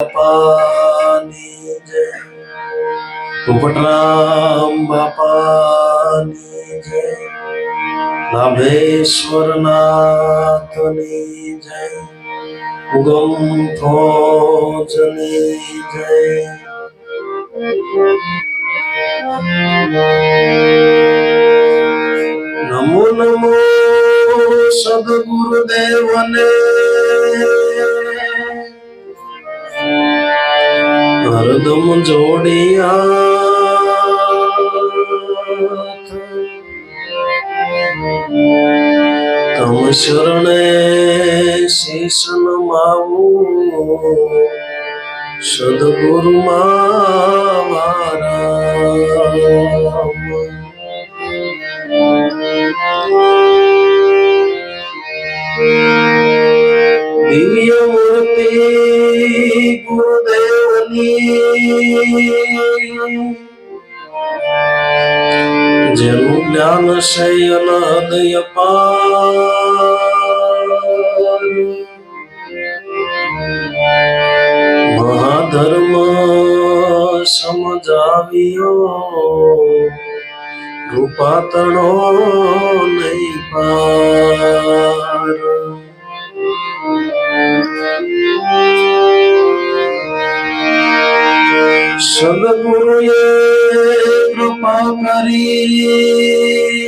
બાપાની જય, પોપટરામ બાપાની જય, નાભેશ્વર નાથની જય, ઉગમ ફોજની જય. નમો નમો સદગુરુદેવને, હરદમ જોડિયા તમ શરણે શીશ નમાવું, સદગુરુ મારા દિવ્ય મૂર્તિ ગુરુદેવની, જેનું જ્ઞાન શયન હૃદય પાર, મહાધર્મ સમજાવ્યો, રૂપાતણો નહીં પાર. સદગુરુએ કૃપા કરી,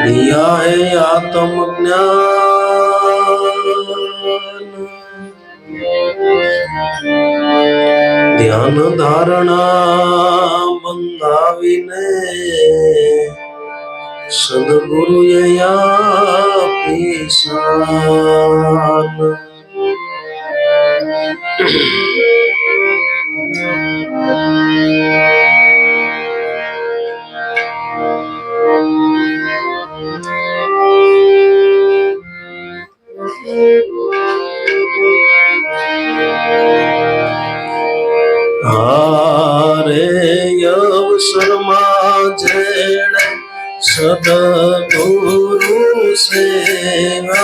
દિયા હે આત્મ જ્ઞાન, ધ્યાન ધારણા બંધાવીને સદગુરુએ આપી શાન. હારે અવસરમાં જેણે સદગુરુ સેવા,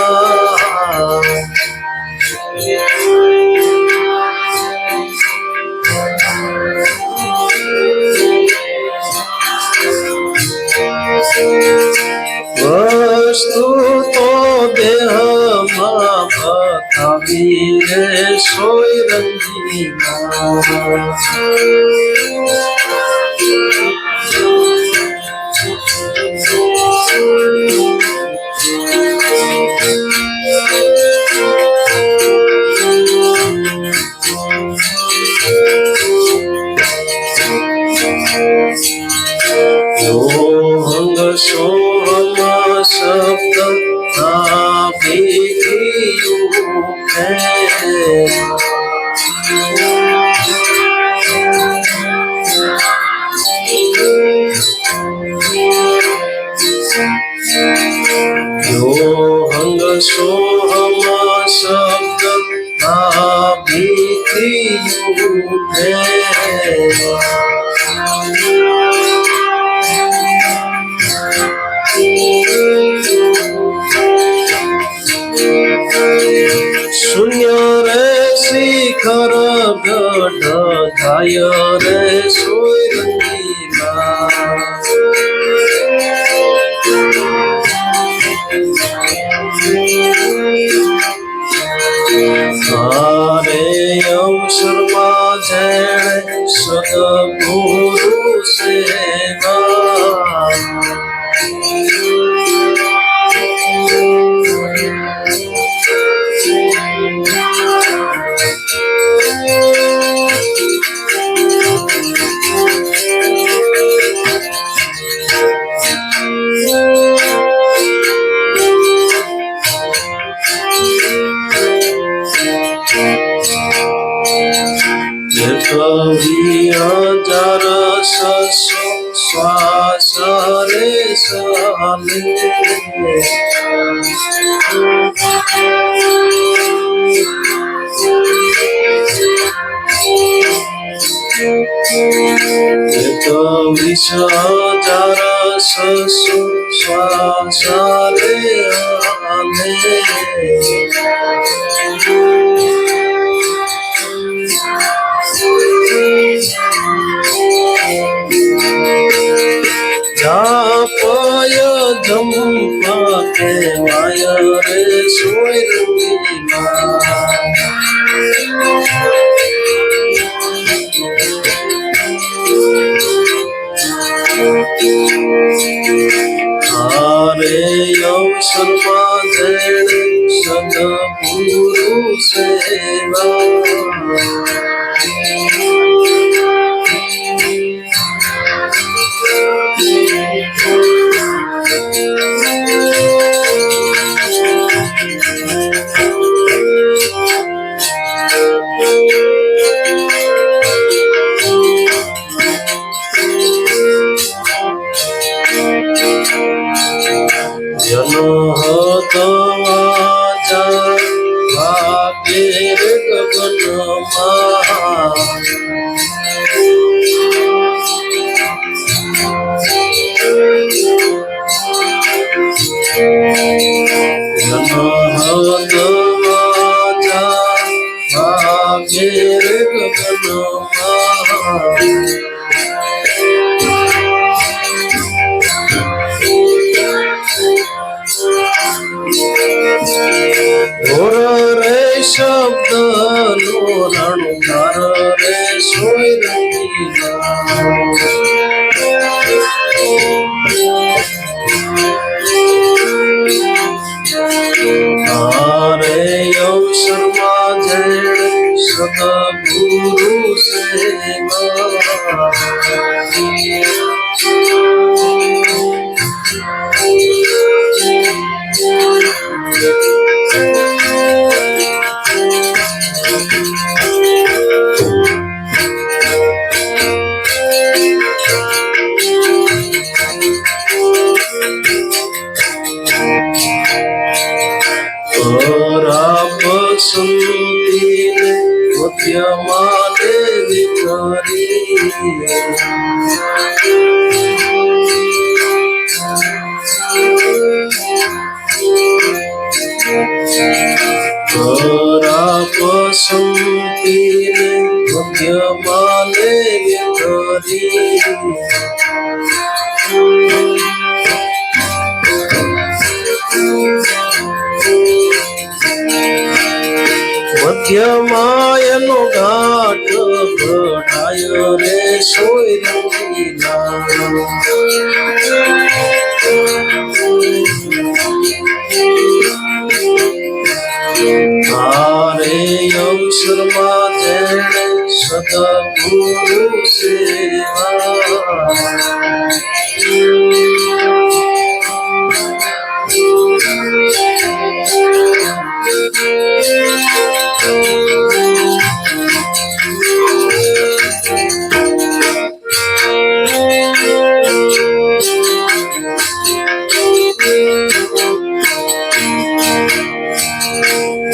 વસ્તુ તો દેહમાં બતાવી રે સોય રંગીના, સોહંગ સોહમ શબ્દ નાભિયું હે, સોહંગ સોહમ શબ્દ નાભિયું હે, શૂન્ય રે શિખર ગઢ જાય રે સોયરંગીના, હારે અવસરમાં જેણે સદગુરુ સેવા, હજાર સસો શ્વાસ રે સાલે, વિશ હજાર સસો શ્વાસ રે આલે, સેવા જનો હતો વાજા ભાગ્યેર ગગનમાં જનો હતો વાજા ભાગ્યેર ગગનમાં રે શબ્દ નો રણુકાર રે સોય તારે અવસરમાં જેડ સદગુરુ સેવા પસંદીને મધ્યમાં દેવી પસંદીને મધ્યમાં દેવી મધ્યમાયનો ઘાટ ઘડાયો રે સોય તારે અવસરમાં જેણે સદગુરુ સેવા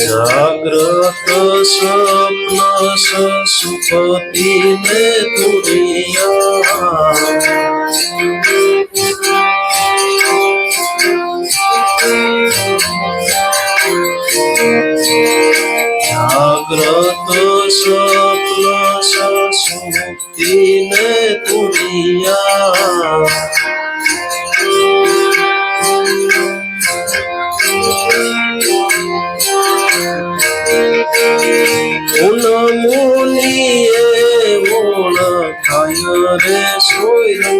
જાગ્રત સ્વપ્ન સુપતિ ને તુરિયા જાગ્રત સ્વપ્ન સુપતિ ને તુરિયા મુનિએ ઓળખાય રે સોય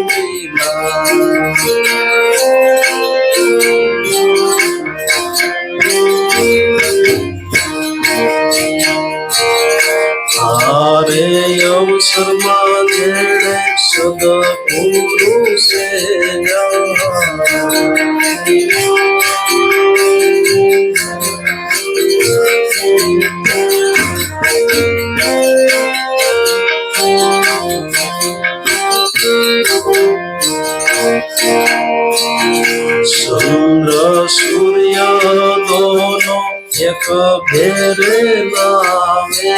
તારે અવસરમાં જેણે સદગુરુ સેવા ચંદ્ર સૂર્ય દોનો એક ભેરે લાવે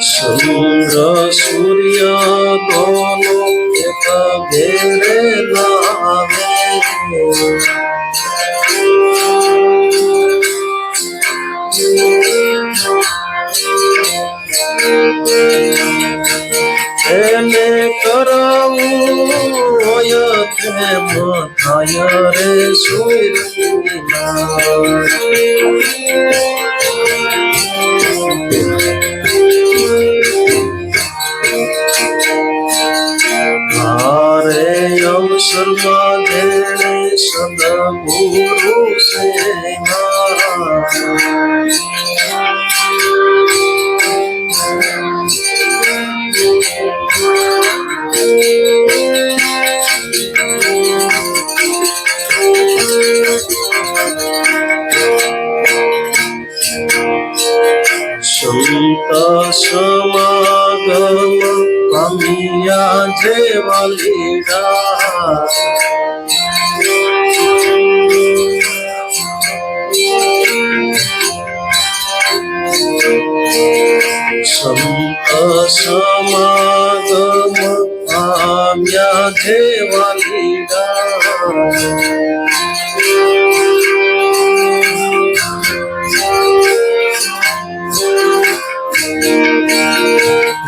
ચંદ્ર સૂર્ય દોનો એક ભેરે લાવે એને કરાવું હોય તેમ થાય રે સુર અવસરમાં જેણે સદગુરુ સેવા સંત સમાગમ પામ્યા જેવા લીડા સંત સમાગમ પામ્યા જેવા લીડા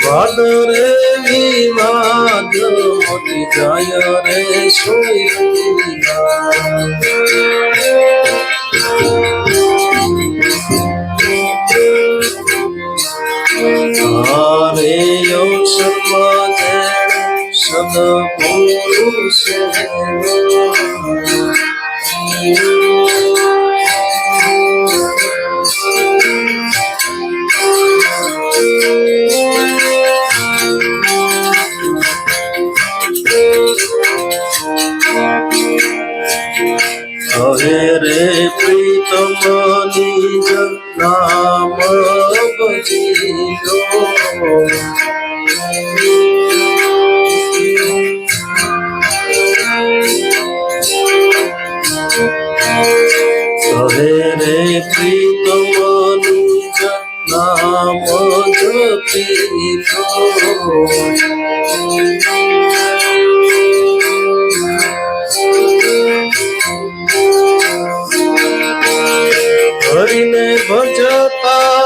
વાદરે વિવાદ મોટી જાય રે તારે અવસરમાં જેણે સદગુરુ હવે રે પ્રીતમ નિજ નામ ભજીલો હવે રે પ્રીતમ નિજ નામ જપીલો હરિને ભજતા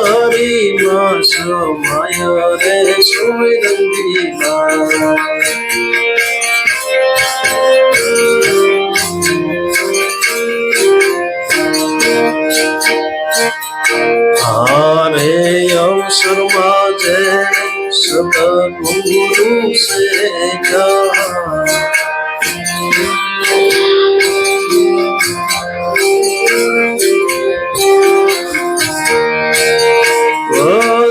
હરિમાં સમાય રે સોયરંગીલા હારે અવસરમાં જે સદગુરુ સેજા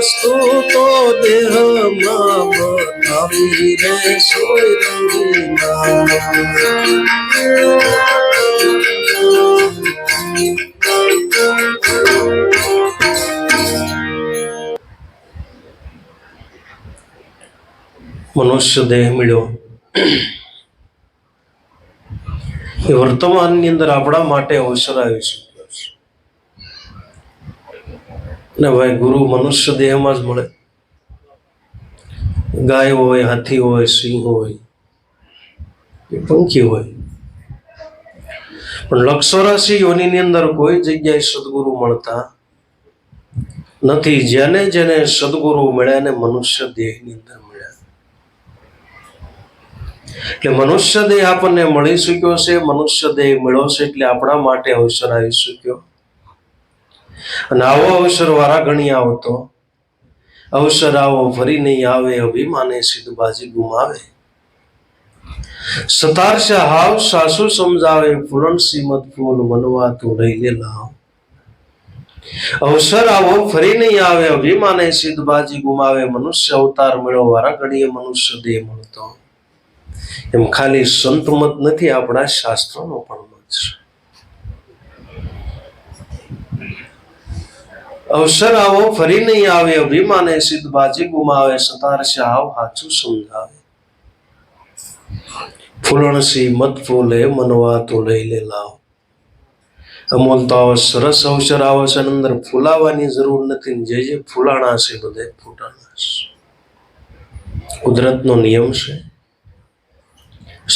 વસ્તુ તો દેહમાં બનાવી રે સોયરંગીલા મનુષ્ય દેહ મળ્યો એ વર્તમાનની અંદર આપણા માટે અવસર આવી શક્યો છે ને ભાઈ ગુરુ મનુષ્ય દેહમાં જ મળે. ગાય હોય, હાથી હોય, સિંહ હોય, પંખી હોય, પણ લક્ષરાશિ યોનિની અંદર કોઈ જગ્યાએ સદગુરુ મળતા નથી. જેને જેને સદગુરુ મળ્યા ને મનુષ્ય દેહની અંદર મળ્યા. એટલે મનુષ્ય દેહ આપણને મળી શક્યો છે, મનુષ્ય દેહ મળ્યો છે એટલે આપણા માટે અવસર આવી શક્યો. અને આવો અવસર વારા ગણી આવતો, અવસર આવો ફરી નહીં આવે, અભિમાને સિદ્ધબાજી ગુમાવે. સતારશે હાવ સાસુ સમજાવે, ફૂલણસી મત ફૂલ મનવા તું લઈ લે લાવ. અવસર આવો ફરી નહીં આવે, અભિમાને સિદ્ધબાજી ગુમાવે. મનુષ્ય અવતાર મળ્યો વારા ઘડીએ મનુષ્ય દેહ મળતો. એમ ખાલી સંત મત નથી, આપણા શાસ્ત્રોનો પણ મત છે. અવસર આવો ફરી નહીં આવે, અભિમાને સિદ્ધબાજી ગુમાવે. સતારશે હાવ સાચું સમજાવે, ફૂલણસી મત ફૂલે મનવા તું લઈ લે લાવ. અમોલ તો આવો સરસ અવસર આવો છે, અંદર ફૂલાવાની જરૂર નથી. જે જે ફૂલાણા છે બધે ફૂટાણા છે. કુદરતનો નિયમ છે.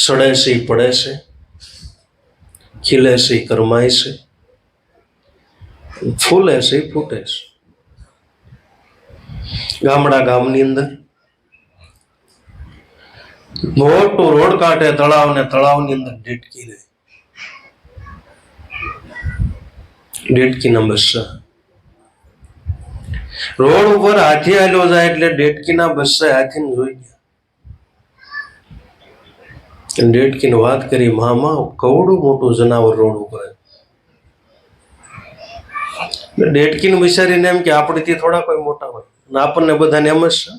સડે છે પડે છે, ખીલે છે કરમાય છે, ફૂલે છે ફૂટે છે. ગામની અંદર મોટું રોડ કાંઠે તળાવ ને તળાવની અંદર ડેટકી રહે. ડેટકીના બસ્સા રોડ ઉપર હાથી હાલ્યો જાય એટલે ડેટકીના બસ્સા હાથીને જોઈ ગયા. ડેડકીને વાત કરી, મામા કવડું મોટું જનાવર રોડ ઉપર. ડેડકીને વિચારીને એમ કે આપણેથી થોડા કોઈ મોટા હોય, અને આપણને બધાને એમ જ છે.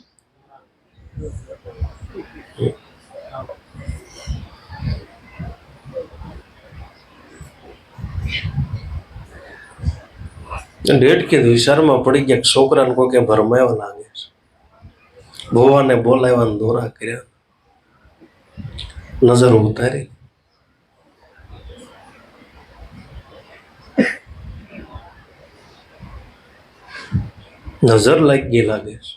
ડેડકી વિચારમાં પડી ગયા, છોકરાને કોઈ ભરમાયો લાગે છે. ભોવાને બોલાવ્યા, દોરા કર્યા, નજર ઉતારી. નજર લાગી લાગે છે.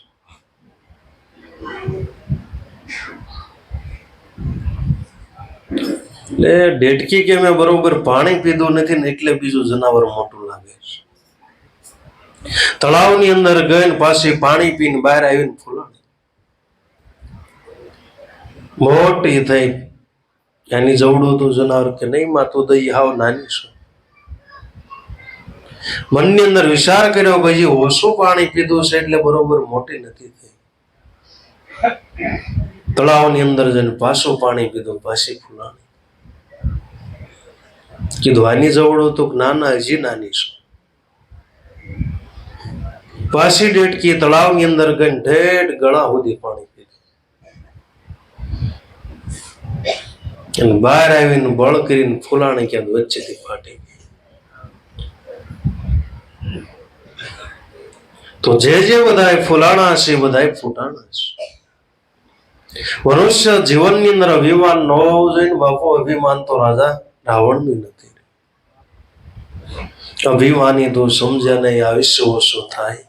એટલે ડેડકી કે મેં બરોબર પાણી પીધું નથી ને એટલે બીજું જનાવર મોટું લાગે છે. તળાવની અંદર ગઈને પાછી પાણી પીને બહાર આવીને ફૂલાણી મોટી થઈ. એની જવડું તું જનાવર કે નહીં માં, તું દઈ હાવ નાની છો. મનની અંદર વિચાર કર્યો, ભાઈ ઓછું પાણી પીધું છે એટલે બરોબર મોટી નથી થઈ. તળાવની અંદર જઈને પાછું પાણી પીધું, પાછી ફૂલાણી. કીધું આની જવડું તું નાના, હજી નાની છું. પાછી ડેડકી તળાવની અંદર ગઈને ઢેડ ગળા સુધી પાણી પીધું, અને બહાર આવીને બળ કરીને ફૂલાણી ક્યાંક વચ્ચેથી ફાટી ગઈ. તો જે બધા ફૂલાણા છે બધા ફૂટાણા છે. મનુષ્ય જીવનની અંદર અભિમાન ન હોવું જોઈએ. બાપુ અભિમાન તો રાજા રાવણનું નથી. અભિમાની તો સમજ્યા નહીં, આયુષ્ય ઓછું થાય.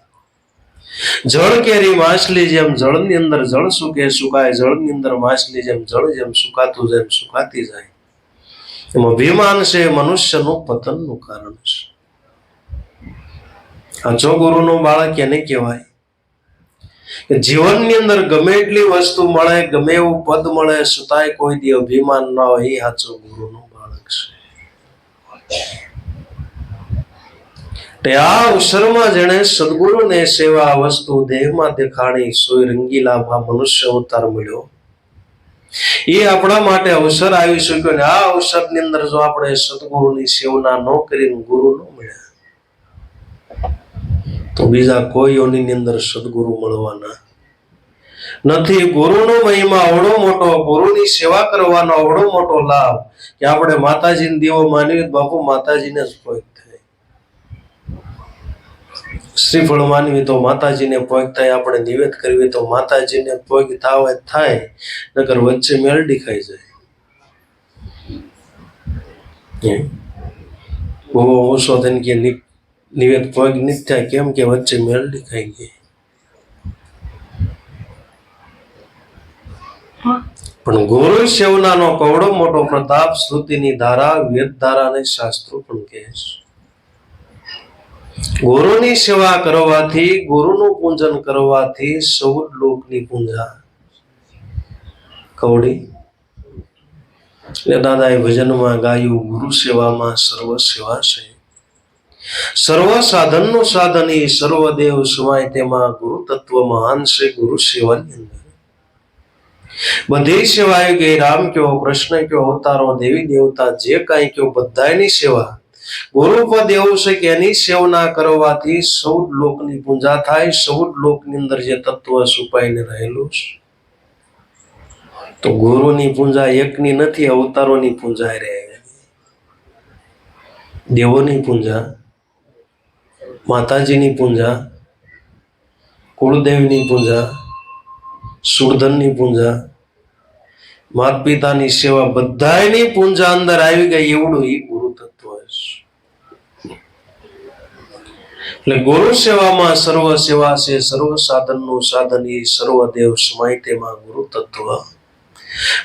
જળ કેરી માછલી જેમ જળની અંદર જળ સુકે સુકાય, જળની અંદર માછલી જેમ જળ જેમ સુકાતું જેમ સુકાતી જાય. એમાં અભિમાન છે મનુષ્યનું પતનનું કારણ છે. આજો ગુરુનું બાળક એને કહેવાય કે જીવનની અંદર ગમે એટલી વસ્તુ મળે, ગમે એવું પદ મળે, છતાંય કોઈ દી અભિમાન ન હોય, એ સાચો ગુરુનું બાળક છે. આ અવસરમાં જેણે સદગુરુને સેવા વસ્તુ દેહમાં દેખાણી, સોય રંગીલામાં મનુષ્ય અવતાર મળ્યો, એ આપણા માટે અવસર આવી શક્યો. ને આ અવસરની અંદર જો આપણે સદગુરુની સેવના ન કરીને ગુરુ ન મળ્યા તો બીજા કોઈ યોનિની અંદર સદગુરુ મળવાના નથી. ગુરુનો મહિમા અવડો મોટો, ગુરુની સેવા કરવાનો અવડો મોટો લાભ કે આપણે માતાજીને દેવો માનવી, બાપુ માતાજીને જ પોઈક થાય. શ્રીફળ માનવી તો માતાજીને પોઈક થાય, આપણે નિવેદ કરવી તો માતાજીને પોઈક થાય, નકર વચ્ચે મેલડી ખાઈ જાય. બહુ ઓછો થઈને કે નિવેદ પોઈક નથી થાય, કેમ કે વચ્ચે મેલડી ખાઈ ગઈ. પણ ગુરુ સેવનાનો કવડો મોટો પ્રતાપ, શ્રુતિની ધારા, વેદ ધારા અને શાસ્ત્રો પણ કહે છે. ગુરુની સેવા કરવાથી, ગુરુનું પૂજન કરવાથી સૌ લોકની પૂંજા કવડી. એટલે દાદાએ ભજનમાં ગાયું, ગુરુ સેવામાં સર્વ સેવા છે, સર્વ સાધનનું સાધન એ સર્વદેવ સમાય તેમાં ગુરુ તત્વ મહાન છે. ગુરુ સેવાની અંદર બધી સેવાએ ગઈ, રામ કયો, કૃષ્ણ કયો, અવતારો, દેવી દેવતા જે કાંઈ કયો, બધાની સેવા ગુરુ પદ એવું છે કે એની સેવના કરવાથી સૌ લોકની પૂજા થાય. સૌ લોકની અંદર જે તત્વ છુપાઈને રહેલું છે. તો ગુરુની પૂજા એકની નથી, અવતારોની પૂજા રહે. દેવોની પૂજા, માતાજીની પૂજા, કુળદેવની પૂજા, સુરધનની પૂજા, માત પિતાની સેવા, બધાની પૂજા અંદર આવી ગઈ. એવડું એ ગુરુ તત્વ છે. એટલે ગુરુ સેવામાં સર્વ સેવા છે, સર્વ સાધનનું સાધન એ સર્વદેવ સમાય તેમાં ગુરુ તત્વ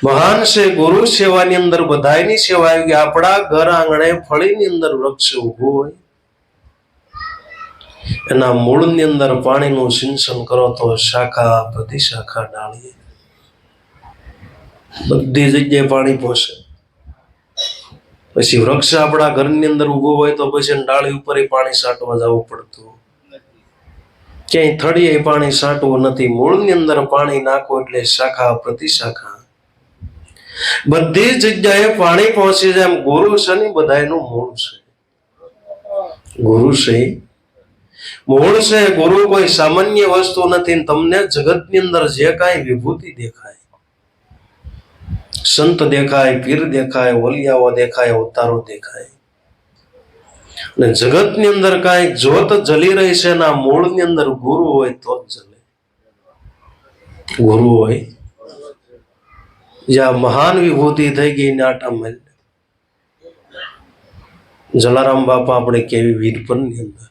મહાન છે. ગુરુ સેવાની અંદર બધાની સેવા આવી ગઈ. આપણા ઘર આંગણે ફળીની અંદર વૃક્ષ ઉભું હોય, એના મૂળની અંદર પાણીનું સિંચન કરો તો શાખા પ્રતિશાખા ડાળીએ બધી જગ્યાએ પાણી પહોંચે. પછી વૃક્ષ આપણા ઘરની અંદર ઉભો હોય તો પછી ડાળી ઉપર પાણી છાંટવા જવું પડતું, ક્યાંય થડીએ પાણી છાંટવું નથી. મૂળની અંદર પાણી નાખો એટલે શાખા પ્રતિશાખા બધી જગ્યાએ પાણી પહોંચી જાય એમ ગુરુ છે ને બધાયનું મૂળ છે. ગુરુ છે મૂળ છે. ગુરુ કોઈ સામાન્ય વસ્તુ નથી. તમને જગતની અંદર જે કાંઈ વિભૂતિ દેખાય, સંત દેખાય, પીર દેખાય, ઓલિયાઓ દેખાય, અવતારો દેખાય, અને જગતની અંદર કાંઈ જ્યોત જલી રહી છે એના મૂળની અંદર ગુરુ હોય તો જ જલે. ગુરુ હોય જ્યાં મહાન વિભૂતિ થઈ ગઈ નાટા મલ. જલારામ બાપા આપણે કેવી વીરપનની અંદર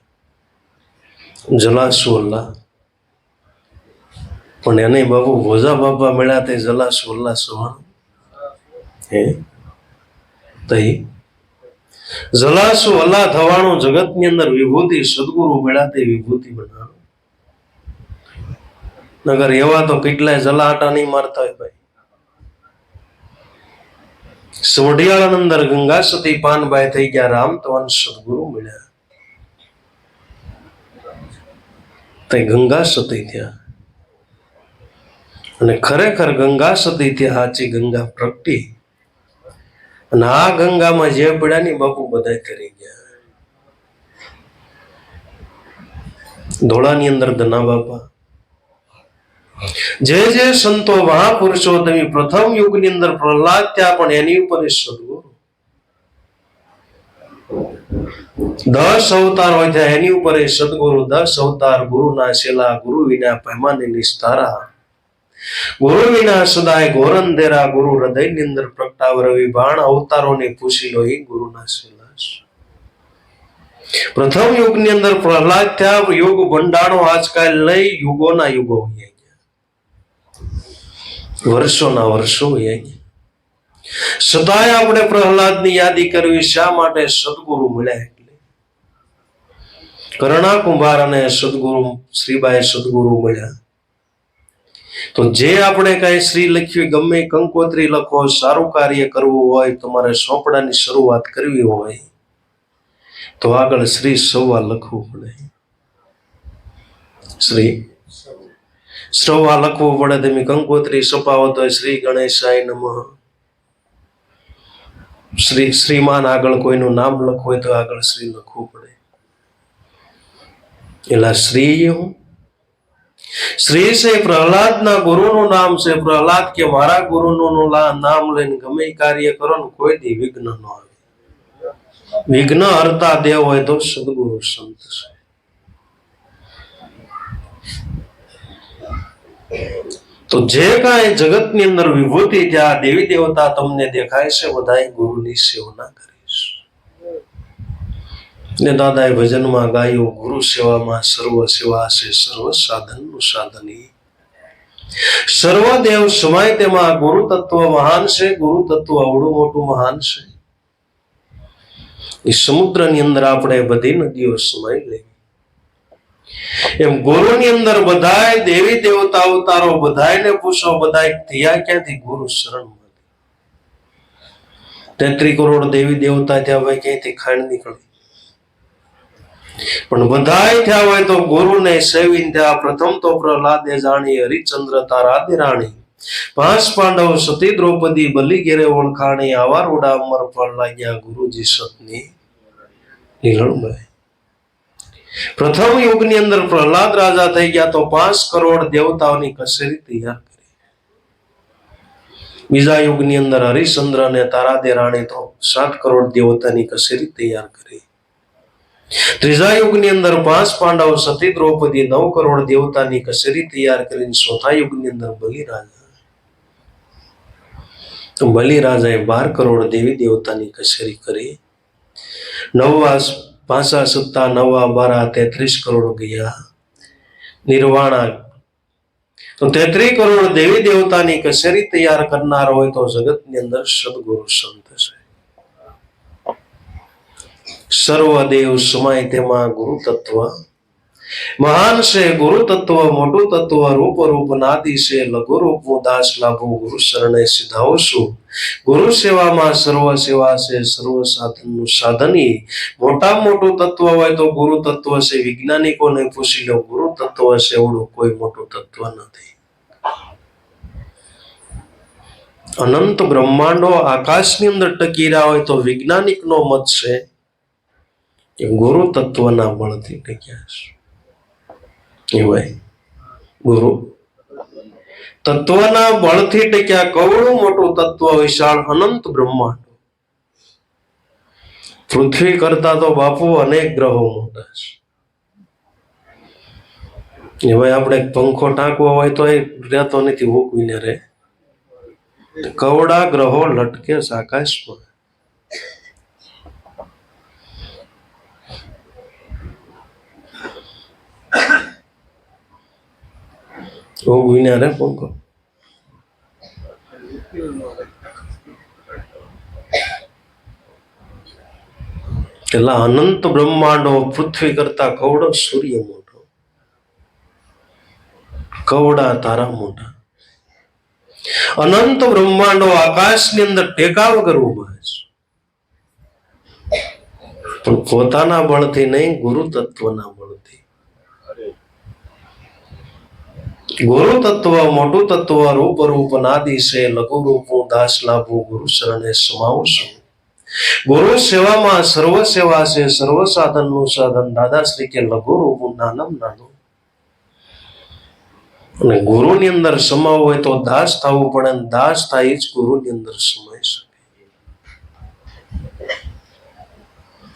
જલાસુલ્લા, પણ એને બાપુ ભોજા બાપા મળ્યા તે જલાસુલ્લા સવાણ હે તઈ જલાસુ અલ્લાહ થવાનું જગતની અંદર વિભૂતિ સદગુરુ મળ્યા તે વિભૂતિ બનાવો. નગર એવા તો કેટલાય જલા આટા નહીં મારતા હોય ભાઈ. સોઢિયાળા અંદર ગંગા સતી પાનભાઈ થઈ ગયા, રામ તવન સદગુરુ મળ્યા તે ગંગા સતી થયા. અને ખરેખર ગંગા સતી થયા, સાચી ગંગા પ્રગટી. અને આ ગંગામાં જે પડ્યા ની બાપુ બધા કરી ગયા. ધોળાની અંદર ધના બાપા, જે જે સંતો મહાપુરુષો તમે પ્રથમ યુગની અંદર પ્રહલાદ થયા, પણ એની ઉપર સદગુરુ 10 અવતાર હોય થયા, એની ઉપર સદગુરુ 10 અવતાર ગુરુના શેલા, ગુરુ વિના પૈમાને નિસ્તારા, ગુરુ વિના સદાય ઘોર અંધેરા, ગુરુ હૃદયની અંદર પ્રગટાવ રવિ બાણ, અવતારોને પૂછી લો એ ગુરુના શેલા. પ્રથમ યુગની અંદર પ્રહલાદ થયા, યુગ ભંડાણો આજકાલ લઈ યુગોના યુગો હોય ગયા, વર્ષોના વર્ષો હોય ગયા. સદાય આપણે પ્રહલાદની યાદી કરવી. શા માટે? સદગુરુ મળ્યા એટલે. કરણા કુંભાર અને સદગુરુ શ્રીબાઈ સદગુરુ મળ્યા. તો જે આપણે કઈ શ્રી લખ્યું, ગમે કંકોત્રી લખો, સારું કાર્ય કરવું હોય, તમારે સોંપડાની શરૂઆત કરવી હોય તો આગળ શ્રી સવા લખવું પડે. શ્રી સવા લખવું પડે. તમે કંકોત્રી સપાવો તો શ્રી ગણેશાય નમઃ, શ્રી શ્રીમાન આગળ કોઈનું નામ લખવું હોય તો આગળ શ્રી લખવું પડે. એટલે શ્રી હું શ્રી છે પ્રહલાદના ગુરુનું નામ છે. પ્રહલાદ કે મારા ગુરુનું નામ લઈને ગમે કાર્ય કરો ને કોઈ દી વિઘ્ન ન આવે. વિઘ્ન હરતા દેવ હોય તો સદગુરુ સંત છે. તો જે કાંઈ જગતની અંદર વિભૂતિ ત્યાં દેવી દેવતા તમને દેખાય છે, બધાય ગુરુની સેવના કરીશ. ને દાદાએ ભજનમાં ગાયું, ગુરુ સેવામાં સર્વ સેવા છે, સર્વ સાધનનું સાધની. સર્વદેવ સમાય તેમાં ગુરુ તત્વ મહાન છે. ગુરુ તત્વ અવડું મોટું મહાન છે. એ સમુદ્રની અંદર આપણે બધી નદીઓ સમાઈ લેવી. એમ ગુરુની અંદર બધાય દેવી દેવતા અવતારો, બધાયને પૂછો, બધાય થયા ક્યાંથી? ગુરુ શરણ માંથી. 33 કરોડ દેવી દેવતા થયા ભાઈ, ક્યાંથી ખાંડ નીકળી? પણ બધાય થયા હોય તો ગુરુને સેવીને થયા. પ્રથમ તો પ્રહલાદે જાણી, હરિચંદ્ર તારાદે રાણી, 5 પાંડવ સતી દ્રૌપદી, બલી ઘેરે ઓળખાણી, આવા રૂડા અમર ફળ લાગ્યા, ગુરુજી સતની લીલણભાઈ. પ્રથમ યુગની અંદર પ્રહલાદ રાજા થઈ ગયા તો 5 કરોડ દેવતાઓની કસેરી તૈયાર કરી. બીજા યુગની અંદર હરિચંદ્ર અને તારાદે રાણી તો 7 કરોડ દેવતાની કસેરી તૈયાર કરી. ત્રીજા યુગની અંદર 5 પાંડવ સતી દ્રૌપદી 9 કરોડ દેવતાની કસેરી તૈયાર કરીને ચોથા યુગની અંદર બલિરાજાએ 12 કરોડ દેવી દેવતાની કસેરી કરી. 9 5 7 9 12 33 કરોડ ગયા. નિર્વાણા તો 33 કરોડ દેવી દેવતાની કસેરી તૈયાર કરનાર હોય તો જગતની અંદર સદગુરુ સંત છે. સર્વદેવ સમાય તેમાં ગુરુ તત્વ મહાન છે. ગુરુ તત્વ મોટું તત્વ, રૂપ રૂપ નાદી છે. લઘુ રૂપ દાસ લાભો, ગુરુ શરણે સિધાવું છું. ગુરુ સેવામાં સર્વ સેવા છે, સર્વ સાધનનું સાધની. મોટા મોટું તત્વ હોય તો ગુરુ તત્વ છે. વૈજ્ઞાનિકોને પૂછી લો, ગુરુ તત્વ છે એવડું કોઈ મોટું તત્વ નથી. અનંત બ્રહ્માંડો આકાશની અંદર ટકી રહ્યા હોય તો વૈજ્ઞાનિકનો મત છે કે ગુરુ તત્વના બળથી ટક્યા છે. ભાઈ ગુરુ તત્વના બળથી ટક્યા. કવડું મોટું તત્વ, વિશાળ અનંત બ્રહ્માંડ. પૃથ્વી કરતા તો બાપુ અનેક ગ્રહો મોટા છે. ભાઈ આપણે પંખો ટાંકવો હોય તો એ રહેતો નથી, ઉકવીને રહે. કવડા ગ્રહો લટકે આકાશમાં. ઉકવીને રહે પંખો. પેલા અનંત બ્રહ્માંડો, પૃથ્વી કરતા કવડો સૂર્ય મોટો, કવડા તારા મોટા. અનંત બ્રહ્માંડો આકાશની અંદર ટેકા વગર ઉભા છે, પણ પોતાના બળથી નહીં, ગુરુ તત્વના બળથી. ગુરુ તત્વ મોટું તત્વ, રૂપ રૂપ નાદિ છે, લઘુ રૂપું દાસ લાભું, ગુરુ શરણે સમાવું છું. ગુરુ સેવામાં સર્વ સેવા છે, સર્વ સાધન નું સાધન. દાદાશ્રી કે લઘુ રૂપું નાનમ નાનું. અને ગુરુની અંદર સમાવું હોય તો દાસ થવું પડે, દાસ થાય જ ગુરુની અંદર સમાઈ શકે.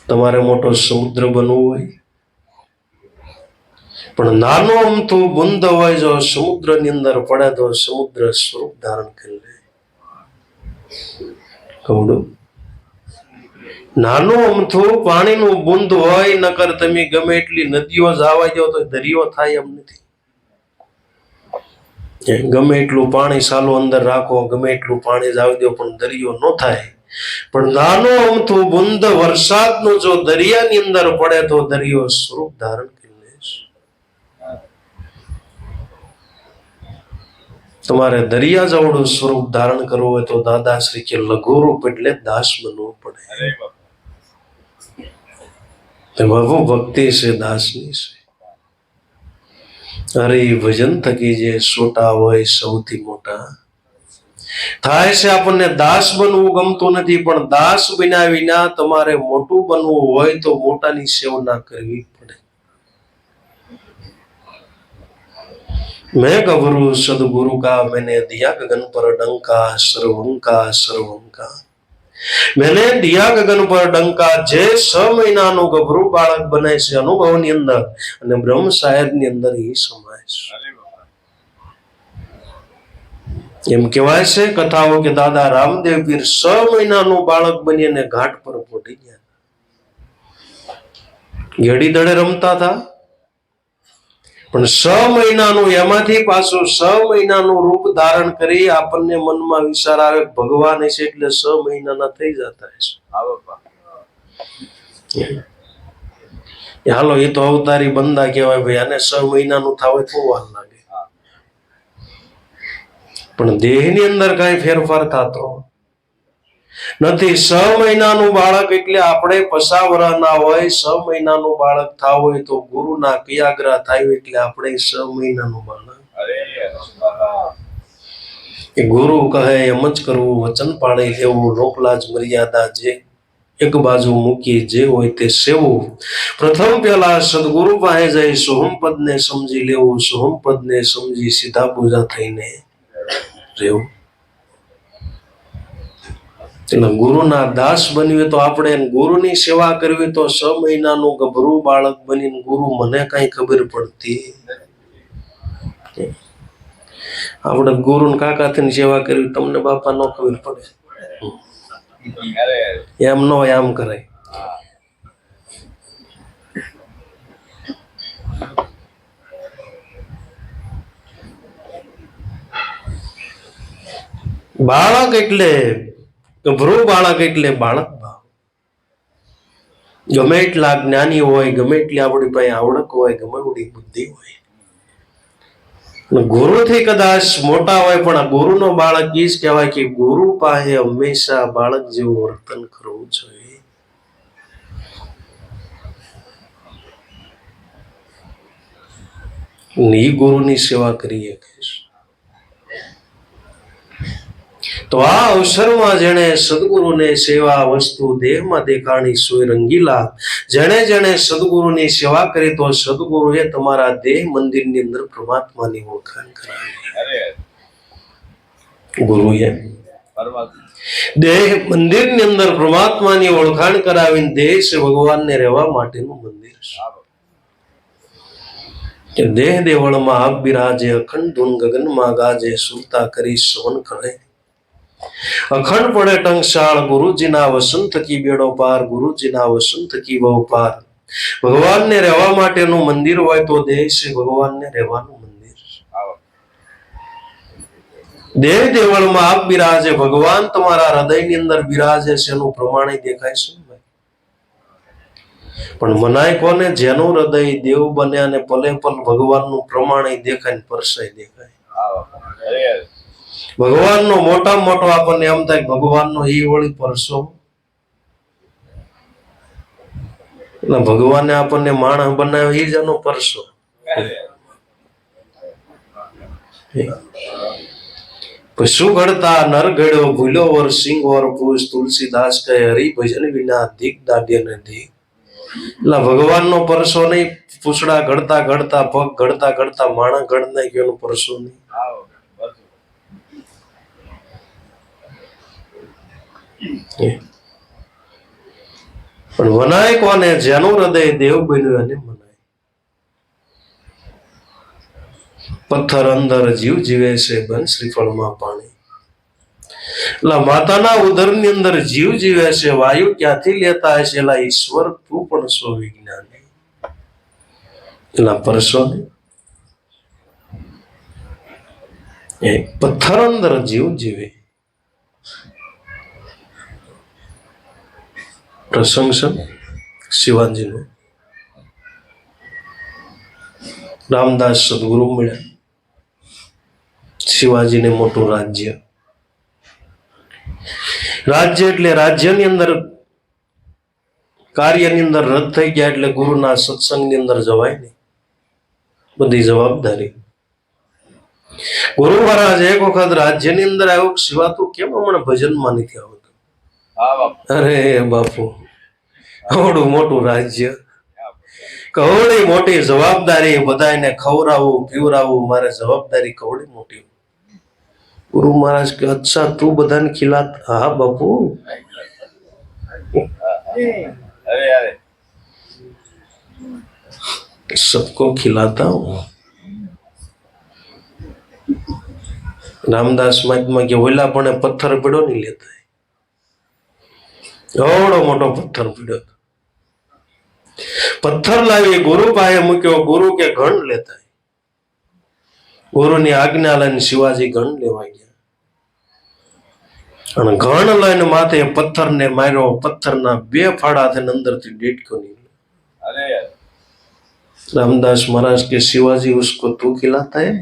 તમારે મોટો સમુદ્ર બનવું હોય, પણ નાનો અમથું બુંદ હોય, જો સમુદ્રની અંદર પડે તો સમુદ્ર સ્વરૂપ ધારણ કરી લે. કવડું નાનું અમથું પાણીનું બુંદ હોય, નકર તમે ગમે એટલી નદીઓ જવા દો તો દરિયો થાય એમ નથી. ગમે એટલું પાણી સાલું અંદર રાખો, ગમે એટલું પાણી જાવ દો, પણ દરિયો ન થાય. પણ નાનો અમથું બુંદ વરસાદનું જો દરિયાની અંદર પડે તો દરિયો સ્વરૂપ ધારણ કરી લે. તમારે દરિયા જેવડું સ્વરૂપ ધારણ કરવું હોય તો દાદાશ્રી કે લઘુ રૂપ એટલે દાસ બનવું પડે. બાબુ ભક્તિ છે, દાસની છે. અરે ભજન થકી જે છોટા હોય સૌથી મોટા થાય છે. આપણને દાસ બનવું ગમતું નથી, પણ દાસ બન્યા વિના તમારે મોટું બનવું હોય તો મોટાની સેવા કરવી પડે. मैं गबरू सदगुरु का मैंने दिया गगन पर डंका, सर्वंका सर्वंका. मैंने दिया गगन पर डंका. જે 6 મહિનાનું ગભરું બાળક બને છે અનુભવની અંદર, અને બ્રહ્મ સાહેબની અંદર એ સમાય છે. એમ કહેવાય છે કથાઓ કે દાદા રામદેવ પીર 6 મહિનાનું બાળક બની અને ઘાટ પર પોટી ગયા. ઘેડી દડે રમતા હતા, પણ 6 મહિનાનું એમાંથી પાછું 6 મહિનાનું રૂપ ધારણ કરી આપણને મનમાં વિચાર આવે ભગવાન છે એટલે 6 મહિનાના થઈ જતા છે. હાલો એ તો અવતારી બંદા કહેવાય ભાઈ, આને 6 મહિનાનું થાવ તો વાર લાગે, પણ દેહની અંદર કઈ ફેરફાર થતો નથી. 6 મહિનાનું બાળક એટલે આપણે 50 વર્ષના હોય, 6 મહિનાનું બાળક થાવ હોય તો ગુરુના કયાગ્રહ થાય એટલે આપણે 6 મહિનાનું બાળક. ગુરુ કહે એમ જ કરવું, વચન પાળી લેવું, લોકલાજ મર્યાદા જે એક બાજુ મૂકી, જે હોય તે સેવું. પ્રથમ પેલા સદગુરુ પાસે જઈ સોહમ પદ ને સમજી લેવું, સોહમ પદ ને સમજી સીધા પૂજા થઈને રહેવું. એટલે ગુરુના દાસ બનવી તો આપણે ગુરુની સેવા કરવી તો 6 મહિનાનું ગભરું બાળક બનીને ગુરુ મને કઈ ખબર પડતી. આપણે ગુરુ કાકાથી સેવા કરવી તમને બાપા નો ખબર પડે, એમ નો આમ કરાય. બાળક એટલે ગભરું બાળક એટલે બાળક ભાવ. ગમે એટલા જ્ઞાની હોય, ગમે એટલી આપણી પાસે આવડત હોય, ગમે એટલી બુદ્ધિ હોય, ગુરુથી કદાચ મોટા હોય, પણ આ ગુરુનો બાળક એ જ કહેવાય કે ગુરુ પાસે હંમેશા બાળક જેવું વર્તન કરવું જોઈએ. એ ગુરુની સેવા કરીએ. તો આ અવસરમાં જેણે સદગુરુને સેવા વસ્તુ દેહમાં દેખાણી સોય રંગીલા, જેણે જેણે સદગુરુની સેવા કરી તો સદગુરુએ તમારા દેહ મંદિરની અંદર પરમાત્માની ઓળખાણ કરાવી. ગુરુએ દેહ મંદિરની અંદર પરમાત્માની ઓળખાણ કરાવીને દેહ છે ભગવાનને રહેવા માટેનું મંદિર છે. દેહ દેવળમાં આપ બિરાજે, અખંડ ધૂન ગગનમાં ગાજે, સુરતા કરી સવન કરે, અખંડ પડે ટંકશાળ, ગુરુજીના વસંત કી બેડો પાર, ગુરુજીના વસંત કી બહુ પાર. ભગવાનને રહેવા માટેનું મંદિર હોય તો દેહ છે ભગવાનને રહેવાનું મંદિર. દેહ દેવળમાં આપ બિરાજે, ભગવાન તમારા હૃદયની અંદર બિરાજે છે એનું પ્રમાણે દેખાય છે. પણ મનાય કોને? જેનું હૃદય દેવ બને અને પલે પલ ભગવાનનું પ્રમાણે દેખાય ને પરસાય દેખાય. ભગવાનનો મોટામાં મોટો આપણને એમ થાય ભગવાનનો ઈ વળી પરસો, એટલે ભગવાને આપણને માણસ બનાવ્યો ઈ જ એનો પરસો. શું ઘડતા નર ઘડ્યો, ભૂલ્યો વર સિંહ ઓર પૂછ, તુલસીદાસ કહે હરિ ભજન વિના દીક દાડે ને દીક. એટલે ભગવાનનો પરસો નહીં, પૂછડા ઘડતા ઘડતા પગ ઘડતા ઘડતા માણસ ઘડ નાખ્યો એનો પરસો નહીં. પણ મનાય કોને? જેનું હૃદય દેવ બન્યું એને મનાય. પથ્થર અંદર જીવ જીવે છે, બન શ્રીફળમાં પાણી. એટલે માતાના ઉદરની અંદર જીવ જીવે છે, વાયુ ક્યાંથી લેતા હશે? એલા ઈશ્વર તું પણ સો વિજ્ઞાની. એલા પરસો એ પથ્થર અંદર જીવ જીવે. પ્રસંગ છે શિવાજીનો. રામદાસ સદગુરુ મળ્યા, શિવાજીને મોટું રાજ્ય. રાજ્ય એટલે રાજ્યની અંદર કાર્યની અંદર રદ થઈ ગયા એટલે ગુરુના સત્સંગની અંદર જવાય નહીં, બધી જવાબદારી. ગુરુ મહારાજ એક વખત રાજ્યની અંદર આવ્યો, શિવા તું કેમ હમણાં ભજનમાં નથી આવતો? અરે બાપુ, કવડું મોટું રાજ્ય, કવડી મોટી જવાબદારી, બધાને ખવડાવવું પીવડાવવું, મારે જવાબદારી કવડી મોટી. ગુરુ મહારાજ કે અચ્છા તું બધાને ખિલાત? હા બાપુ, सबको खिलाता हूँ. रामदास महात्मा के ओला पण पत्थर पीड़ो नहीं लेता है, एवडो मोटो पत्थर पीड़ो. पत्थर लावी गुरु पाए मूक्यो, गुरु के गण लेता है. गुरु ની આજ્ઞા લઈને શિવાજી ગણ લેવા ગયા અને ગણ લઈને માથે પથ્થર ને માર્યો. પથ્થરના બે ફાડા થઈને અંદરથી ડેટકો નીકળ્યો. रामदास महाराज के शिवाजी उसको तू खिलाता है?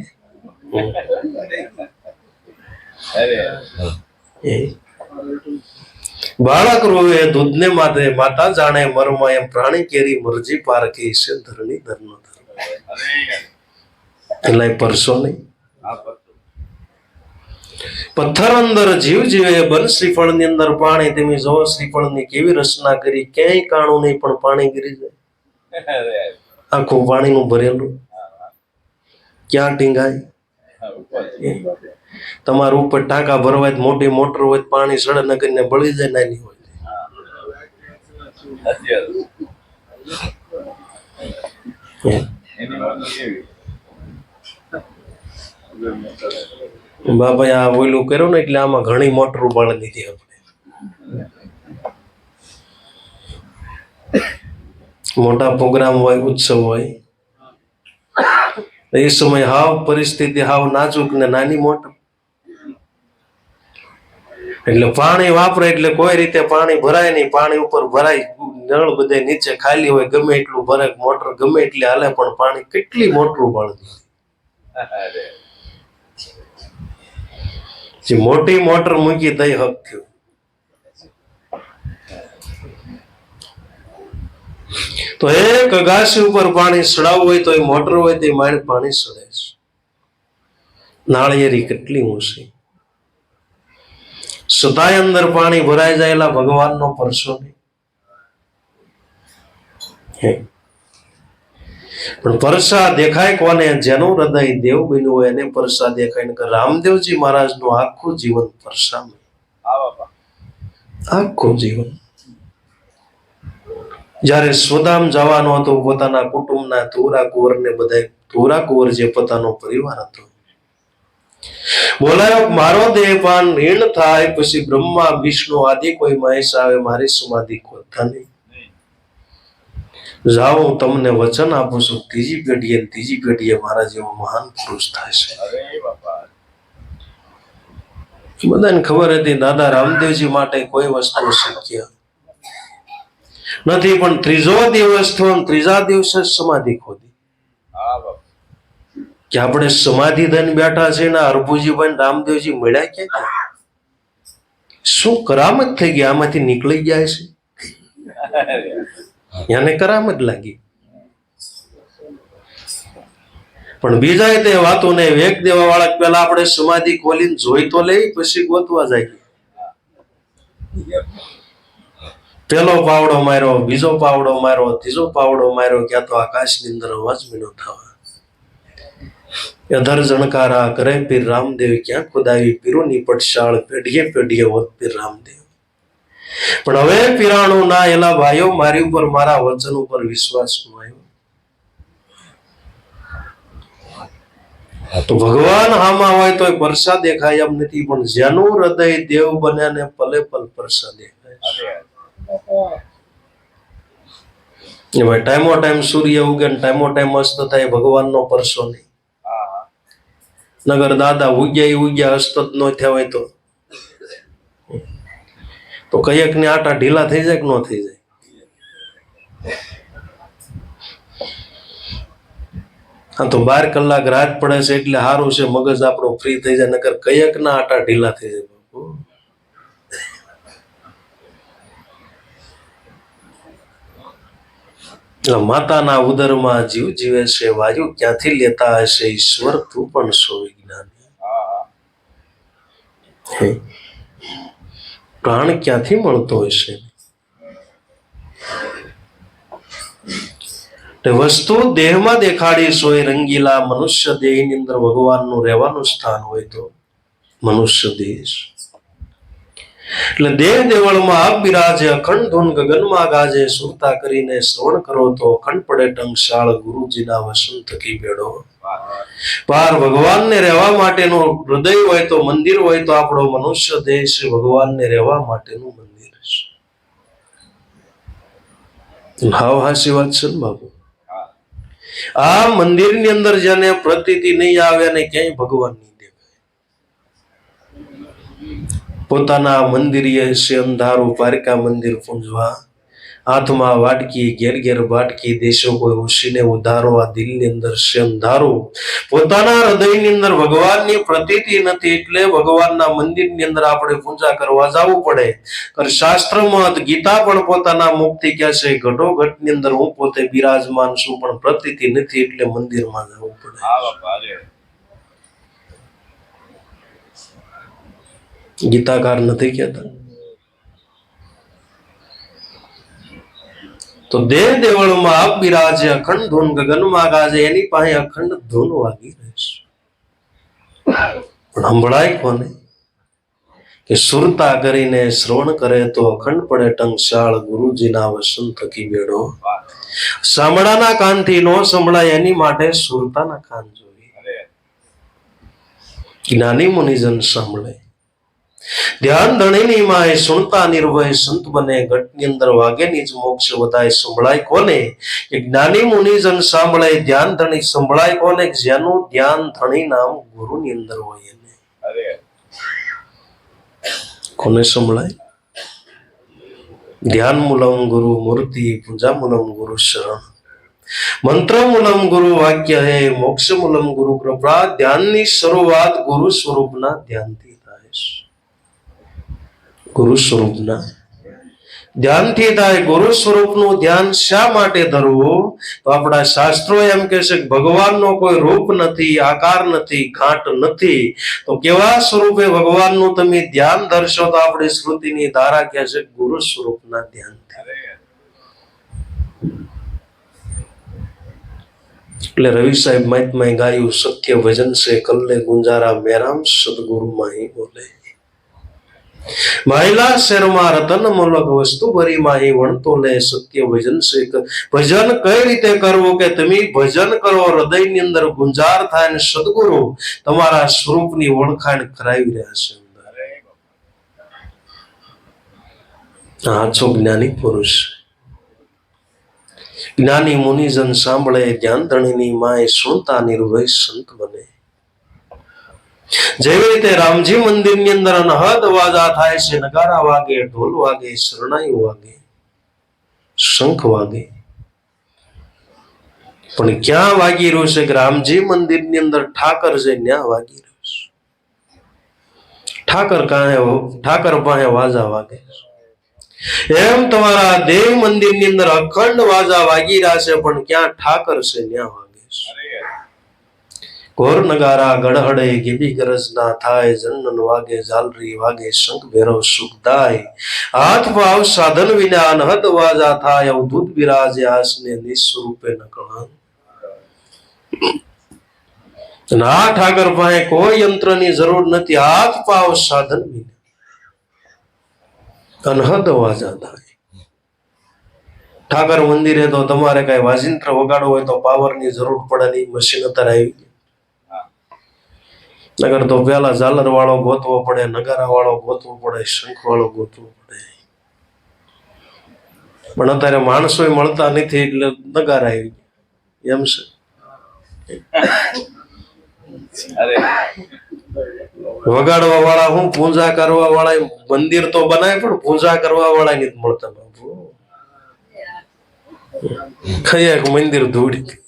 बालक रोवे दूध ने माते, माता जाने मर्म, एम प्राणी केरी मर्जी पार के इसे धरनी धरनो धर्म. એટલે પરસો નહીં. પથ્થર અંદર જીવ જીવે, બન શ્રીફળ ની અંદર પાણી. તમે જો શ્રીફળ ની કેવી રચના કરી, ક્યાંય કાણું નહીં પણ પાણી ગીરી જાય. આખું પાણીનું ભરેલું, ક્યાં ટીંગાય? તમારું ઉપર ટાંકા ભરવાય, મોટી મોટર હોય, પાણી સડે ન કરીને બળી જાય, નાની હોય. બાપા આ ઓલું કર્યું ને એટલે આમાં ઘણી મોટરો બાળી દીધી આપણે. મોટા પ્રોગ્રામ હોય, ઉત્સવ હોય, એ સમય હાવ પરિસ્થિતિ હાવ નાજુક ને નાની મોટર, એટલે પાણી વાપરે એટલે કોઈ રીતે પાણી ભરાય નહીં. પાણી ઉપર ભરાય, નળ બધે નીચે ખાલી હોય, ગમે એટલું ભરે, મોટર ગમે એટલી હાલે, પણ પાણી કેટલી મોટરું બાળી. જે મોટી મોટર મૂકી દઈ હક થયું. તો એક અગાસી ઉપર પાણી સડાવવું હોય તો એ મોટર હોય તો મારે પાણી સડે છે. નાળિયેરી કેટલી ઊંચી, છતાંય અંદર પાણી ભરાઈ જાયેલા ભગવાનનો પરસો નહીં. પણ પરસા દેખાય કોને? જેનું હૃદય દેવ બન્યું હોય એને પરસા દેખાય. કે રામદેવજી મહારાજનું આખું જીવન પરસામય, આખું જીવન. જયારે સ્વધામ જવાનો હતો, પોતાના કુટુંબના તુરા કુંવરને બધા, તુરા કુંવર જે પોતાનો પરિવાર હતો, બોલાયો મારો દેહ પાન હીણ થાય પછી બ્રહ્મા વિષ્ણુ આદિ કોઈ મહેશ આવે, મારી સમાધિ ખોદતા નહીં. જાઓ, હું તમને વચન આપું છું, ત્રીજી પેઢીએ મારા જેવો મહાન પુરુષ થાય છે. બધાને ખબર હતી દાદા રામદેવજી માટે કોઈ વસ્તુ શક્ય નથી. પણ ત્રીજો દિવસ થયો, ત્રીજા દિવસે સમાધિ ખોદી. કે આપણે સમાધિ થઈને બેઠા છે ને હરભુજીભાઈ રામદેવજી મળ્યા ક્યાં? શું કરામત થઈ ગઈ? આમાંથી નીકળી જાય છે. એને કરામત લાગી. પણ બીજા તે વાતો ને વેગ દેવા વાળા પેલા આપણે સમાધિ ખોલીને જોઈ તો લઈ, પછી ગોતવા જાય. પેલો પાવડો માર્યો, બીજો પાવડો માર્યો, ત્રીજો પાવડો માર્યો, ક્યાં તો આકાશની અંદર અવાજ મીનો થવા. અધર જણકારા કરે પીર રામદેવ, ક્યાં ખુદાવી પીરોની પટશાળ, પેઢીએ હોત પીર રામદેવ. પણ હવે પીરાણું ના એલા ભાઈઓ, મારી ઉપર, મારા વચન ઉપર વિશ્વાસ ન આવ્યો તો ભગવાન હામાં હોય તો પરસા દેખાય એમ નથી. પણ જેનું હૃદય દેવ બન્યા ને પલે પલ પરસા દેખાય. એમાં ટાઈમો ટાઈમ સૂર્ય ઉગે ને ટાઈમો ટાઈમ અસ્ત થાય, ભગવાનનો પરસો નહીં. નગર દાદા ઉગ્યા અસ્ત જ ન થયા હોય તો કયેક ને આટા ઢીલા થઈ જાય કે ન થઈ જાય? હા, તો 12 કલાક રાત પડે છે એટલે સારું છે, મગજ આપણો ફ્રી થઈ જાય. નકર કયેક ના આટા ઢીલા થઈ જાય. માતાના ઉદરમાં જીવ જીવે છે, વાયુ ક્યાંથી લેતા હશે ઈશ્વર, તું પણ સો વિજ્ઞાની. પ્રાણ ક્યાંથી મળતો હશે? વસ્તુ દેહમાં દેખાડી સોય રંગીલા, મનુષ્ય દેહની અંદર ભગવાનનું રહેવાનું સ્થાન હોય તો મનુષ્ય દેહ. એટલે દેહ દેવળમાં આપ બિરાજે, અખંડ ધૂન ગગનમાં ગાજે, સુરતા કરીને શ્રવણ કરો તો અખંડ પડે ટંકશાળ, ગુરુજીના વસંત કી બેડો પાર. ભગવાનને રહેવા માટેનું હૃદય હોય તો મંદિર હોય તો આપણો મનુષ્ય દેહ છે ભગવાનને રહેવા માટેનું મંદિર છે. હાવ હાસી વાત છે ને બાપુ. આ મંદિરની અંદર જેને પ્રતીતિ નહીં આવે અને ક્યાંય ભગવાન નહીં દેખાય. પોતાના મંદિરીએ છે અંધારું, પારકા મંદિર પૂંજવા, હાથમાં વાટકી, ઘેર બાટકી, દેશો કોઈ ઉસીને ઉધારો. આ દિલની અંદર છે અંધારું, પોતાના હૃદયની અંદર ભગવાનની પ્રતીતિ નથી, એટલે ભગવાનના મંદિરની અંદર આપણે પૂજા કરવા જવું પડે. શાસ્ત્રમાં ગીતા પણ પોતાના મુક્તિ કહે છે, ઘટોઘટની અંદર હું પોતે બિરાજમાન છું, પણ પ્રતીતિ નથી એટલે મંદિરમાં જવું પડે. ગીતાકાર નથી કહેતા. તો દેહ દેવળમાં આપ બિરાજે, અખંડ ધૂન ગગનમાં ગાજે, એની પાસે અખંડ ધૂન વાગી રહેશે. પણ સંભળાય કોને? કે સુરતા કરીને શ્રવણ કરે તો અખંડ પડે ટંકશાળ, ગુરુજીના વસન થકી બેડો. સાંભળાના કાનથી નો સંભળાય, એની માટે સુરતાના કાન જોઈએ. જ્ઞાની મુનિજન સાંભળે. ધ્યાન ધણીની માય સુણતા નિર્ભય સંત બને, ઘટની અંદર વાગે નિજ મોક્ષ વધાય. સંભળાય કોને? કે જ્ઞાની મુનિજન સાંભળે. ધ્યાન ધણી સંભળાય કોને? જેનું ધ્યાન ધણી નામ ગુરુની અંદર હોય એને. કોને સંભળાય? ધ્યાન મૂલમ ગુરુ મૂર્તિ, પૂજા મૂલમ ગુરુ શરણ, મંત્ર મૂલમ ગુરુ વાક્ય હે, મોક્ષ મૂલમ ગુરુ કૃપા. ધ્યાનની શરૂઆત ગુરુ સ્વરૂપના ધ્યાનથી થાય છે. ગુરુ સ્વરૂપના ધ્યાનથી થાય. ગુરુ સ્વરૂપનું ધ્યાન શા માટે ધરવું? તો આપણા શાસ્ત્રો એમ કહે છે કે ભગવાનનો કોઈ રૂપ નથી, આકાર નથી, ઘાટ નથી. તો કેવા સ્વરૂપે ભગવાનનું તમે ધ્યાન ધરશો? તો આપણી શ્રુતિની ધારા કહે છે ગુરુ સ્વરૂપના ધ્યાન. એટલે રવિ સાહેબ મહાત્માએ ગાયું, સત્ય ભજન સે કલ્લે ગુંજારા, મેરામ સદગુરુ માહી બોલે. માયલા શેરમાં રતન મોલક વસ્તુ ભરી માહી વણતો લે. સત્ય ભજન સે. ભજન કઈ રીતે કરવું? કે તમે ભજન કરો, હૃદયની અંદર ગુંજાર થાય ને સદગુરુ તમારા સ્વરૂપની ઓળખાણ કરાવી રહ્યા છે. સાચો જ્ઞાની પુરુષ. જ્ઞાની મુનિજન સાંભળે, જ્ઞાન ધણીની માય સુણતા નિર્ભય સંત બને. જેવી રીતે રામજી મંદિરની અંદર અનહદ અવાજા થાય છે, નગારા વાગે, ઢોલ વાગે, શરણાઈઓ વાગે, શંખ વાગે, પણ ક્યાં વાગી રહ્યું છે? કે રામજી મંદિરની અંદર ઠાકર છે ત્યાં વાગી રહ્યું છે. ઠાકર પાસે વાજા વાગે. એમ તમારા દેવ મંદિરની અંદર અખંડ વાજા વાગી રહ્યા છે, પણ ક્યાં ઠાકર છે ત્યાં વાગે છે. ઘોર નગારા ગડહડે, ગીબી ગરજ ના થાય, જનન વાગે, ઝાલરી વાગે, શંખ ભેરવ સુખદાય. હાથ ભાવ સાધન વિના અનહદ વાજા થાય, અવધૂત બિરાજે આસને નિસ્વરૂપે નકળાન. ના ઠાકર પાસે કોઈ યંત્રની જરૂર નથી, હાથ પાવ સાધન વિના અનહદ વાજા થાય. ઠાકર મંદિરે તો તમારે કઈ વાજિંત્ર વગાડવું હોય તો પાવરની જરૂર પડે નહીં, મશીન અત્યારે આવી ગઈ. નગર તો પેલા ઝાલર વાળો ગોતવો પડે, નગારા વાળો ગોતવો પડે, શંખ વાળો ગોતવો પડે. પણ અત્યારે માણસો મળતા નથી એટલે નગારા આવી ગયા. એમ છે. વગાડવા વાળા હું, પૂજા કરવા વાળા મંદિર તો બનાવે પણ પૂજા કરવા વાળા નથી મળતા. બાપુ કયા મંદિર ધોડી.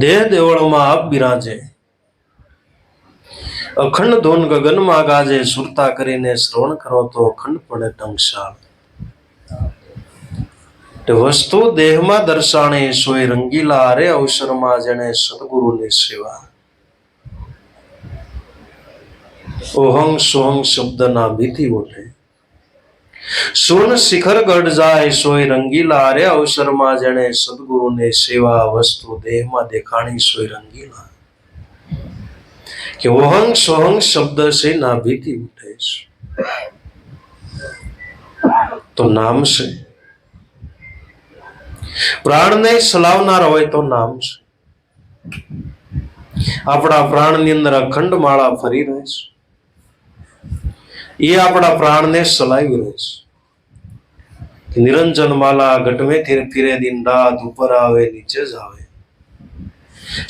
દેહ દેવળમાં આપ બિરાજે, અખંડ ધૂન ગગનમાં ગાજે. સુરતા કરીને શ્રવણ કરો તો અખંડ પડે ટંકશાળ. વસ્તુ દેહમાં દર્શાણે, સોય રંગીલા અરે અવસરમાં જેને સદગુરુની સેવા. ઓહંગ સોહંગ શબ્દના ભીતિ ઉઠે, સુન શિખર ગઢ જાય, સોય રંગીલા અરે અવસરમાં જેને સદગુરુની સેવા. વસ્તુ દેહમાં દેખાણી, સોય રંગીલા. કે ઓહંગ સોહંગ શબ્દ છે ના ભીતિ ઉઠે છે, તો નામ છે. પ્રાણને સલાવનાર હોય તો નામ છે. આપણા પ્રાણની અંદર અખંડ માળા ફરી રહે છે, એ આપણા પ્રાણને સલાવી રહે છે. નિરંજન માલા ઘટમે ફિરે દિન રાત, ઉપર આવે નીચે જ આવે.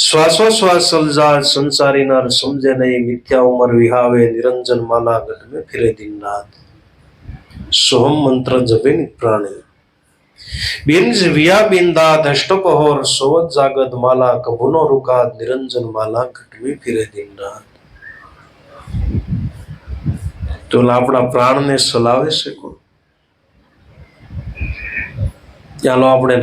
શ્વાસોશ્વાસ સલજાર સંસારી નર સમજે નહીં, મિથ્યા ઉમર વિહાવે. નિરંજન માલા ઘટમે ફિરે દિન રાત, સોહમ મંત્ર જપે પ્રાણે. બિંજ વિયા બિંદા દષ્ટપહોર, સોવત જાગત માલા કભુનો રૂકાત. નિરંજન માલા ઘટમે ફિરે દિન રાત. તો આપણા પ્રાણને સલાવે છે કોણ? ચાલો આપણે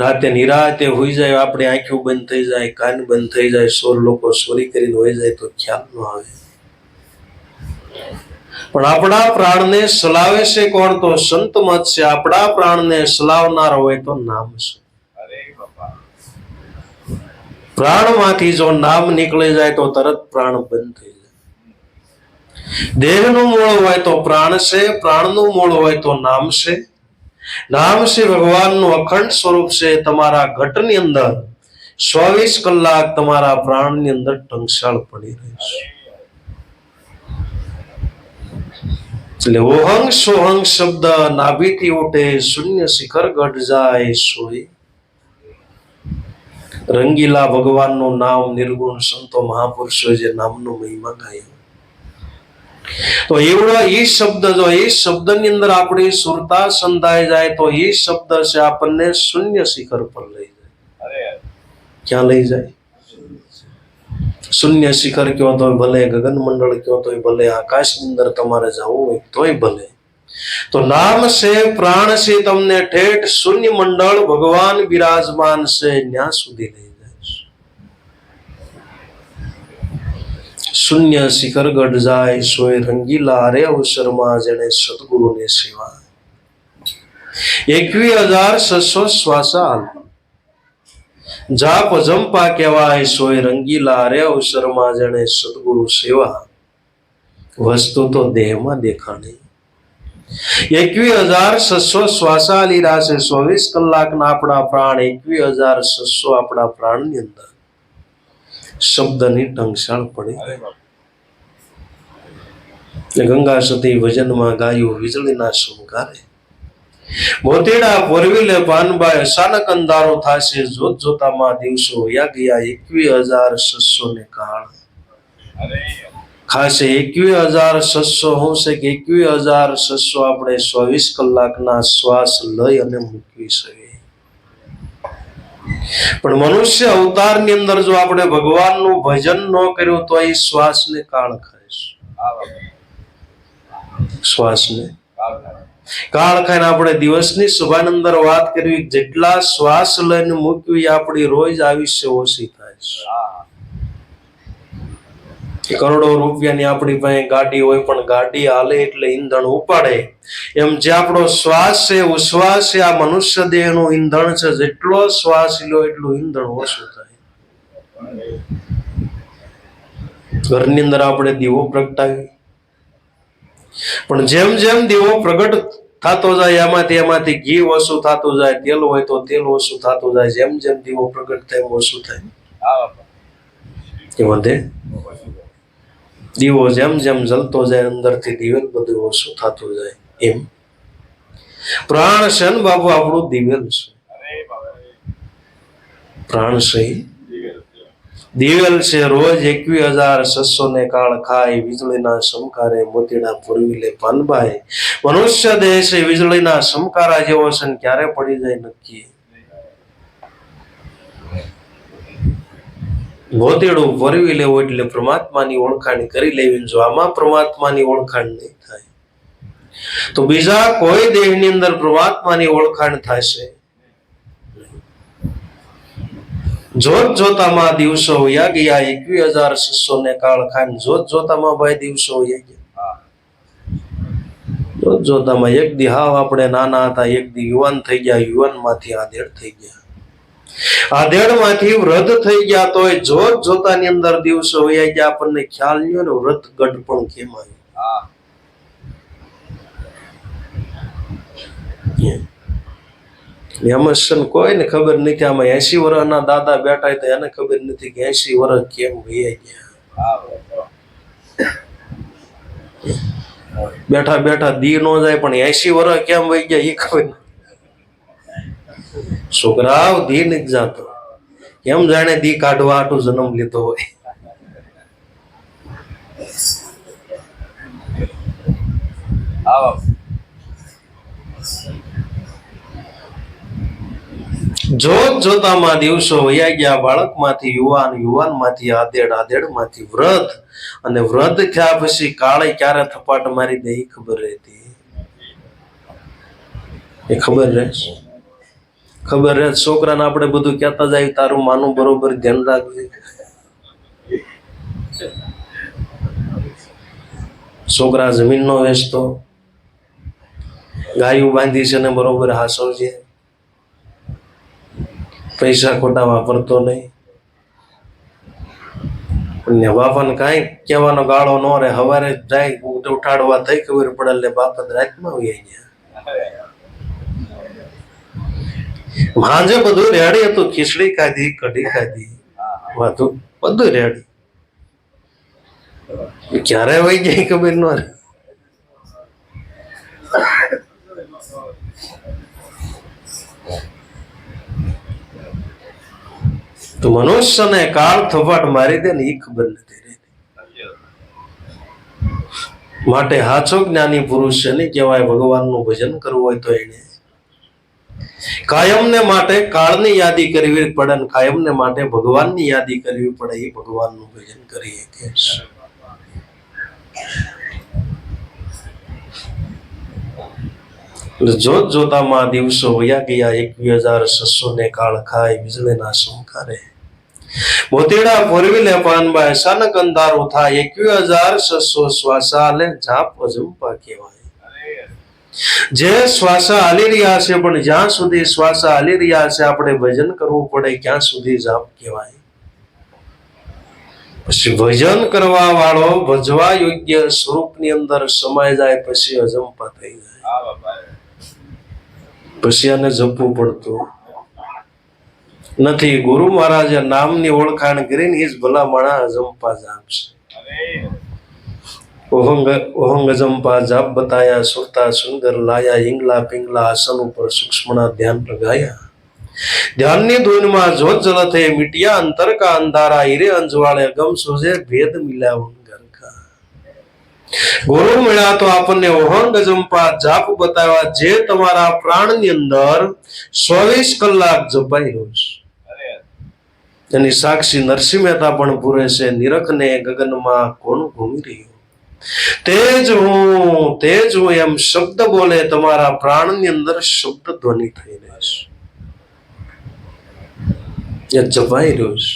રાતે નિરાતે હોઈ જાય, આપણી આંખો બંધ થઈ જાય, કાન બંધ થઈ જાય, સોર લોકો સોરી કરીને હોઈ જાય તો ખ્યાલ ન આવે. પણ આપણા પ્રાણને સલાવે છે કોણ? તો સંત મત છે. આપણા પ્રાણને સલાવનાર હોય તો નામ છે. પ્રાણમાંથી જો નામ નીકળી જાય તો તરત પ્રાણ બંધ થઈ જાય. દેહનું મૂળ હોય તો પ્રાણ છે, પ્રાણનું મૂળ હોય તો નામ છે. નામ છે ભગવાનનું અખંડ સ્વરૂપ છે. તમારા ઘટની અંદર 24 કલાક તમારા પ્રાણની અંદર ટંકશાળ પડી રહે છે. એટલે ઓહંગ સોહંગ શબ્દ નાભીથી ઉઠે, શૂન્ય શિખર ગઢ જાય, સોય રંગીલા ભગવાનનું નામ નિર્ગુણ સંતો મહાપુરુષોએ જે નામનો મહિમા ગાયો, તો એવડો એ શબ્દ જો એ શબ્દની અંદર આપણી સુરતા સંધાઈ જાય તો એ શબ્દ છે આપણને શૂન્ય શિખર પર લઈ જાય. ક્યાં લઈ જાય? શૂન્ય શિખર કયો તો ભલે, ગગન મંડળ કયો તો ભલે, આકાશની અંદર તમારે જવું હોય તોય ભલે. તો નામ છે, પ્રાણ છે, તમને ઠેઠ શૂન્ય મંડળ ભગવાન બિરાજમાન છે ત્યાં સુધી લઈ જાય. શૂન્ય શિખર ગઢ જાય સોય રંગીલા રે અવસરમાં જેને સદગુરુને સેવા. 21,600 શ્વાસા જાપ જંપા કહેવાય સોય રંગીલા રે અવસરમાં જેને સદગુરુ સેવા. વસ્તુ તો દેહમાં દેખાણી. 21,600 શ્વાસા લીધા છે. 24 કલાકના આપણા પ્રાણ, 21,600 આપણા પ્રાણની અંદર શબ્દની ટંકશાળ પડી. ગંગા સતી ભજનમાં ગાયું વીજળીના શણગારે. મોતીડા પોરવીલે પાનબાઈ અચાનક અંધારો થાશે, જોત જોતામાં દિવસો વયા ગયા. 21,600 ને કાળ ખાસે. 21,600 હું છે કે 21,600 આપણે 24 કલાકના શ્વાસ લઈ અને મૂકવી છે. પણ મનુષ્ય અવતારની અંદર જો આપણે ભગવાનનું ભજન ન કર્યું તો એ શ્વાસને કાળ ખાઈશું. શ્વાસને કાળ ખાઈને આપણે દિવસની સભાની અંદર વાત કરવી, જેટલા શ્વાસ લઈને મૂકવી આપણી રોજ આયુષ્ય ઓછી થાય છે. કરોડો રૂપિયાની આપણી પાસે ગાડી હોય પણ ગાડી હાલે એટલે ઈંધણ ઉપાડે, એમ જે આપણો શ્વાસ છે, ઉશ્વાસ છે, આ મનુષ્ય દેહનું ઈંધણ છે. જેટલો શ્વાસ લ્યો એટલું ઈંધણ ઓછું થાય. ઘરની અંદર આપણે દીવો પ્રગટાવી, પણ જેમ જેમ દીવો પ્રગટ થતો જાય એમાંથી ઘી ઓછું થતું જાય, તેલ હોય તો તેલ ઓછું થતું જાય. જેમ જેમ દીવો પ્રગટ થાય ઓછું થાય એ વધે. દીવો જેમ જેમ જલતો જાય અંદરથી દિવેલ બધું ઓછું થતું જાય. એમ પ્રાણ છે ને બાબુ આપણું દિવેલ છે. પ્રાણ છે દિવેલ છે. રોજ 21,600 ને કાળ ખાય, વીજળીના સમકારે મોતીડા પૂરવીલે પાનબાઈ. મનુષ્ય દેહ છે વીજળીના સમકારા જેવો છે ને ક્યારે પડી જાય નક્કી. મોતીડું ભરવી લેવું એટલે પરમાત્માની ઓળખાણ કરી લેવી. જો આમાં પરમાત્માની ઓળખાણ નહીં થાય તો બીજા કોઈ દેહની અંદર પરમાત્માની ઓળખાણ થશે. જોત જોતામાં દિવસો વયા ગયા. 21,600 ને કાળ ખાઈને જોત જોતામાં ભાઈ દિવસો વયા ગયા. જોત જોતામાં એક દી હાવ આપણે નાના હતા, એક દી યુવાન થઈ ગયા, યુવાન માંથી આધેડ થઈ ગયા, આધેડ માંથી વૃદ્ધ થઈ ગયા. તો એ જોત જોતાની અંદર દિવસો વયા ગયા. આપણને ખ્યાલ નહીં હોય ને વૃદ્ધ ગઢ પણ કેમ આવ્યું. એમાં કોઈને ખબર નથી. આમાં 80 વર્ષના દાદા બેઠા તો એને ખબર નથી કે 80 વર્ષ કેમ વયા ગયા. બેઠા બેઠા દી નો જાય પણ 80 વર્ષ કેમ વહી ગયા એ ખબર નથી. છોકરાઓ દી નથી જાતો, કેમ જાણે દી કાઢવા આટું જન્મ લીધો હોય. જોત જોતામાં દિવસો વયા ગયા. બાળકમાંથી યુવાન, યુવાનમાંથી આધેડ, આધેડમાંથી વૃદ્ધ, અને વૃદ્ધ થયા પછી કાળે ક્યારે થપાટ મારી દે એ ખબર રહેતી. એ ખબર રહે, ખબર રહે. છોકરાને આપણે બધું કહેતા જાય તારું માનું બરોબર ધ્યાન રાખજે. છોકરા જમીન નો વેચતો, ગાયું બાંધી છે ને બરોબર હાસવજે, પૈસા ખોટા વાપરતો નહીં. બાપાને કઈ કહેવાનો ગાળો ન રે. હવારે જાય ઉઠાડવા થઈ ખબર પડે એટલે બાપા રાતમાં વહી ગયા. માંજે બધું રેડી હતું, ખીચડી ખાધી, કઢી ખાધી, બધું રેડી. ક્યારે વહી જાય ખબર ન રે. તો મનુષ્યને કાળ થપાટ મારી દે ને એ ખબર નથી રહેતી. માટે હાચો જ્ઞાની પુરુષ એને કહેવાય ભગવાનનું ભજન કરવું હોય તો એને કાયમને માટે કાળની યાદી કરવી પડે ને કાયમને માટે ભગવાનની યાદી કરવી પડે. એ ભગવાનનું ભજન કરીએ કે જોત જોતામાં દિવસો વયા ગયા. 21,600 ને કાળ ખાય વીજળીના સંકારે મોતીડા પોરવીલે પાનબાઈ અચાનક અંધારો થાય. 21,600 શ્વાસા લે જાપ અજંપા કહેવાય. જે શ્વાસા હાલી રહ્યા છે પણ જ્યાં સુધી શ્વાસા હાલી રહ્યા છે આપણે ભજન કરવું પડે ક્યાં સુધી જાપ કહેવાય. પછી ભજન કરવા વાળો ભજવા યોગ્ય સ્વરૂપની અંદર સમાય જાય પછી અજંપા થઈ જાય. પછી આને જપવું પડતું નથી. ગુરુ મહારાજે નામની ઓળખાણ કરીને એ જ ભલા માણા અજંપા જાપ છે. ઓહંગ અજંપા જાપ બતાયા સુરતા સુંદર લાયા ઈંગલા પિંગલા આસન ઉપર સૂક્ષ્મના ધ્યાન લગાયા. ધ્યાનની ધૂનમાં જોત જલતે મિટિયા અંતર કા અંધારા હીરે અંજવાળે ગમ સોજે ભેદ મિલ્યા ઘર કા. ગુરુ મળ્યા તો આપણને ઓહંગ અજંપા જાપ બતાવ્યા જે તમારા પ્રાણની અંદર 24 કલાક જપાઈ રહ્યો છે. એની સાક્ષી નરસિંહ મહેતા પણ પૂરે છે. નિરખને ગગનમાં કોણ ઘૂમી રહ્યું તેજ હું એમ શબ્દ બોલે તમારા પ્રાણની અંદર શબ્દ ધ્વનિ થઈ રહેશે. એ જપાઈ રહ્યો છે.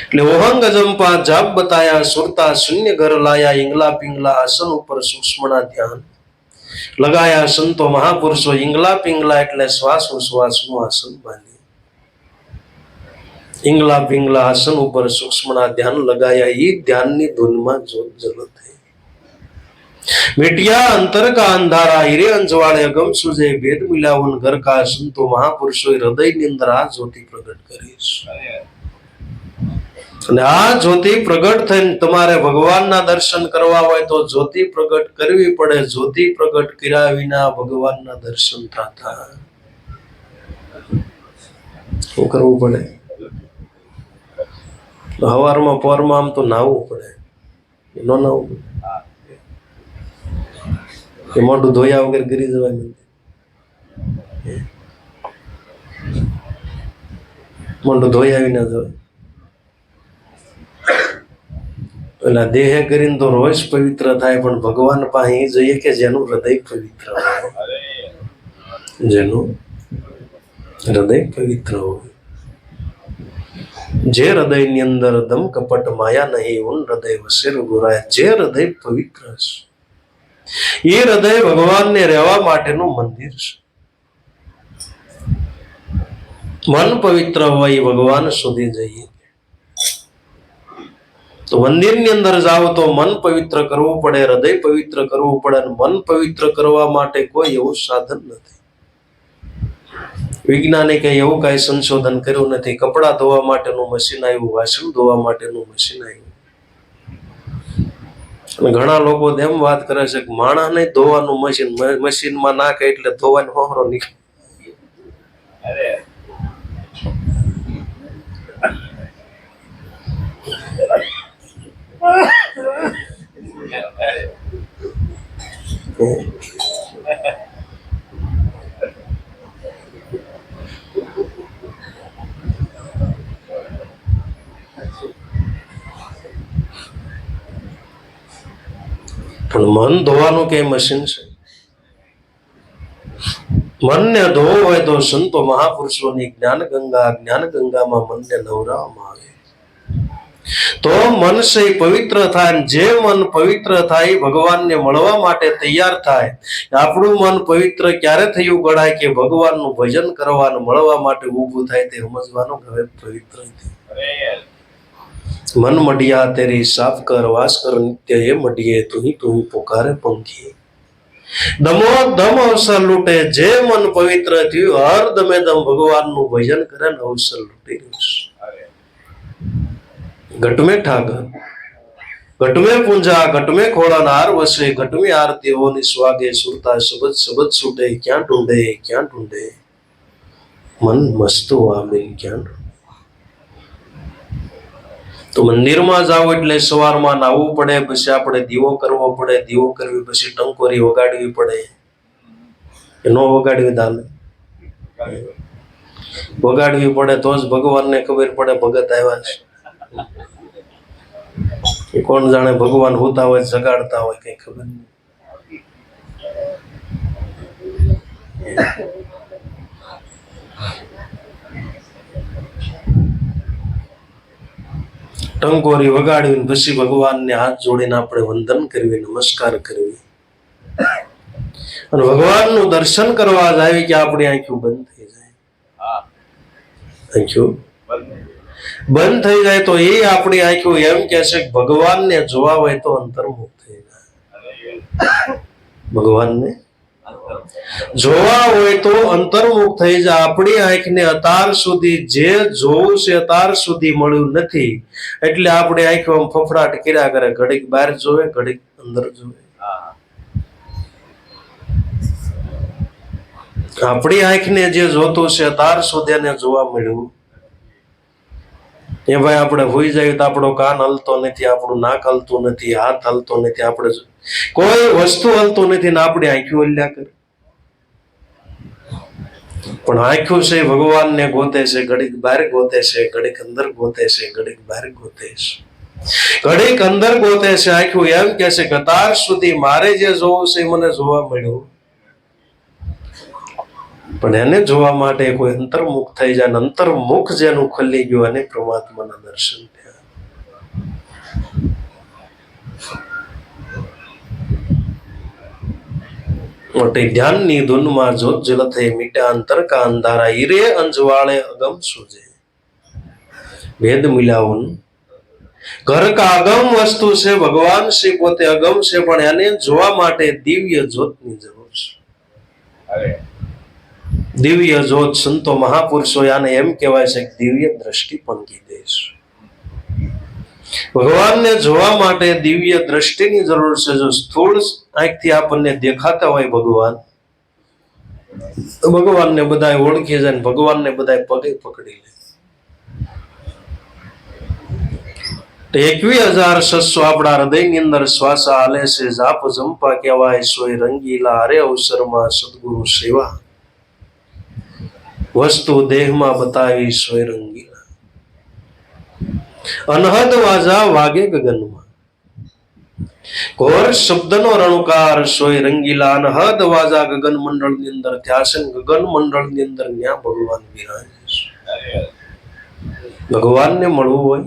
એટલે ઓહંગ અજંપા જાપ બતાયા સુરતા શૂન્ય ઘર લાયા ઈંગલા પિંગલા આસન ઉપર સૂક્ષ્મના ધ્યાન લગાયા. સંતો મહાપુરુષો ઈંગલા પિંગલા એટલે શ્વાસોશ્વાસનું આસન બાંધ્યું. ઈંગલા પિંગલા આસન ઉપર સૂક્ષ્મના ધ્યાન લગાયા. એ ધ્યાનની ધૂનમાં જોત જલત થઈ મિટિયા અંતર કા અંધારા હીરે અંજવાળે અગમ સુજે ભેદ મિલાવન ઘર કા. સંતો મહાપુરુષો હૃદયની અંદર આ જ્યોતિ પ્રગટ કરીશ અને આ જ્યોતિ પ્રગટ થઈને તમારે ભગવાનના દર્શન કરવા હોય તો જ્યોતિ પ્રગટ કરવી પડે. જ્યોતિ પ્રગટ કર્યા વિના ભગવાનના દર્શન થતા શું કરવું પડે? હવારમાં પોરમાં આમ તો નાહવું પડે. ન નાહવું પડે કે મોઢું ધોયા વગર ગરી જવાય. મોઢું ધોયા વિના જવાય. પેલા દેહે કરીને તો રોજ પવિત્ર થાય પણ ભગવાન પાસે જઈએ કે જેનું હૃદય પવિત્ર હોય. જેનું હૃદય પવિત્ર હોય. જે હૃદયની અંદર દમ કપટ માયા નહીં ઉન હૃદય વસે ગુરાય. જે હૃદય પવિત્ર છે એ હૃદય ભગવાનને રહેવા માટેનું મંદિર છે. મન પવિત્ર હોય ભગવાન સુધી જઈએ તો મંદિરની અંદર જાઓ તો મન પવિત્ર કરવું પડે, હૃદય પવિત્ર કરવું પડે. મન પવિત્ર કરવા માટે કોઈ એવું સાધન નથી. વૈજ્ઞાનિકે એવું કઈ સંશોધન કર્યું નથી. કપડા ધોવા માટેનું મશીન આવ્યું, વાસણ ધોવા માટેનું મશીન આવ્યું. અને ઘણા લોકો એમ વાત કરે છે કે માણસ નહીં ધોવાનું મશીનમાં નાખે એટલે ધોવાનો હોહરો નીકળે. પણ મન ધોવાનું કે મશીન છે? મનને ધોવો હોય તો સંતો મહાપુરુષોની જ્ઞાન ગંગામાં મનને નવરાવવામાં આવે તો મન છે પવિત્ર થાય. જે મન પવિત્ર થાય ભગવાનને મળવા માટે તૈયાર થાય. આપણું મન પવિત્ર ક્યારે થયું ગણાય કે ભગવાનનું ભજન કરવાનું મળવા માટે ઊભું થાય તે સમજવાનું હવે પવિત્ર થયું. मन मडिया तेरी साफ कर वास कर नित्य ये मडिये तू ही पुकारे पंखी. दमो दम अवसर लूटे जे मन पवित्र थયું हर दमे दम भगवान નું ભજન કરે ને અવસર લૂટી घट में ठाकर घट में पूंजा घट में खोड़ा नार वसे घट में आरती होनी स्वागे सुरता शब्द शब्द छूटे क्या ढूंढे. મન મસ્તું આબેલ જ્ઞાન. તો મંદિરમાં જાવ એટલે સવારમાં નાહવું પડે, પછી આપણે દીવો કરવો પડે, દીવો કરવી પછી ટંકોરી વગાડવી પડે. ન વગાડવી દાલે વગાડવી પડે તો જ ભગવાનને ખબર પડે ભગત આવ્યા છે. કોણ જાણે ભગવાન હોતા હોય જગાડતા હોય કઈ ખબર નહીં. ટંકોરી વગાડવી પછી ભગવાનને હાથ જોડીને આપણે વંદન કરવી, નમસ્કાર કરવી અને ભગવાનનું દર્શન કરવા જાય કે આપણી આંખો બંધ થઈ જાય. આંખો બંધ થઈ જાય તો એ આપણી આંખો એમ કે છે કે ભગવાનને જોવા હોય તો અંતર્મુખ થઈ જાય. ભગવાનને જોવા હોય તો અંતર્મુખ થઈ જાય. આપણી આંખને અત્યાર સુધી જે જોવું છે અત્યાર સુધી મળ્યું નથી એટલે આપણે આંખો ફફડાટ કર્યા કરે, ઘડીક બહાર જોવે, ઘડીક અંદર જોવે. આપણી આંખને જે જોતું છે અત્યાર સુધી એને જોવા મળ્યું એ ભાઈ આપણે હોઈ જાય તો આપણો કાન હલતો નથી, આપણું નાક હલતું નથી, હાથ હલતો નથી, આપણે કોઈ વસ્તુ હલતું નથી ને આપણી આંખો હલ્યા કરે. પણ આંખો છે ભગવાનને ગોતે છે, ઘડીક બહાર ગોતે છે, ઘડીક અંદર ગોતે છે, ઘડીક બહાર ગોતે છે, ઘડીક અંદર ગોતે છે. આંખો એમ કે છે કે અત્યાર સુધી મારે જે જોવું છે એ મને જોવા મળ્યું, પણ એને જોવા માટે કોઈ અંતર્મુખ થઈ જાય. અંતર્મુખ જેનું ખુલી ગયું અને પરમાત્માના દર્શન થયા. મોટી ધ્યાનની ધૂનમાં જોત જલ થઈ મીટા અંતર કા અંધારા, હીરે અંજવાળે અગમ સૂજે ભેદ મિલાવું. ઘર કા અગમ વસ્તુ છે ભગવાન શ્રી પોતે અગમ છે, પણ એને જોવા માટે દિવ્ય જ્યોતની જરૂર છે. દિવ્ય જ્યોત સંતો મહાપુરુષો આને એમ કહેવાય છે કે દિવ્ય દ્રષ્ટિ પણ કીધે છે. ભગવાનને જોવા માટે દિવ્ય દ્રષ્ટિની જરૂર છે. જો સ્થૂળ આંખથી આપણને દેખાતા હોય ભગવાન, તો ભગવાનને બધા ઓળખી જાય, ભગવાનને બધા પગે પકડી લે. 21,600 આપણા હૃદયની અંદર શ્વાસ હાલે છે. જાપ જંપા કહેવાય સોય રંગીલા, અરે અવસરમાં સદગુરુ સેવા વસ્તુ દેહમાં બતાવી સોય રંગીલા. અનહદ વાજા વાગે ગગનમાં, ઘોર શબ્દનો રણુકાર સોય રંગીલા. અનહદ વાજા ગગન મંડળની અંદર થયા છે, ગગન મંડળની અંદર ત્યાં ભગવાન બિરાજે છે. ભગવાનને મળવું હોય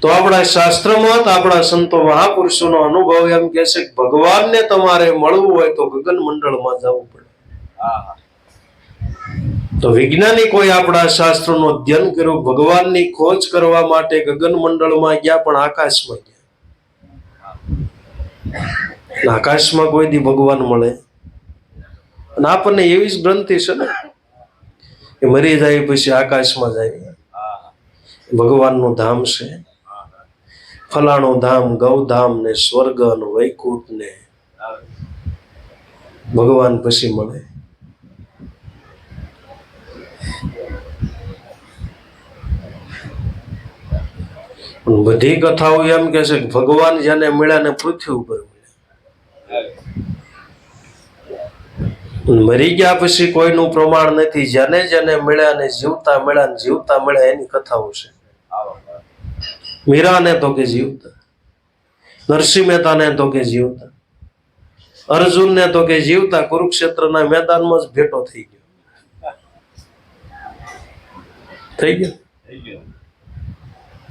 તો આપણા શાસ્ત્રમાં, આપણા સંતો મહાપુરુષોનો અનુભવ એમ કે છે કે ભગવાનને તમારે મળવું હોય તો ગગન મંડળમાં જવું પડે. તો વૈજ્ઞાનિકોએ આપણા શાસ્ત્રોનું અધ્યયન કર્યું, ભગવાનની ખોજ કરવા માટે ગગન મંડળમાં ગયા, પણ આકાશમાં ગયા. આકાશમાં કોઈ દી ભગવાન મળે? અને આપણને એવી જ ગ્રંથિ છે ને કે મરી જાય પછી આકાશમાં જાય, ભગવાનનું ધામ છે. ફલાણું ધામ ગૌધામ ને સ્વર્ગ ને વૈકુંઠ ને ભગવાન પછી મળે. બધી કથાઓ એમ કે છે કે ભગવાન જેને મળ્યા ને પૃથ્વી ઉપર મળ્યા. મરી ગયા પછી કોઈનું પ્રમાણ નથી. જેને જેને મળ્યા ને જીવતા મળ્યા ને જીવતા મળ્યા એની કથાઓ છે. મીરાને તો કે જીવતા, નરસિંહ મહેતાને તો કે જીવતા, અર્જુનને તો કે જીવતા કુરુક્ષેત્રના મેદાનમાં જ ભેટો થઈ ગયો.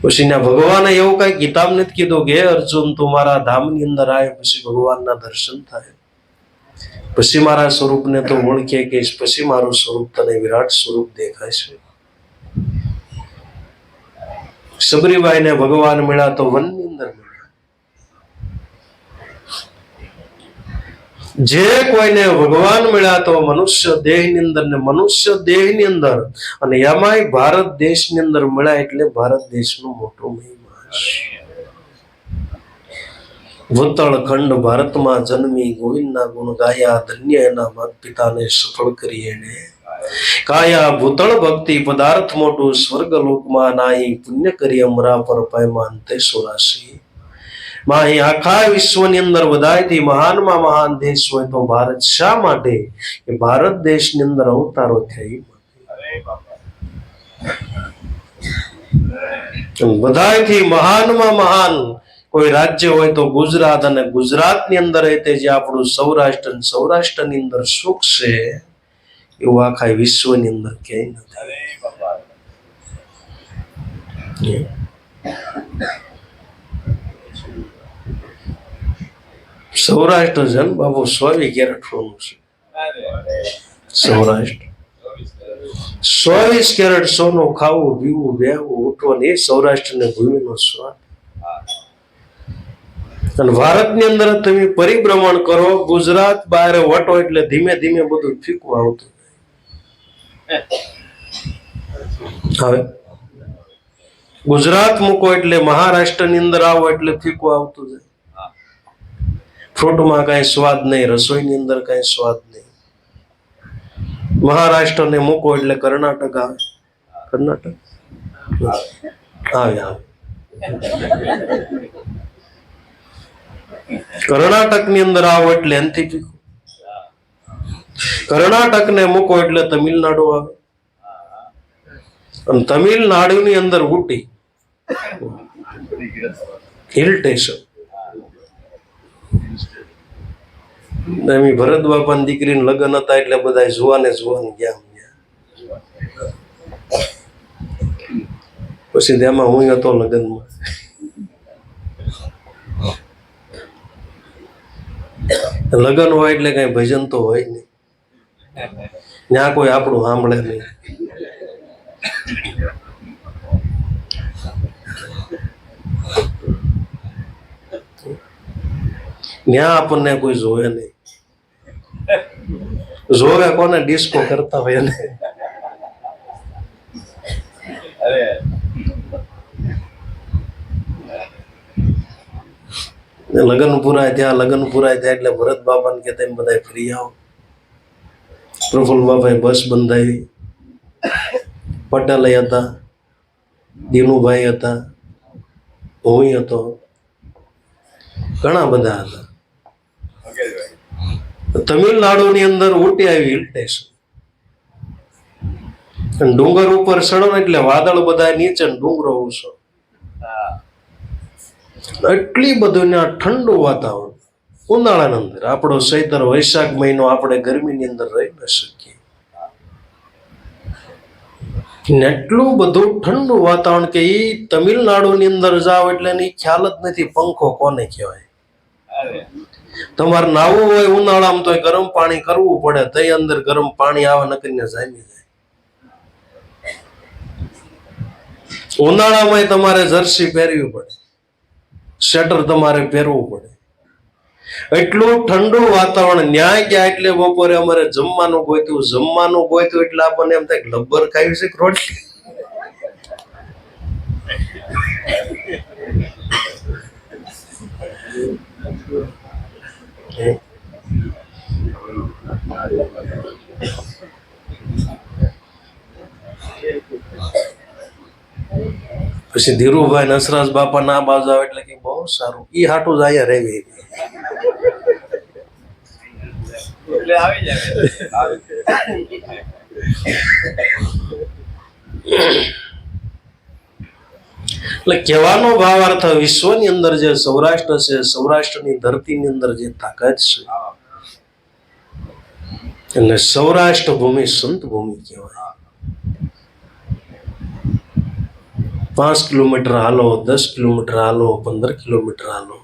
પછી ના ભગવાને એવું કઈ કિતાબ નથી કીધું કે અર્જુન તું મારા ધામની અંદર આવે પછી ભગવાનના દર્શન થાય, પછી મારા સ્વરૂપને તો ઓળખે કે પછી મારું સ્વરૂપ તને વિરાટ સ્વરૂપ દેખાય છે. સબરીબાઈને ભગવાન મળ્યા તો વનની અંદર મળ્યા. જે કોઈને ભગવાન મળ્યા તો મનુષ્ય દેહની અંદર ને મનુષ્ય દેહની અંદર, અને એમાંય ભારત દેશની અંદર મળ્યા એટલે ભારત દેશનો મોટો મહિમા છે. ભૂતળ ખંડ ભારતમાં જન્મી ગોવિંદના ગુણ ગાયા, ધન્ય એના માતા પિતાને સફળ કરી એને કાયા ભૂતળ ભક્તિ પદાર્થ મોટું સ્વર્ગ લોકમાં નાહી પુણ્ય કરી અમરા પર પાયમાન તે સોરાશી. માં અહીં આખા વિશ્વની અંદર બધાયથી મહાનમાં મહાન દેશ હોય તો ભારત શા માટે? એ ભારત દેશની અંદર અવતારો થઈ. બધાયથી મહાનમાં મહાન કોઈ રાજ્ય હોય તો ગુજરાત, અને ગુજરાતની અંદર તે જે આપણું સૌરાષ્ટ્ર, સૌરાષ્ટ્રની અંદર સુખ છે એવું આખા વિશ્વની અંદર ક્યાંય નથી. સૌરાષ્ટ્ર છે ને બાબુ 24 કેરેટ સોનું છે. સૌરાષ્ટ્ર 24 કેરેટ સોનું ખાવું, પીવું, બેહવું, ઉઠવું, એ સૌરાષ્ટ્રની ભૂમિનો સ્વાદ. અને ભારતની અંદર તમે પરિભ્રમણ કરો, ગુજરાત બહાર વટો એટલે ધીમે ધીમે બધું ફીકું આવતું. હવે ગુજરાત મૂકો એટલે મહારાષ્ટ્રની અંદર આવો એટલે ફીકું આવતું જાય. ફ્રૂટમાં કઈ સ્વાદ નહીં, રસોઈની અંદર કઈ સ્વાદ નહીં. મહારાષ્ટ્રને મૂકો એટલે કર્ણાટક આવે. કર્ણાટક આવે. કર્ણાટક ની અંદર આવો એટલે એનથી ફીકું. કર્ણાટક ને મૂકો એટલે તમિલનાડુ આવે. અને તમિલનાડુની અંદર ઉટી હિલ સ્ટેશન. ભરત બાપાની દીકરીને લગ્ન હતા એટલે બધા જોવાને ગયા. પછી તેમાં હું હતો લગ્નમાં. લગ્ન હોય એટલે કઈ ભજન તો હોય નહીં, ત્યાં કોઈ આપણું સાંભળે નહીં. ત્યાં આપણને કોઈ જોવે નહીં. જોવે કોને? ડિસ્કો કરતા હોય ને. લગ્ન પૂરાય ત્યાં એટલે ભરત બાપાને કે તેમ બધા ફરી આવો. પ્રફુલ્લ બાપાએ બસ બંધાવી. પટેલ હતા, દીનુભાઈ હતા, હું હતો, ઘણા બધા હતા. તમિલનાડુની અંદર ઉટી આવી હિલ સ્ટેશન. ડુંગર ઉપર ચડો એટલે વાદળ બધા નીચે, ડુંગરો ઊંચો. એટલી બધું ઠંડુ વાતાવરણ. ઉનાળાની અંદર આપણો ચૈત્ર વૈશાખ મહિનો આપણે ગરમીની અંદર રહી ન શકીએ. એટલું બધું ઠંડુ વાતાવરણ કે એ તમિલનાડુની અંદર જાઓ એટલે એની ખ્યાલ જ નથી પંખો કોને કહેવાય. તમારે નાવું હોય ઉનાળામાં તો ગરમ પાણી કરવું પડે, તઈ અંદર ગરમ પાણી આવે નકરીને જામી જાય. ઉનાળામાં તમારે જર્સી પહેરવી પડે, સ્વેટર તમારે પહેરવું પડે. એટલું ઠંડુ વાતાવરણ. ન્યાય ગયા એટલે બપોરે અમારે જમવાનું ગોત્યું એટલે આપણને એમ થાય લબ્બર ખાવી છે રોટલી. પછી ધીરુભાઈ નસરાજ બાપા ના બાજુ આવે એટલે કે બહુ સારું, ઈ હાટું જ અહીંયા રહેવી. એટલે કહેવાનો ભાવાર્થ વિશ્વની અંદર જે સૌરાષ્ટ્ર છે, સૌરાષ્ટ્રની ધરતીની અંદર જે તાકાત છે એટલે સૌરાષ્ટ્ર ભૂમિ સંત ભૂમિ કહેવાય. 5 કિલોમીટર હાલો, 10 કિલોમીટર હાલો, 15 કિલોમીટર હાલો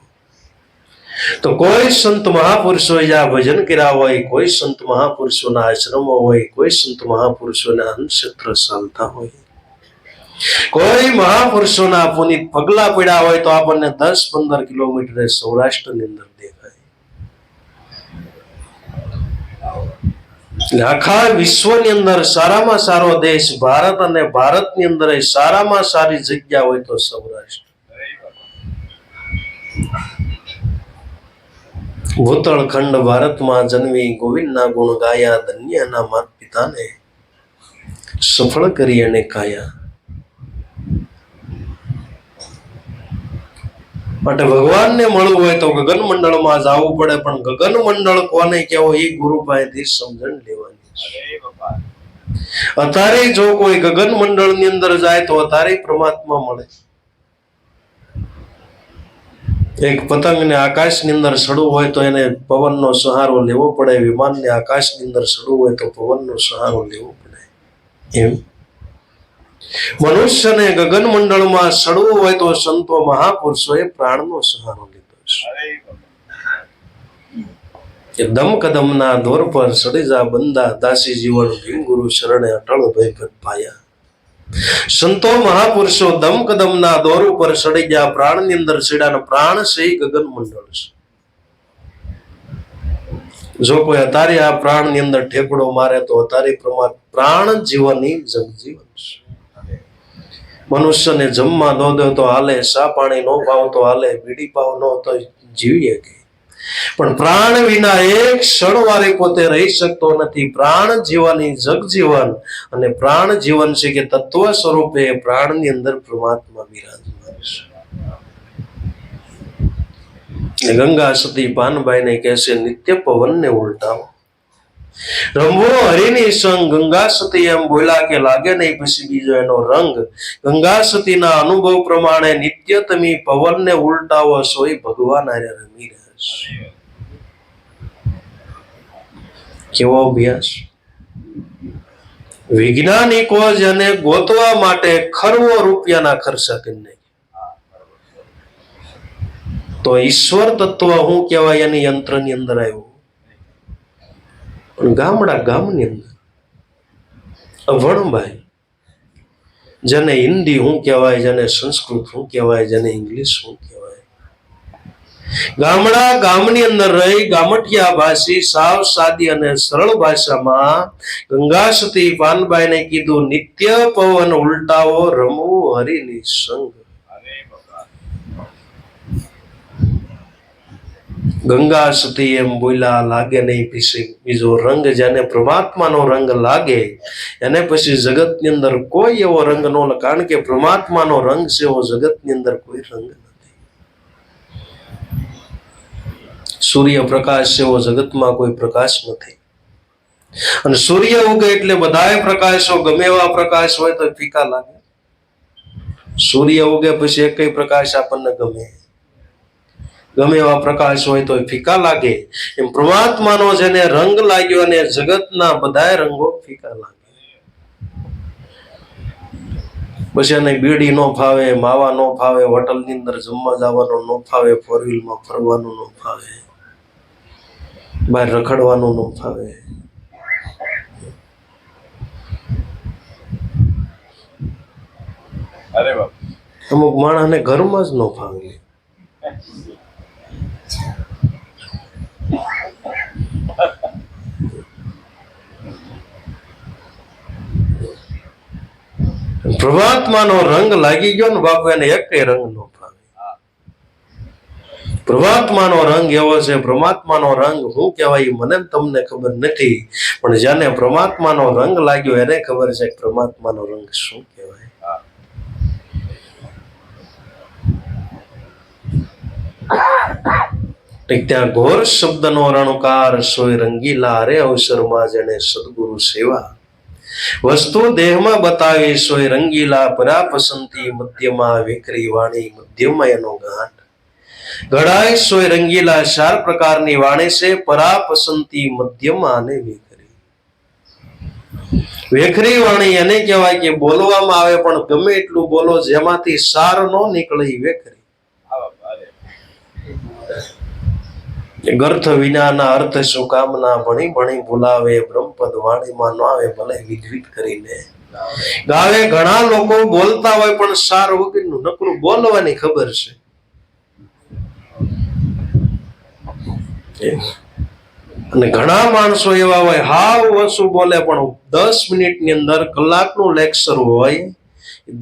તો કોઈ સંત મહાપુરુષો જ્યાં ભજન કર્યા હોય, કોઈ સંત મહાપુરુષોના આશ્રમો હોય, કોઈ સંત મહાપુરુષોના અન્નક્ષેત્ર ચાલતા હોય, કોઈ મહાપુરુષોના પુનિત પગલા પડ્યા હોય તો આપણને 10-15 કિલોમીટર સૌરાષ્ટ્રની અંદર દેખાય. આખા વિશ્વની અંદર સારામાં સારો દેશ ભારત, અને ભારતની અંદર સારામાં સારી જગ્યા હોય તો સૌરાષ્ટ્ર. ભૂતળ ખંડ ભારતમાં જન્મી, ગોવિંદના ગુણ ગાયા, ધન્યના માત પિતાને. સફળ કરી એને કાયા. માટે ભગવાનને મળવું હોય તો ગગન મંડળમાં જવું પડે, પણ ગગન મંડળ કોને કહેવો એ ગુરુ પાસેથી સમજણ લેવાની છે. અત્યારે જો કોઈ ગગન મંડળ ની અંદર જાય તો અત્યારે પરમાત્મા મળે. એક પતંગને આકાશની અંદર ચડવું હોય તો એને પવનનો સહારો લેવો પડે, વિમાનને આકાશની અંદર ચડવું હોય તો પવનનો સહારો લેવો પડે. એમ મનુષ્યને ગગન મંડળમાં ચડવું હોય તો સંતો મહાપુરુષોએ પ્રાણનો સહારો લીધો છે. દમ કદમના દોર પર ચડી જા બંદા, દાસી જીવન ભીમ ગુરુ શરણે અટળ ભય પાયા. સંતો મહાપુરુષો દમ કદમના દોર ઉપર ચડી ગયા, પ્રાણની અંદર ચડ્યા. પ્રાણ છે ગગન મંડળ છે. જો કોઈ અત્યારે આ પ્રાણની અંદર ઠેકડો મારે તો અત્યારે પ્રાણ જીવનની જગજીવન છે. મનુષ્યને જમવા ન દો તો હાલે, સા પાણી ન પાવ તો હાલે, બીડી પાવ ન તો જીવીએ કે, પણ પ્રાણ વિના એક ક્ષણ વારે પોતે રહી શકતો નથી. પ્રાણ જીવનની જગજીવન, અને પ્રાણ જીવન છે કે તત્વ સ્વરૂપે પ્રાણની અંદર પરમાત્મા બિરાજમાન છે. ગંગા સતી પાનબાઈ ને કહેશે નિત્ય પવનને ઉલટાવો, રમવો હરિની સંગ. ગંગા સતી એમ બોલ્યા કે લાગે નહીં પછી બીજો એનો રંગ. ગંગા સતીના અનુભવ પ્રમાણે નિત્ય તમે પવનને ઉલટાવો, સોય ભગવાન આરે રમી રહ્યા છે. કેવો અભ્યાસ! વૈજ્ઞાનિકો જેને ગોતવા માટે ખરવો રૂપિયાના ખર્ચા કરી નાખ્યા, તો ઈશ્વર તત્વ શું કહેવાય એની યંત્રની અંદર આવ્યું. પણ ગામની અંદર અભણભાઈ, જેને હિન્દી શું કહેવાય, જેને સંસ્કૃત શું કહેવાય, જેને ઇંગ્લિશ શું કહેવાય, ગામની અંદર રહી ગામઠિયા ભાષી સાવ સાદી અને સરળ ભાષામાં ગંગા સતી પાનબાઈને કીધું નિત્ય પવન ઉલટાવો, રમવું હરિની સંગ. ગંગા સતી એમ બોલ્યા લાગે નહીં પછી બીજો રંગ. જેને પરમાત્માનો રંગ લાગે એને પછી જગતની અંદર કોઈ એવો રંગ ન લાગે, કારણ કે પરમાત્માનો રંગ છે એવો જગતની અંદર કોઈ રંગ નથી. સૂર્યપ્રકાશ છે એવો જગતમાં કોઈ પ્રકાશ નથી. અને સૂર્ય ઉગે એટલે બધાય પ્રકાશો ગમે એવા પ્રકાશ હોય તો ફીકા લાગે. સૂર્ય ઉગે પછી એક પ્રકાશ આપણને ગમે એવા પ્રકાશ હોય તો ફીકા લાગે. એમ પરમાત્માનો જેને રંગ લાગ્યો અને જગતના બધાય રંગો ફીકા લાગે. પછી એને બીડી નો ફાવે, માવા નો ફાવે, હોટલની અંદર જમવા જવાનું નો ફાવે, ફોર વ્હીલમાં ફરવાનું નો ફાવે, બહાર રખડવાનું નો ફાવે. અમુક માણસને ઘરમાં જ નો ફાવે. પરમાત્માનો રંગ લાગી ગયો ને બાપુ, એને એક રંગ નો ફાવે. પરમાત્માનો રંગ એવો છે. પરમાત્માનો રંગ શું કહેવાય મને તમને ખબર નથી, પણ જેને પરમાત્માનો રંગ લાગ્યો એને ખબર છે કે પરમાત્માનો રંગ શું કહેવાય. ત્યાં ઘોર શબ્દનો રણકાર સોય રંગીલા, રે અવસરમાં જેને સદગુરુ સેવા. વસ્તુ દેહમાં બતાવી સોય રંગીલા, પરા પસંતી મધ્યમાં વિકરી વાણી, મધ્યમાં એનો ગાંઠ. ઘડાય સોય રંગીલા 4 પ્રકારની વાણી છે, પરા પસંતી મધ્યમાં અને વિકરી. વેખરી વાણી એને કહેવાય કે બોલવામાં આવે પણ ગમે એટલું બોલો, જેમાંથી સાર નો નીકળે એ વેખરી. ગર્થ વિનાના અર્થ શું કામના, ભણી ભણી ભૂલાવે, બ્રહ્મપદ વાણીમાં ન આવે ભલે વિધવિત કરીને ગાવે. ઘણા લોકો બોલતા હોય પણ સાર વગરનું, નકરું બોલવાની ખબર છે. અને ઘણા માણસો એવા હોય હાવ ઓછું બોલે પણ 10 મિનિટની અંદર, કલાકનું લેક્ચર હોય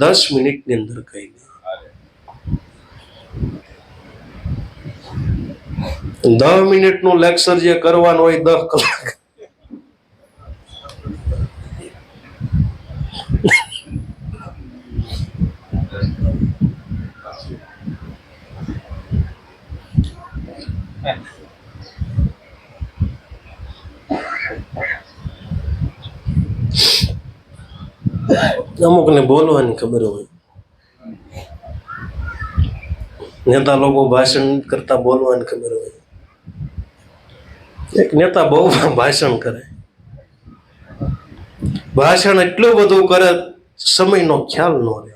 10 મિનિટની અંદર કહી દે. 10 મિનિટનું લેક્ચર જે કરવાનું હોય 10 કલાક. અમુકને બોલવાની ખબર હોય, નેતા લોકો ભાષણ કરતા બોલવાની ખબર હોય. એક નેતા બહુ ભાષણ કરે, ભાષણ એટલું બધું કરે સમયનો ખ્યાલ ન રહે.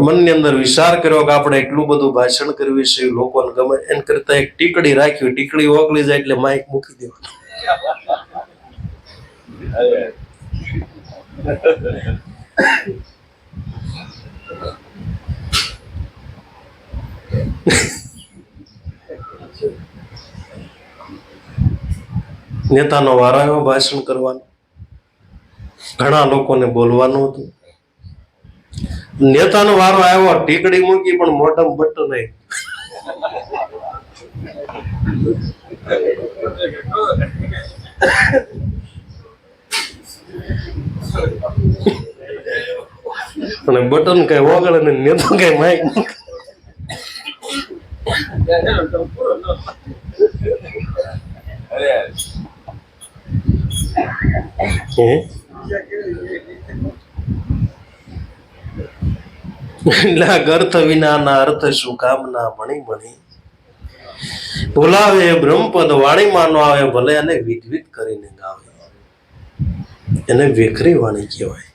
મનની અંદર વિચાર કર્યો કે આપણે એટલું બધું ભાષણ કરવી છે, લોકોને ગમે, એમ કરતા એક ટીકડી રાખી, ટીકડી ઓગળી જાય એટલે માઇક મૂકી દેવાનું. નેતાનો વારો આવ્યો ભાષણ કરવાનો, ઘણા લોકોને બોલવાનું હતું. નેતાનો વારો આવ્યો, ટીકડી મૂકી પણ મોઢામાં બટન નહીં. અને બટન કઈ ઓગળે ને નેતો કઈ માઇક અર્થ વિનાના અર્થ શું કામના મણી મણી બોલાવે બ્રહ્મપદ વાણીમાં નો આવે ભલે એને વિધવિધ કરીને ગાવે, એને વેખરી વાણી કહેવાય.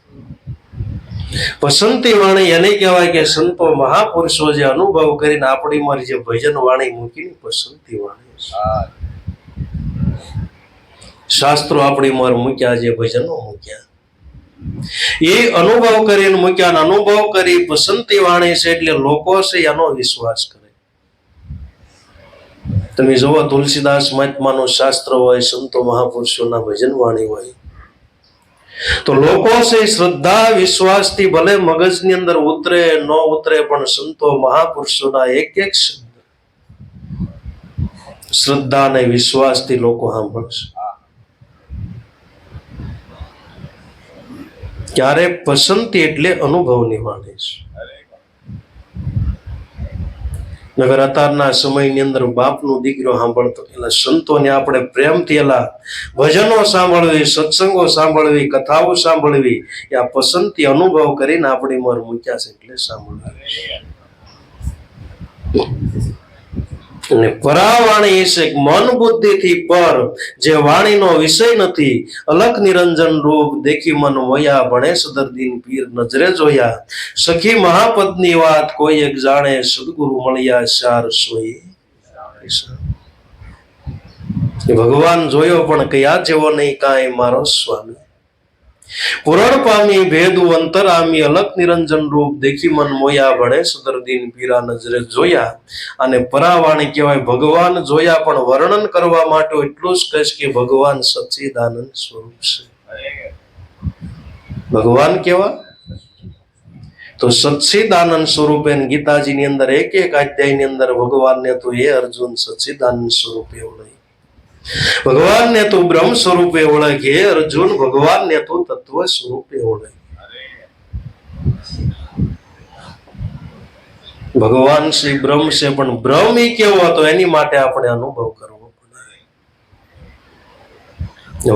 પસંતી વાણી એને કહેવાય કે સંતો મહાપુરુષો જે અનુભવ કરીને આપણી મારી જે ભજન વાણી મૂકીને પસંતી વાણી. શાસ્ત્રો આપણી માર મૂક્યા, જે ભજનો મૂક્યા એ અનુભવ કરીને મૂક્યા. અનુભવ કરી પસંતી વાણી છે એટલે લોકો છે એનો વિશ્વાસ કરે. તમે જોવો તુલસીદાસ મહાત્માનું શાસ્ત્ર હોય, સંતો મહાપુરુષોના ભજન વાણી હોય, તો લોકો છે શ્રદ્ધા વિશ્વાસથી ભલે મગજની અંદર ઉતરે ન ઉતરે, પણ સંતો મહાપુરુષોના એક એક શબ્દ શ્રદ્ધા અને વિશ્વાસથી લોકો સાંભળશે. ક્યારે પસંતી એટલે અનુભવની વાણી છે. નગર અત્યારના સમયની અંદર બાપનો દીકરો સાંભળતો, એટલે સંતોને આપણે પ્રેમથી એલા ભજનો સાંભળવી, સત્સંગો સાંભળવી, કથાઓ સાંભળવી, એ આ પસંદથી અનુભવ કરીને આપણી મોર મૂક્યા છે એટલે સાંભળવી. અને પરાવાણી છે મન બુદ્ધિથી પર, જે વાણીનો વિષય નથી. અલખ નિરંજન રૂપ દેખી મન મોયા, ભણેશ દર્દીન પીર નજરે જોયા. સખી મહાપદની વાત કોઈ એક જાણે, સદગુરુ મળ્યા ચાર સોઈ. ભગવાન જોયો પણ કયા જેવો નહીં કાંઈ મારો સ્વામી. પુરણ પામી ભેદુ અંતરામી, અલખ નિરંજન રૂપ દેખી મન મોયા, ભણેશ દર્દીન પીરા નજરે જોયા. અને પરાવાણી કહેવાય. ભગવાન જોયા પણ વર્ણન કરવા માટે એટલું જ કહીશ કે ભગવાન સચ્ચિદાનંદ સ્વરૂપ છે. ભગવાન કેવા? તો સચ્ચિદાનંદ સ્વરૂપે. ગીતાજીની અંદર એક એક અધ્યાયની અંદર ભગવાનને તો એ અર્જુન સચ્ચિદાનંદ સ્વરૂપે ઓળખ, ભગવાનને તું બ્રહ્મ સ્વરૂપે ઓળખ, હે અર્જુન ભગવાનને તું તત્વ સ્વરૂપે ઓળખ. ભગવાન શ્રી બ્રહ્મ છે, પણ બ્રહ્મ ઈ કેવો હતો એની માટે આપણે અનુભવ કરવો પડે.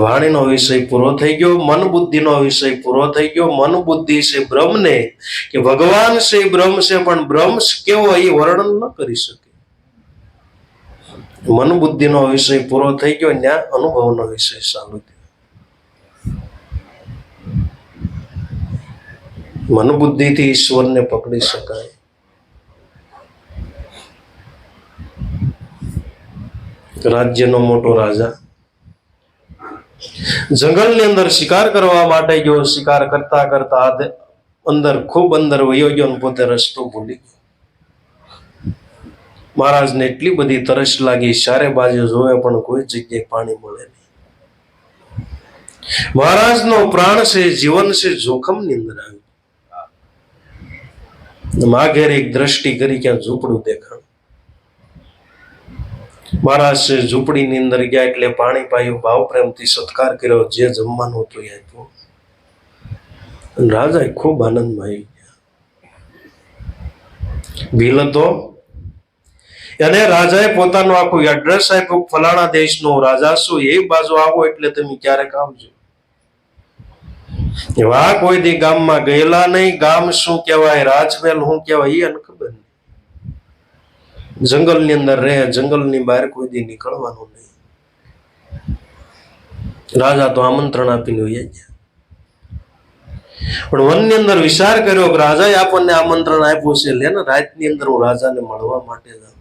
વાણીનો વિષય પૂરો થઈ ગયો, મન બુદ્ધિનો વિષય પૂરો થઈ ગયો. મન બુદ્ધિ છે બ્રહ્મને, કે ભગવાન છે બ્રહ્મ છે, પણ બ્રહ્મ કેવો એ વર્ણન ન કરી શકે. મન બુદ્ધિનો વિષય પૂરો થઈ ગયો, ત્યાં અનુભવનો વિષય ચાલુ થયો. મન બુદ્ધિથી ઈશ્વરને પકડી શકાય. રાજ્યનો મોટો રાજા જંગલની અંદર શિકાર કરવા માટે ગયો. શિકાર કરતા કરતા અંદર ખૂબ અંદર વયો ગયો અને પોતે રસ્તો ભૂલી ગયો. મહારાજને એટલી બધી તરસ લાગી, ચારે બાજુ જોવે પણ કોઈ જગ્યાએ પાણી મળે નહીં. મહારાજનો પ્રાણ છે, જીવન છે, જોખમની અંદર આવ્યું. માઘેર એક દ્રષ્ટિ કરી, ક્યાં ઝૂંપડું દેખાણ. મહારાજ છે ઝૂંપડીની અંદર ગયા એટલે પાણી પાયું, ભાવ પ્રેમથી સત્કાર કર્યો, જે જમવાનું હતું એ આપ્યું. રાજા ખૂબ આનંદમાં આવી ગયા. ભીલ હતો અને રાજાએ પોતાનું આખું એડ્રેસ આપ્યું, ફલાણા દેશનો રાજા છું, એ બાજુ આવો એટલે તમે ક્યારેક આવજો. એવા કોઈ દી ગામમાં ગયેલા નહીં. ગામ શું કહેવાય, રાજમહેલ શું કહેવાય એ એને ખબર નહીં. જંગલની અંદર રહે, જંગલની બહાર કોઈ દી નીકળવાનું નહીં. રાજા તો આમંત્રણ આપીને વહી ગયા. પણ વનની અંદર વિચાર કર્યો કે રાજાએ આપણને આમંત્રણ આપ્યું છે, લે ને રાતની અંદર હું રાજાને મળવા માટે જાઉં.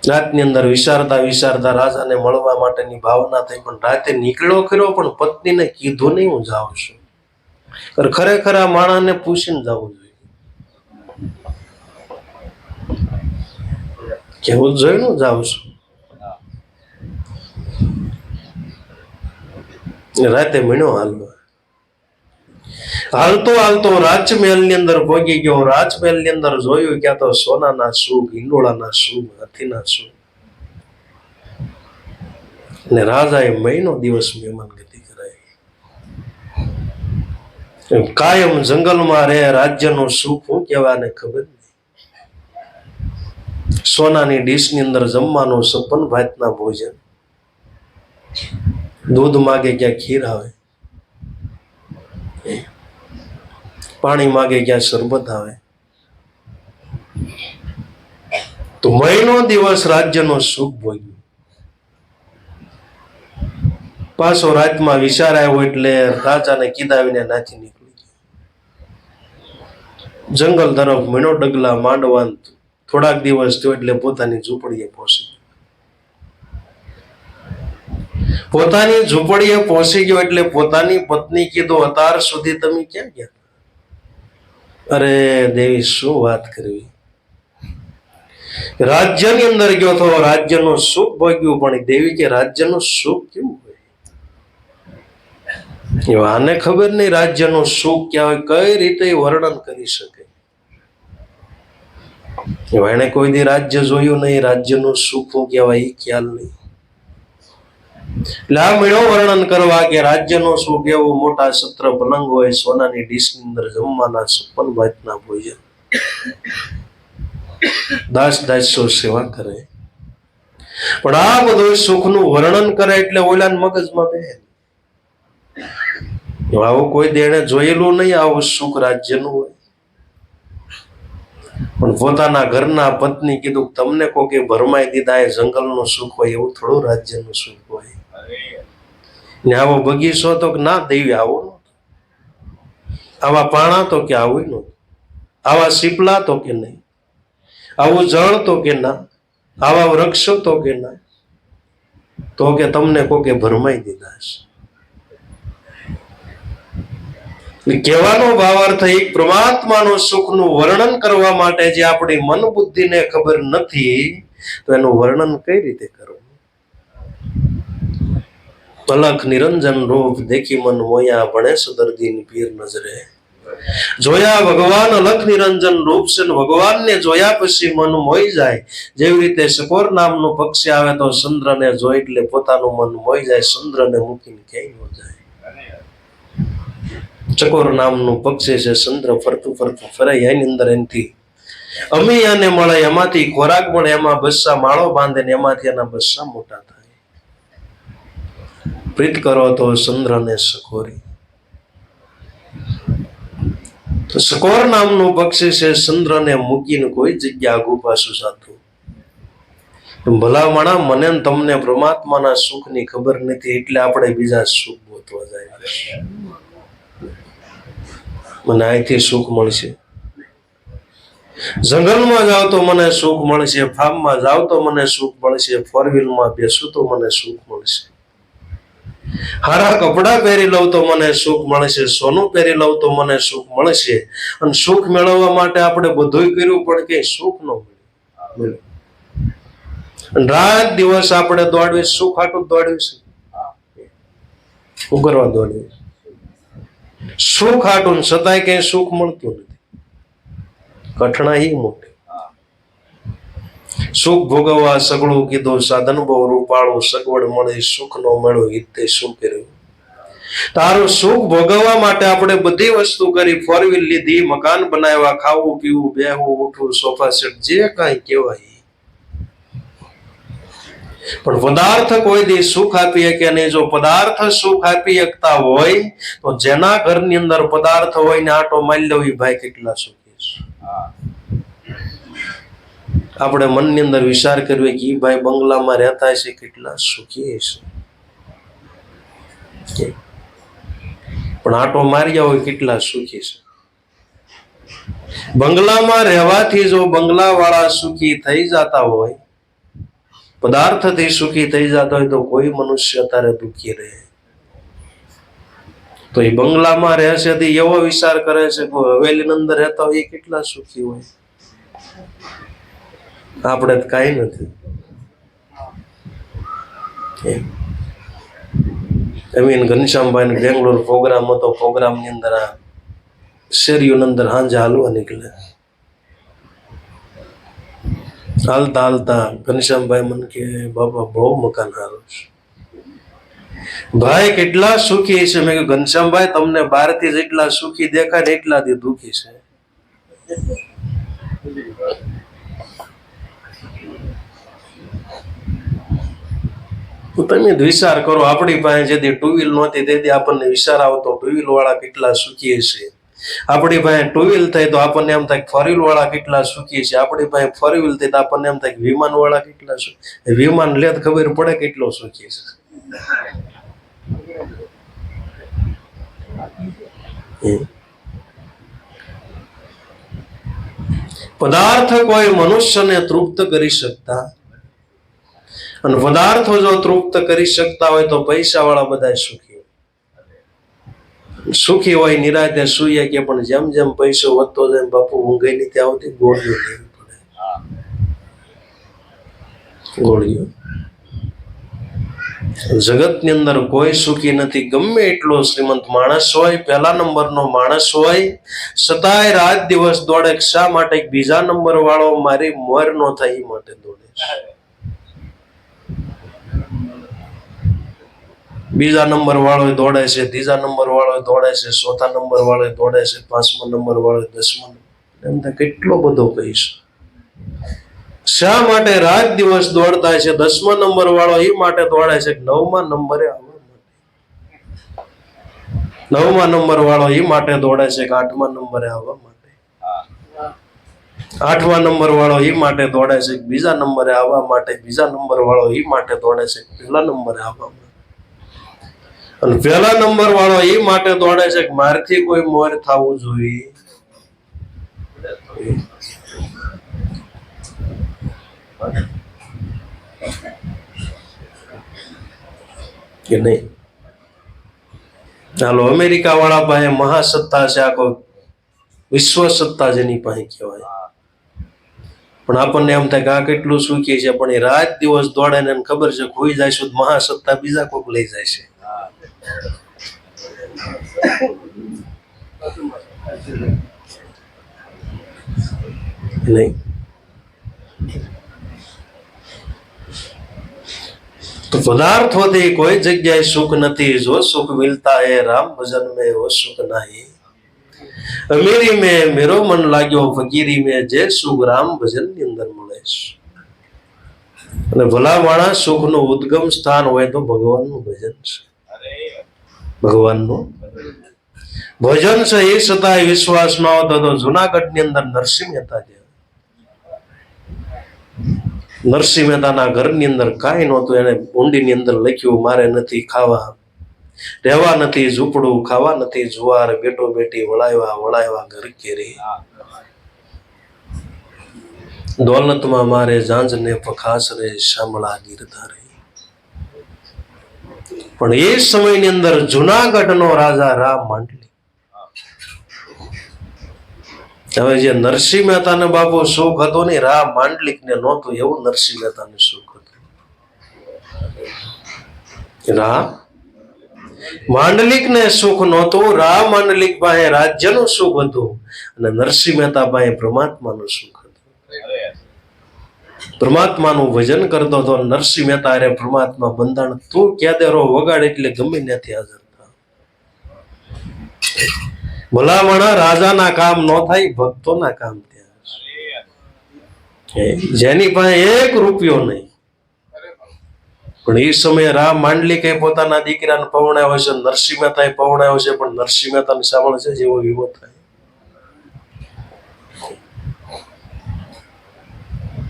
રાતની અંદર વિચારતા વિચારતા રાજાને મળવા માટેની ભાવના થઈ, પણ રાતે નીકળ્યો કર્યો, પણ પત્નીને કીધું નહીં હું જાઉં છું. ખરેખર આ માણસને પૂછીને જવું જોઈએ. કેવું જોઈને હું જાઉં છું. રાતે મીણો હાલતો હાલતો રાજમહેલ ની અંદર પહોંચી ગયો. રાજમહેલ ની અંદર જોયું ક્યાં તો સોનાના સૂક, હિંડોળાના સૂક, હાથીના સૂક. અને રાજાએ મહિનો દિવસ મહેમાનગતિ કરાવી. કાયમ જંગલમાં રહે, રાજ્યનું સુખ શું કહેવાને ખબર નહીં. સોનાની ડીશ ની અંદર જમવાનું, 56 ભાતના ભોજન. દૂધ માગે ક્યાં ખીર આવે, પાણી માગે ક્યાં શરબત આવે. તો મહિનો દિવસ રાજ્યનો સુખ ભોગ્યું. પાછો રાતમાં વિચાર આવ્યો એટલે રાજાને કીધાવીને નાથી નીકળી ગયો. જંગલ તરફ મીણો ડગલા માંડવા. થોડાક દિવસ થયો એટલે પોતાની ઝૂંપડીએ પહોંચી ગયો. પોતાની ઝૂંપડીએ પહોંચી ગયો એટલે પોતાની પત્ની કીધું, અત્યાર સુધી તમે ક્યાં ગયા? અરે દેવી, શું વાત કરવી. રાજ્યની અંદર ગયો તો રાજ્યનું સુખ ભોગ્યું, પણ દેવી કે રાજ્યનું સુખ કેવું હોય? આને ખબર નહીં રાજ્યનું સુખ ક્યાં હોય, કઈ રીતે વર્ણન કરી શકે. એને કોઈ દી રાજ્ય જોયું નહીં, રાજ્યનું સુખ શું કહેવાય એ ખ્યાલ નહીં. એટલે આ મીણો વર્ણન કરવા કે રાજ્યનું સુખ એવું, મોટા સત્ર પલંગ હોય, સોનાની ડીશ ની અંદર જમવાના 56 ભાતના ભોજન, દાસ સેવા કરે. પણ આ બધું સુખનું વર્ણન કરે એટલે ઓલાને મગજમાં બેહે. આવું કોઈ દેણે જોયેલું નહીં, આવું સુખ રાજ્યનું હોય. પણ પોતાના ઘરના પત્ની કીધું, તમને કોકે ભરમાઈ દીધા એ જંગલનું સુખ હોય, એવું થોડું રાજ્યનું સુખ હોય. ને આવો બગીચો તો ના દેવી, આવો આવા પાણા તો કે આવું નતું, આવા સીપલા તો કે નહીં, આવું જળ તો કે ના, આવા વૃક્ષો તો કે ના. તો કે તમને કોકે ભરમાઈ દીધા છે. કહેવાનો ભાવાર્થ એક પરમાત્માનું સુખનું વર્ણન કરવા માટે જે આપણી મન બુદ્ધિને ખબર નથી, તો એનું વર્ણન કઈ રીતે કરવું? અલખ નિરંજન રૂપ દેખી મન મોયા, ભણે સુદર્દીન પીર નજરે. જોયા ભગવાન અલખ નિરંજન રૂપ છે, ભગવાનને જોયા પછી મન મોઈ જાય. જેવી રીતે સકોર નામનું પક્ષી આવે તો ચંદ્રને જોઈ એટલે પોતાનું મન મોઈ જાય, ચંદ્રને મૂકીને ક્યાંય ન જાય. ચકોર નામનું પક્ષી છે, ચંદ્ર ફરતું ફરતું ફરે, એની અંદર એનાથી અમીયાને મળે, એમાંથી ખોરાક મળે, એમાં બસ્સા માળો બાંધે ને એમાંથી એના બસ્સા મોટા થાય. પ્રીત કરો તો ચંદ્રને સકોરી. સકોર નામનું પક્ષી છે, ચંદ્રને મૂકીને કોઈ જગ્યા આગુ પાછું જાતું. ભલામણા મને તમને પરમાત્માના સુખની ખબર નથી, એટલે આપણે બીજા સુખ ગોતવા જાય. મને અહીંથી સુખ મળશે, જંગલમાં જાવ તો મને સુખ મળશે, ફાર્મમાં જાવ તો મને સુખ મળશે, 4 વ્હીલમાં બેસું તો મને સુખ મળશે, હારા કપડા પહેરી લઉં તો મને સુખ મળશે, સોનું પહેરી લઉં તો મને સુખ મળશે. અને સુખ મેળવવા માટે આપણે બધું કર્યું પણ કઈ સુખ ન મળે. રાત દિવસ આપણે દોડવી, સુખ હાટું દોડવી છે. શું કરવા દોડવી? સુખ હાટું, છતાંય કઈ સુખ મળતું નથી. કઠણાઈ મોટી. સુખ ભોગવવા સગળું કીધું, સાધન બહુ રૂપાળું, સગવડ મળી સુખ નો મળ્યો, હિતે શું કર્યું? તારું સુખ ભોગવવા માટે આપણે બધી વસ્તુ કરી, ફોર વ્હીલ લીધી, મકાન બનાવ્યા, ખાવું પીવું, બેહવું ઉઠવું, સોફા સેટ, જે કઈ કહેવાય, પણ પદાર્થ કોઈ દી સુખ આપી શકે નહીં. જો પદાર્થ સુખ આપી શકતા હોય તો જેના ઘરની અંદર પદાર્થ હોય ને આટો મારી લો, એ ભાઈ કેટલા સુખી છે. આપણે મનની અંદર વિચાર કરવો કે એ ભાઈ બંગલામાં રહેતા છે, કેટલા સુખી છે, પણ આટો માર્યા હોય કેટલા સુખી છે. બંગલામાં રહેવાથી જો બંગલા વાળા સુખી થઈ જતા હોય, પદાર્થથી સુખી થઈ જતા હોય, તો કોઈ મનુષ્ય અત્યારે દુઃખી રહે. તો એ બંગલામાં રહે છે તે એવો વિચાર કરે છે કે હવેલીની અંદર રહેતા હોય એ કેટલા સુખી હોય. આપણે કઈ નથી. અમીન ઘનશ્યામભાઈ બેંગ્લોર પ્રોગ્રામ હતો. પ્રોગ્રામની અંદર આ શેરીઓની અંદર હાંજે હાલવા નીકળે. હાલતા હાલતા ઘનશ્યામભાઈ મને કે બાપા બહુ મકાન સારું છે, ભાઈ કેટલા સુખી છે. મેં કીધું ઘનશ્યામભાઈ તમને બહારથી જેટલા સુખી દેખાય ને એટલાથી દુઃખી છે. તમે વિચાર કરો, આપણી પાસે જેથી ટુ વ્હીલ નહોતી તેથી આપણને વિચાર આવતો ટુ વ્હીલ વાળા કેટલા સુખી છે. આપણી પાસે ટુ વ્હીલ થઈ તો આપણને એમ થાય ફોર વ્હીલ વાળા કેટલા સુખી છે. આપણી પાસે ફોર વ્હીલ થઈ તો આપણને એમ થાય વિમાન વાળા કેટલા સુખી. વિમાન લે તો ખબર પડે કેટલો સુખી છે. પદાર્થ કોઈ મનુષ્યને તૃપ્ત કરી શકતા, અને પદાર્થો જો તૃપ્ત કરી શકતા હોય તો પૈસા વાળા બધા સુખી સુખી હોય, નિરાતે સુઈએ કે. પણ જેમ જેમ પૈસો વધતો જાય બાપુ ઊંઘ નથી આવતી, ગોળીઓ લેવી પડે. ગોળીઓ. જગતની અંદર કોઈ સુખી નથી. ગમે એટલો શ્રીમંત માણસ હોય, પહેલા નંબરનો માણસ હોય, છતાંય રાત દિવસ દોડે. શા માટે? બીજા નંબર વાળો મારી મોર નો થાય એ માટે દોડે. બીજા નંબર વાળો દોડે છે, ત્રીજા નંબર વાળો દોડે છે, ચોથા નંબર વાળો દોડે છે, પાંચમા નંબર વાળો, 10મા. એમ તો કેટલો બધો કહીશ. શા માટે રાત દિવસ દોડતા છે? 10મા નંબર વાળો એ માટે દોડે છે કે 9મા નંબરે આવવા માટે. 9મા નંબર વાળો એ માટે દોડે છે કે 8મા નંબરે આવવા માટે. 8મા નંબર વાળો એ માટે દોડે છે કે બીજા નંબરે આવવા માટે. બીજા નંબર વાળો એ માટે દોડે છે કે પહેલા નંબરે આવવા માટે. અને પહેલા નંબર વાળો એ માટે દોડે છે કે મારથી કોઈ મોર થવું જોઈએ કે નહીં. ચાલો, અમેરિકા વાળા પાસે મહાસત્તા છે, આખો વિશ્વ સત્તા જેની પાસે કહેવાય. પણ આપણને એમ થાય કે આ કેટલું સુખી છે. પણ એ રાત દિવસ દોડે ને એને ખબર છે ખોઈ જાય છે મહાસત્તા બીજા કોઈક લઈ જાય છે. નહીં તો પદાર્થોથી કોઈ જગ્યાએ સુખ નથી. જો સુખ મિલતા હે રામ ભજન में वो सुख नहीं. અમીરી में મેરો મન લાગ્યો ફકીરી में જે સુખ રામ ભજન ની અંદર મળે છે. અને ભલા માણસ સુખનું ઉદ્ગમ સ્થાન હોય તો ભગવાનનું ભજન છે. ભગવાનનું ભજન છે. એ છતાંય વિશ્વાસ ન હોતો તો જુનાગઢ ની અંદર નરસિંહ મહેતા છે. નરસિંહ મહેતાના ઘરની અંદર કાંઈ નહોતું. એને ઊંડીની અંદર લખ્યું, મારે નથી ખાવા, રહેવા નથી ઝૂંપડું, ખાવા નથી જુવાર, બેટો બેટી વળાવ્યા વળાવ્યા ઘર કેરી. દોલતમાં મારે ઝાંઝને પખાસ રે શામળા ગીરધારે. પણ એ સમયની અંદર જુનાગઢનો રાજા રામ માંડલી. હવે જે નરસિંહ મહેતાને બાપુ સુખ હતું ને, રામ માંડલિક ને નહોતું. એવું નરસિંહ મહેતાને સુખ હતું. રામ માંડલિક ને સુખ નહોતું. રામ માંડલિક પાસે રાજ્યનું સુખ હતું અને નરસિંહ મહેતા પાસે પરમાત્માનું સુખ હતું. પરમાત્માનું ભજન કરતો હતો નરસિંહ મહેતા. અરે પરમાત્મા બંધાણ તું ક્યાં દે રો વગાડ એટલે ગમે ત્યાંથી હાજર થા. ભલામણા રાજાના કામ ન થાય, ભક્તોના કામ ત્યાં. જેની પાસે એક રૂપિયો નહીં, પણ એ સમયે રામ માંડલિકે પોતાના દીકરાને પવણાવ્યો છે, નરસિંહ મહેતાએ પવણાવ્યો છે, પણ નરસિંહ મહેતાને સાંભળે છે જેવો વિવો થાય.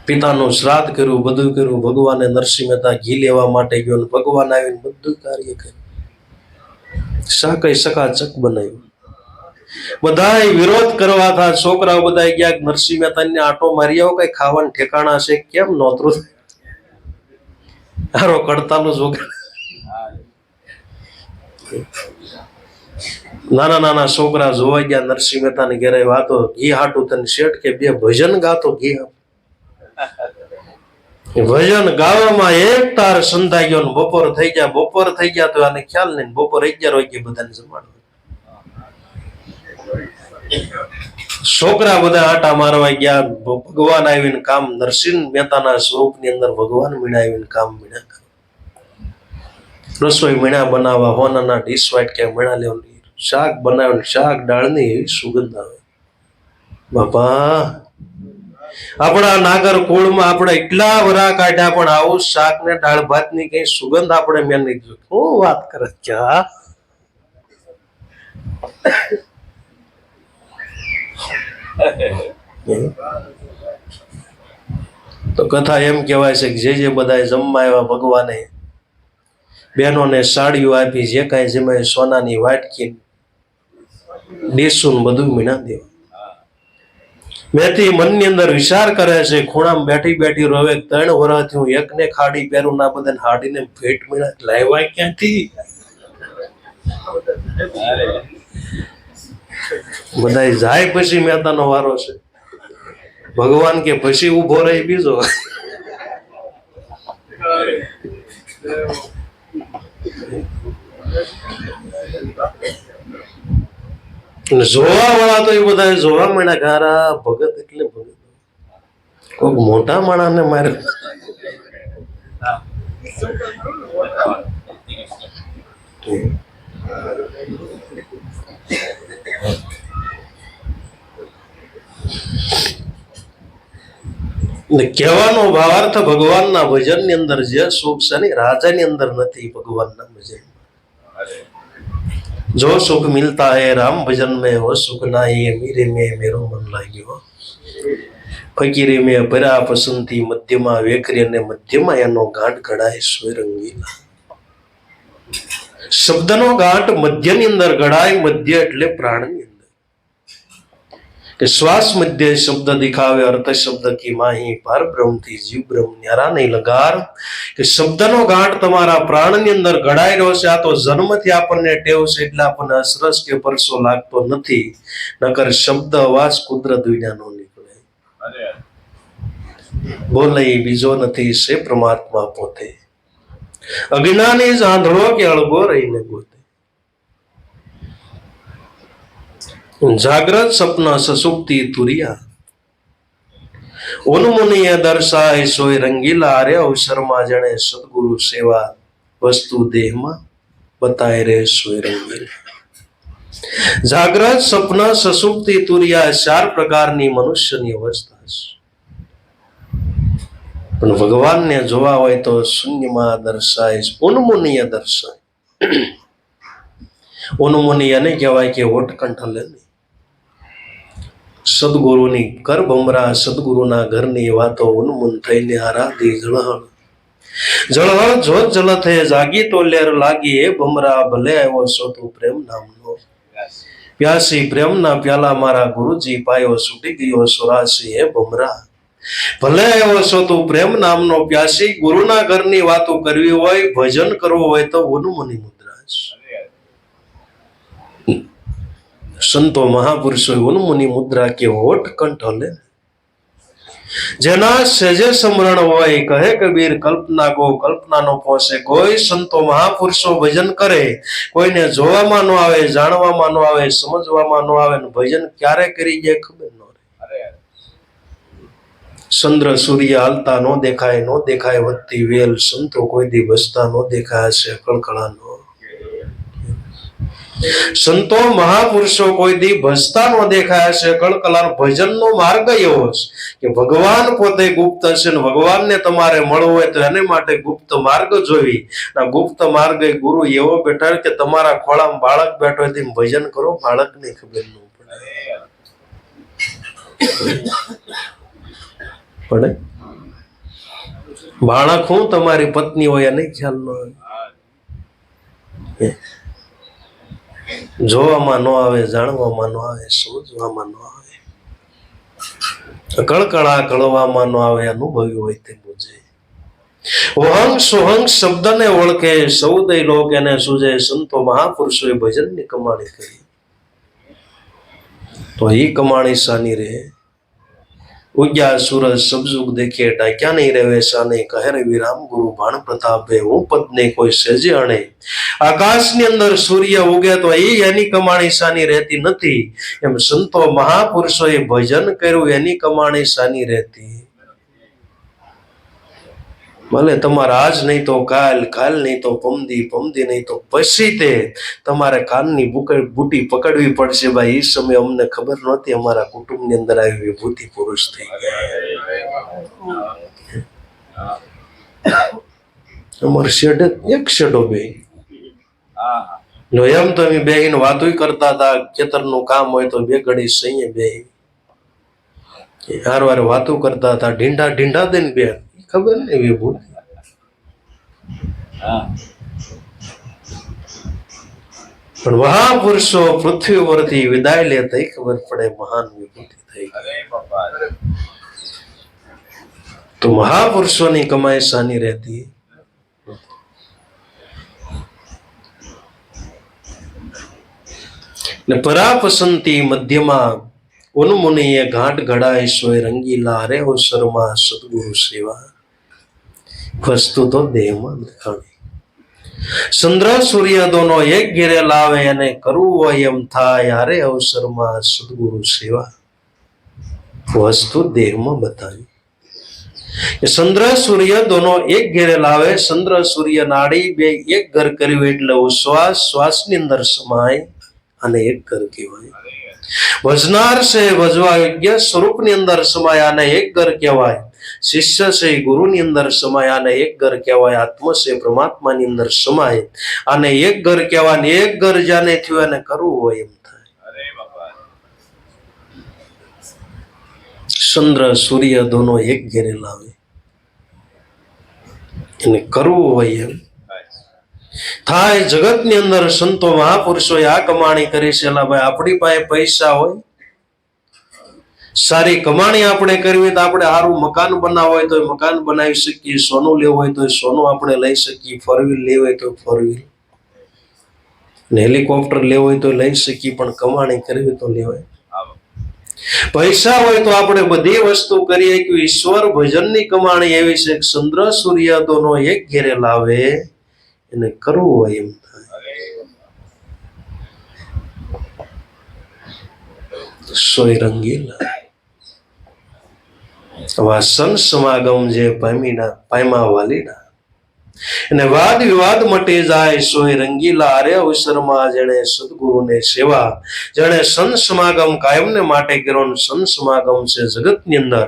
પિતાનું શ્રાદ્ધ કર્યું, બધું કર્યું. ભગવાને નરસિંહ મહેતા ઘી લેવા માટે ગયો, ભગવાન આવીને બધું કાર્ય કર્યું. શાક ચકાચક બનાવ્યું. બધા વિરોધ કરવા હતા. છોકરાઓ બધા ગયા નરસિંહ મહેતાને આટો મારી આવો, કઈ ખાવાનું ઠેકાણા છે, કેમ નોતરું હારો કડતાલું છોકરા. નાના નાના છોકરા જોવા ગયા નરસિંહ મહેતાને ઘેરે. વાતો ઘી હાટું તને શેઠ કે બે ભજન ગાતો ઘી. ભજન ગાવામાં એક તાર સંધાઈ ગયો, બપોર થઈ ગયા. બપોર થઈ ગયા તો આને ખ્યાલ નહીં. બપોર 11 વાગે બધાને જમાડવા. છોકરા બધા આટા મારવા ગયા. ભગવાન આવીને કામ, નરસિંહ મહેતાના સ્વરૂપ ની અંદર ભગવાન મીણા આવીને કામ મીણા. રસોઈ મીણા બનાવવા, હોનાના ડીશ વાઇટ કે મીણા લેવાની. શાક બનાવે, શાક દાળની એવી સુગંધ આવે. બાપા, આપણા નાગર કુળમાં આપણે એટલા વરા કાઢ્યા, પણ આવું શાક ને દાળ ભાત ની કઈ સુગંધ આપણે મેં નહીં જોઈ. હું વાત કરે ક્યાં તો કથા એમ કહેવાય છે કે જે બધા જમવા આવ્યા ભગવાને બહેનોને સાડીઓ આપી, જે કાંઈ જમાય સોનાની વાટકી ડીસું બધું મીણા દેવા. મેથી મનની અંદર વિચાર કરે છે, ખૂણામાં બેઠી બેઠી રોવે, 3 વર્ષથી હું એકને ખાડી પહેરું ના, બધાને હાડીને ભેટ મીણા લાવ્યા ક્યાંથી? બધા જાય પછી મહેતાનો વારો છે. ભગવાન કે પછી ઉભો રહી બીજો. જોવા વાળા તો એ બધા જોવા માંડ્યા. ગારા ભગત એટલે ભગત, કોઈક મોટા માણસને માર્યો. કહેવાનો ભાવાર્થ ભગવાનના ભજનની અંદર જે સુખ છે ને રાજાની અંદર નથી. ભગવાનના ભજન જો સુખ મિલતા હૈ રામ ભજન में, वो सुख नहीं मीरे में मेरो मन લાગ્યો. ફકીરી મેં ભરા પસંદથી મધ્યમાં વેખરી, અને મધ્યમાં એનો ગાંઠ ઘડાય સોય રંગીલા. શબ્દનો ગાંઠ મધ્યની અંદર ઘડાય. મધ્ય એટલે પ્રાણની અંદર. કે શ્વાસ મધ્ય શબ્દ દિખાવે, અર્થ શબ્દ કી માહી, પાર બ્રહ્મ થી જીવ બ્રહ્મ ન્યારા નહીં લગાર. કે શબ્દનો ગાંઠ તમારા પ્રાણની અંદર ઘડાઈ રહ્યો છે. આ તો જન્મથી આપણને ટેવ છે, એટલે આપણને અસરસ કે પરસો લાગતો નથી. નકર શબ્દ અવાજ કુદરત વિના નો નીકળે. બોલે બીજો નથી, છે પરમાત્મા પોતે. અજ્ઞાની જ આંધળો કે અળગો રહીને ગોતે. જાગ્રત સપના સસુપ્તિ તુરિયા, ઉન્મુનિય દર્શાય સોય રંગીલા. અરે અવસરમાં જણે સદગુરુ સેવા, વસ્તુ દેહમાં બતાય રે સોય રંગીલા. જાગ્રત સપના સસુપ્તિ તુરિયા 4 પ્રકારની મનુષ્યની અવસ્થા છે. પણ ભગવાનને જોવા હોય તો શૂન્યમાં દર્શાય, ઉન્મુનિય દર્શાય. ઉન્મુનિય ને કહેવાય કે ઓટકંઠ લે. સદગુરુની કર ભમરા, સદગુરુના ઘરની વાતો ઉન્મુન થઈને આરાધી જળહળ. જળહળ જોત જલથે જાગી તો લેર લાગી. એ ભમરા ભલે આવ્યો છો તું પ્રેમ નામનો, પ્યાસી પ્રેમના પ્યાલા મારા ગુરુજી પાયો, છૂટી ગયો સુરાસી. એ ભમરા ભલે આવ્યો છો તું પ્રેમ નામનો પ્યાસી. ગુરુના ઘરની વાતો કરવી હોય, ભજન કરવું હોય તો ઉન્મુની મુદ્રા છે. સંતો મહાપુરુષો ઉન્મુની મુદ્રા કે હોઠ કંઠ હલે. જેના સહેજે સમરણ હોય, કહે કબીર કલ્પના કો કલ્પના નો પહોંચે. કોઈ સંતો મહાપુરુષો ભજન કરે, કોઈને જોવામાં ન આવે, જાણવામાં ન આવે, સમજવામાં ન આવે, ભજન ક્યારે કરી જાય ખબર ન રહે. ચંદ્ર સૂર્ય હાલતા નો દેખાય, નો દેખાય વધતી વેલ. સંતો કોઈ દી બસતા નો દેખાય છે કળકળાનો. સંતો મહાપુરુષો કોઈ દી ભજતા ન દેખાયા છે. કળકલાર ભજનનો માર્ગ એવો છે કે ભગવાન પોતે ગુપ્ત છે ને ભગવાનને તમારે મળવું હોય તો એને માટે ગુપ્ત માર્ગ જોઈ. ગુપ્ત માર્ગ ગુરુ એવો બેઠા કે તમારા ખોળામાં બાળક બેઠો હોય તેમ ભજન કરો, બાળકને ખબર ન પડે. બાળક હું તમારી પત્ની હોય એને ખ્યાલ ન હોય, જોવામાં ન આવે, જાણવામાં ન આવે, સમજવામાં ન આવે, કળકળા કળવામાં ન આવે, અનુભવી હોય તે બુજે. ઓહંગ સોહંગ શબ્દને ઓળખે, સૌદય લોક એને સૂજે. સંતો મહાપુરુષોએ ભજનની કમાણી કરી તો એ કમાણી સાની રહે. ઉગ્યા સૂરજ સબજુગ દેખે, ડાક્યા નહીં રેવે સાને. કહે રે વિરામ ગુરુ ભાણ પ્રતાપે, હું પદને કોઈ સેજે અણે. આકાશની અંદર સૂર્ય ઉગે તો એની કમાણી સાની રહેતી નથી. એમ સંતો મહાપુરુષોએ ભજન કર્યું એની કમાણી સાની રહેતી. ભલે તમારે આજ નહીં તો કાલ, કાલ નહીં તો પમદી, પમદી નહીં તો પછી તે તમારે કાનની બુટી પકડવી પડશે. ભાઈ એ સમય અમને ખબર નહોતી, અમારા કુટુંબની અંદર આવી વિભૂતિ પુરુષ થઈ ગયા. અમારે શેડ એક શેડો બે એમ તો અમે બેહીને વાતો કરતા હતા. ખેતરનું કામ હોય તો બે ઘડી સહીએ બે હાર વાર વાતો કરતા હતા. ઢીંઢા ઢીંઢા દે ને બે ખબર ને વિભૂતિ. પણ મહાપુરુષો પૃથ્વી પરથી વિદાય લે તઈ ખબર પડે મહાન વિભૂતિ થઈ. તો મહાપુરુષોની કમાઈ સાની રહેતી. ને પરાપસંતી મધ્યમાં ઉન્મુનિએ ઘાટ ઘડાય સોય રંગીલા. અરે અવસરમાં સદગુરુ સેવા, વસ્તુ તો દેહમાં દેખાણી. ચંદ્ર સૂર્ય દોનો એક ઘેરે લાવે, અને કરવું હોય એમ થાય. અરે અવસરમાં સદગુરુ સેવા, વસ્તુ દેહમાં બતાવી. ચંદ્ર સૂર્ય દોનો એક ઘેરે લાવે. ચંદ્ર સૂર્ય નાડી બે એક ઘર કર્યું એટલે શ્વાસ શ્વાસની અંદર સમાય અને એક ઘર કહેવાય. ભજનાર છે ભજવા યોગ્ય સ્વરૂપની અંદર સમાય અને એક ઘર કહેવાય. શિષ્ય છે ગુરુની અંદર સમાય અને એક ઘર કહેવાય. આત્મ છે પરમાત્માની અંદર સમાય અને એક ઘર કહેવાય. એક ઘર જાને થયું એને કરવું હોય એમ થાય. ચંદ્ર સૂર્ય દોનો એક ઘેરે લાવે, એને કરવું હોય એમ થાય. જગતની અંદર સંતો મહાપુરુષોએ આ કમાણી કરી છે. ભાઈ આપણી પાસે પૈસા હોય, સારી કમાણી આપણે કરવી તો આપણે સારું મકાન બનાવવું હોય તો મકાન બનાવી શકીએ, સોનું લેવું હોય તો સોનું આપણે લઈ શકીએ, ફોર વ્હીલ લેવું હોય તો ફોર વ્હીલ, હેલિકોપ્ટર લેવું હોય તો લઈ શકીએ. પણ કમાણી કરવી તો લેવાય. પૈસા હોય તો આપણે બધી વસ્તુ કરીએ. કે ઈશ્વર ભજનની કમાણી એવી છે કે ચંદ્ર સૂર્ય દોનો એક ઘેરે લાવે, એને કરવું હોય એમ થાય. સોય રંગીલા સન સમાગમ જે પામ્યા વાલીના, અને વાદ વિવાદ મટી જાય. સોય રંગીલા અરે અવસરમાં જેણે સદગુરુને સેવા, જેણે સંત સમાગમ કાયમને માટે કર્યો. સંત સમાગમ છે જગતની અંદર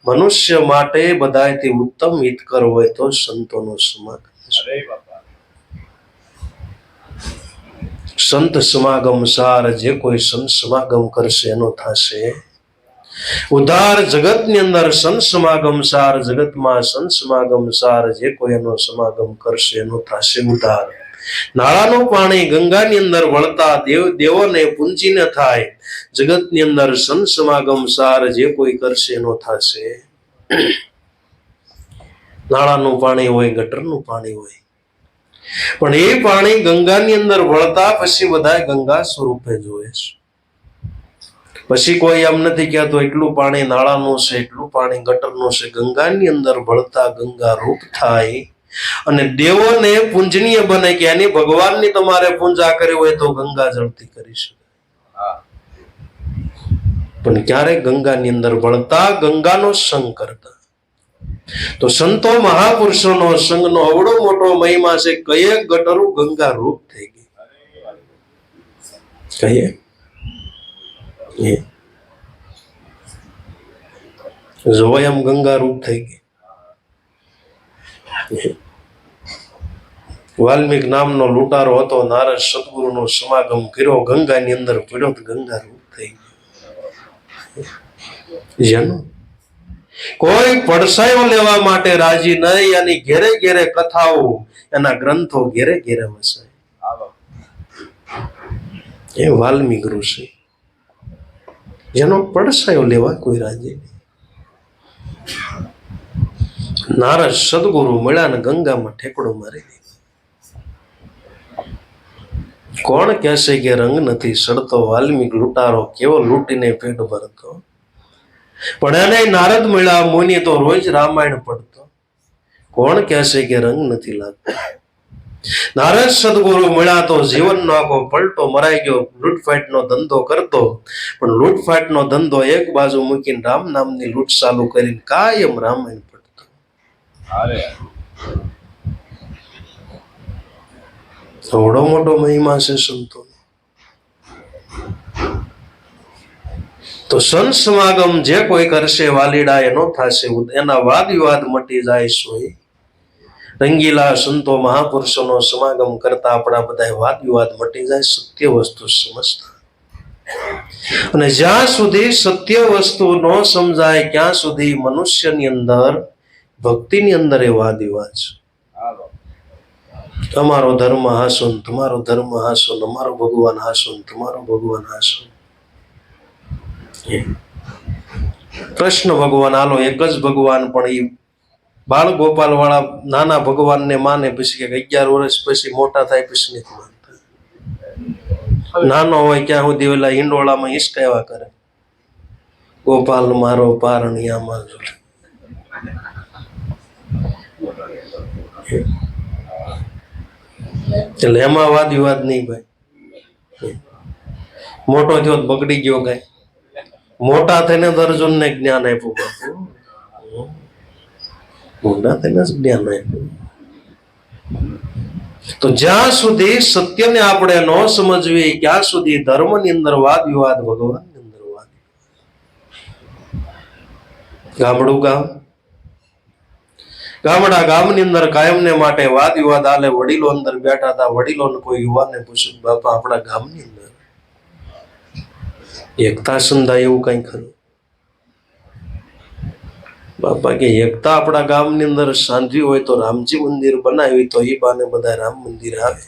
મનુષ્ય માટે બધાથી ઉત્તમ હિતકર હોય તો સંતોનો સમાગમ. સંત સમાગમ સાર, જે કોઈ સંત સમાગમ કરશે એનો થશે ઉદ્ધાર. જગતની અંદર સંત સમાગમ સાર, જગતમાં સંત સમાગમ સાર, જે કોઈ એનો સમાગમ કરશે એનો થશે ઉદ્ધાર. નાળાનું પાણી ગંગાની અંદર વળતા દેવોને પૂંજીને થાય. જગતની અંદર સંત સમાગમ સાર, જે કોઈ કરશે એનો થશે. નાળાનું પાણી હોય, ગટરનું પાણી હોય, પણ એ પાણી ગંગાની અંદર વળતા પછી બધા ગંગા સ્વરૂપે જોવે છે. પછી કોઈ એમ નથી કહેતો એટલું પાણી નાળાનું છે, એટલું પાણી ગટરનું છે. ગંગાની અંદર ભળતા ગંગા રૂપ થાય અને દેવોને પૂજનીય બને. કે એની ભગવાનની તમારે પૂજા કરી હોય તો ગંગા જળતી કરી શકાય. પણ ક્યારેક ગંગાની અંદર ભળતા ગંગાનો સંગ કરતા. તો સંતો મહાપુરુષોનો સંઘનો અવડો મોટો મહિમા છે. કયે ગટરું ગંગા રૂપ થઈ ગઈ. કહીએ જોવાય આમ ગંગા રૂપ થઈ ગઈ. વાલ્મીક નામનો લૂંટારો હતો, નારદ સદગુરુનો સમાગમ કર્યો, ગંગાની અંદર પડ્યો તો ગંગા રૂપ થઈ ગઈ. કોઈ પડસાયો લેવા માટે રાજી નહીં, એની ઘેરે ઘેરે કથાઓ, એના ગ્રંથો ઘેરે ઘેરે વસાય. એ વાલ્મીક ઋષિ, જેનો પડસાયો લેવા કોઈ રાજી નહીં. નારદ સદગુરુ મળ્યા ને ગંગામાં ઠેકડો મારી દીધો. કોણ કહેશે કે રંગ નથી સડતો, વાલ્મીક લૂંટારો કેવો લૂંટીને પેટ ભરતો. પણ એને નારદ મળ્યા, મુનિ તો રોજ રામાયણ પડતો. કોણ કહેશે કે રંગ નથી લાગતો. નારદ સદગુરુ મળ્યા તો જીવનનો આખો પલટો મરાઈ ગયો. લૂંટફાટનો ધંધો કરતો, પણ લૂંટફાટનો ધંધો એક બાજુ મૂકીને રામ નામની લૂંટ ચાલુ કરીને કાયમ રામાયણ પડતો. થોડો મોટો મહિમા છે સંતો. તો સંત સમાગમ જે કોઈ કરશે વાલીડા એનો થશે, એના વાદ વિવાદ મટી જાય. સોય રંગીલા સંતો મહાપુરુષોનો સમાગમ કરતા આપણા બધા વાદ વિવાદ મટી જાય, સત્ય વસ્તુ સમજતા. અને જ્યાં સુધી સત્ય વસ્તુ ન સમજાય ત્યાં સુધી મનુષ્યની અંદર, ભક્તિની અંદર એ વાદ વિવાદ છે. તમારો ધર્મ હાસો, તમારો ધર્મ હાસો, અમારો ભગવાન હાસો, તમારો ભગવાન હાસો. કૃષ્ણ ભગવાન હાલો એક જ ભગવાન, પણ એ બાળ ગોપાલ વાળા નાના ભગવાનને માને, પછી 11 વર્ષ પછી મોટા થાય પછી નથી માનતા. નાનો હોય ક્યાં સુધી ઓલા હિંડોળામાં હિસકાવ્યા કરે, ગોપાલ મારો પારણિયામાં ઝૂલે. એટલે એમાં વાદ વિવાદ નહીં ભાઈ. મોટો થયો બગડી ગયો કઈ, મોટા થઈને અર્જુન ને જ્ઞાન આપ્યું બાપુ, મોટા થઈને જ્ઞાન આપ્યું. તો જ્યાં સુધી સત્યને આપણે ન સમજવી ત્યાં સુધી ધર્મની અંદર વાદ વિવાદ, ભગવાનની અંદર વાદ. ગામડું ગામની અંદર કાયમને માટે વાદ વિવાદ આલે. વડીલો અંદર બેઠા હતા, વડીલોને કોઈ યુવાનને પૂછ્યું, બાપા આપણા ગામની અંદર એકતા સંધાય એવું કઈ ખરું? બાપા કે એકતા આપણા ગામની અંદર સાંધવી હોય તો રામજી મંદિર બનાવી, તો એ બાને બધા રામ મંદિર આવે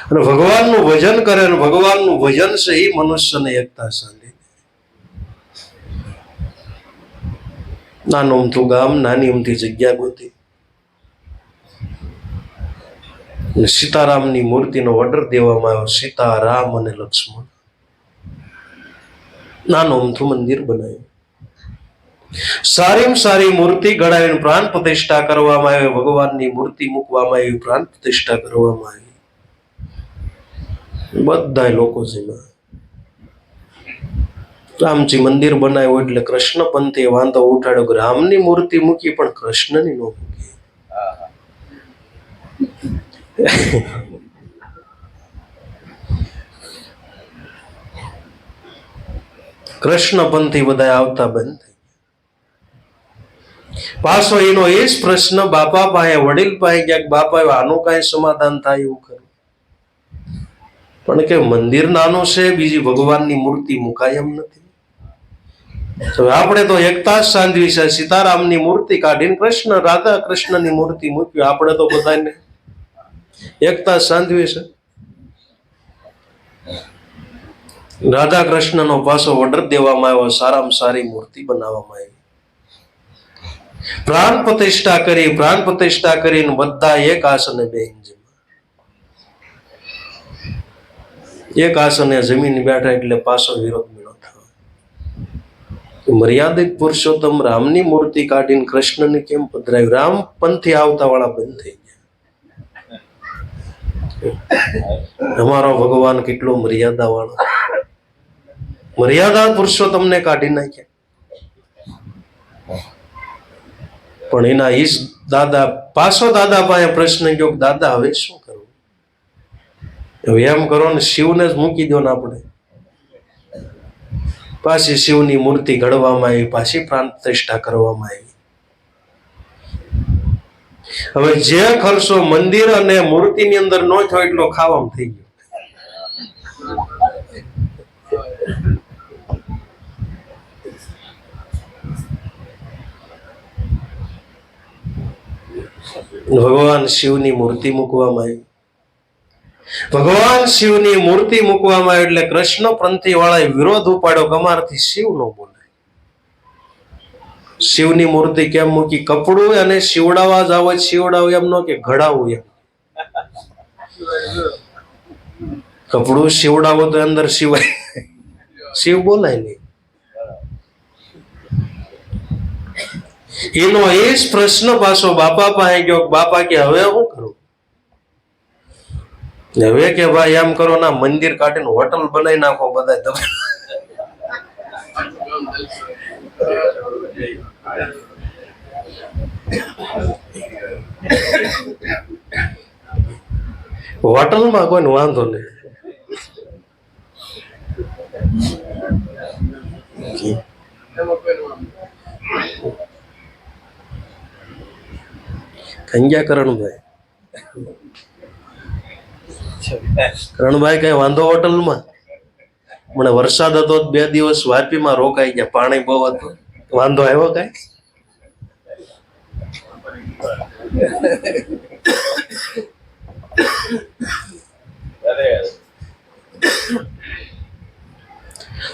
અને ભગવાનનું ભજન કરે. અને ભગવાનનું ભજન છે એ મનુષ્યને એકતા સાંધી. નાનું અમથું ગામ, નાની અમથી જગ્યા ગોતી, સીતારામની મૂર્તિનો ઓર્ડર દેવામાં આવ્યો. સીતા, રામ અને લક્ષ્મણ, નાનું અમથું મંદિર બનાવ્યું. સારીમાં સારી મૂર્તિ ઘડાવીને પ્રાણ પ્રતિષ્ઠા કરવામાં આવી. ભગવાનની મૂર્તિ મૂકવામાં આવી, પ્રાણ પ્રતિષ્ઠા કરવામાં આવી. બધા લોકો જેમાં રામજી મંદિર બનાવ્યું એટલે કૃષ્ણ પંથે વાંધો ઉઠાડ્યો કે રામની મૂર્તિ મૂકી પણ કૃષ્ણની ન મૂકી. કૃષ્ણ પંથી બધા આવતા બંધ થઈ. પાછો એનો એ જ પ્રશ્ન બાપા પાસે, વડીલ પાસે ક્યાંક, બાપા આનું કઈ સમાધાન થાય એવું ખરું? પણ કે મંદિર નાનું છે, બીજી ભગવાનની મૂર્તિ મુકાય એમ નથી. તો આપણે તો એકતા જ સાંધવી છે. સીતારામની મૂર્તિ કાઢીને કૃષ્ણ, રાધા કૃષ્ણની મૂર્તિ મૂકી. આપણે તો બધાને એકતા સાંધવી છે. રાધા કૃષ્ણનો પાછો ઓર્ડર દેવામાં આવ્યો, સારામાં સારી મૂર્તિ બનાવવામાં આવી. પ્રાણ પ્રતિષ્ઠા કરી. પ્રાણ પ્રતિષ્ઠા કરીને બધા એક આસને બેસી, એક આસને જમીન બેઠા. એટલે પાછો વિરોધ મેળો થયો. મર્યાદિત પુરુષોત્તમ રામની મૂર્તિ કાઢીને કૃષ્ણને કેમ પધરાવી? રામ પંથી આવતા વાળા બંધ થઈ ગયા. અમારો ભગવાન કેટલો મર્યાદા વાળો, મર્યાદા પુરુષોત્તમને કાઢી નાખ્યા. પણ એના ઈશ દાદા, પાછો દાદા પાસે પ્રશ્ન ગયો, દાદા હવે શું કરવું? હવે એમ કરો ને શિવને જ મૂકી દો ને આપણે, પાછી શિવની મૂર્તિ ઘડવામાં આવી, પાછી પ્રાણ પ્રતિષ્ઠા કરવામાં આવી. હવે જે ખર્ચો મંદિર અને મૂર્તિની અંદર ન થયો એટલો ખાવામાં થઈ ગયો. ભગવાન શિવની મૂર્તિ મૂકવામાં આવી. ભગવાન શિવની મૂર્તિ મૂકવામાં આવી એટલે કૃષ્ણ પંથી વાળાએ વિરોધ ઉપાડ્યો કે અમારાથી શિવ નો બોલાય. શિવની મૂર્તિ કેમ મૂકી? કપડું અને શિવડાવવા જાવ, શિવડાવું એમ ન કે ઘડાવું એમ. કપડું શિવડાવો તો અંદર શિવાય, શિવ બોલાય નહીં. એનો એ જ પ્રશ્ન પાછો બાપા પાસે ગયો. બાપા કે હવે શું કરું? હવે કે ભાઈ એમ કરો ના, મંદિર કાઢીને હોટલ બનાવી નાખો બધા તમે. હોટલમાં કોઈને વાંધો નહીં. કંગ્યા કરણભાઈ, કરણભાઈ કઈ વાંધો હોટલમાં? મને વરસાદ હતો 2 દિવસ વાપીમાં રોકાઈ ગયા, પાણી બહુ હતું, વાંધો આવ્યો કઈ?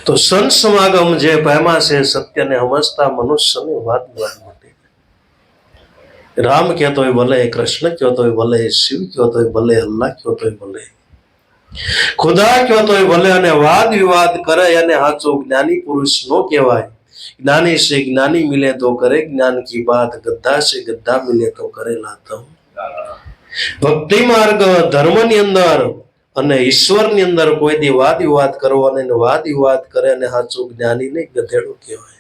તો સંત સમાગમ જે પામ્યા છે સત્યને સમજતા મનુષ્યની વાત માટે. રામ કહેતો હોય ભલે, કૃષ્ણ કહેતો હોય ભલે, શિવ કહેતો હોય ભલે, અલ્લાહ કહેતો હોય ભલે, ખુદા કહેતો હોય ભલે, અને વાદ વિવાદ કરે અને હાચો જ્ઞાની પુરુષ નો કહેવાય. જ્ઞાની से ज्ञानी मिले तो करे ज्ञान की बात, गद्दा से गद्दा मिले तो करे लातम. ભક્તિ માર્ગ ધર્મની અંદર અને ઈશ્વરની અંદર કોઈ દી વાદ વિવાદ કરવાનો, ને વાદ વિવાદ કરે અને સાચું જ્ઞાની નહીં ગધેડું કહેવાય.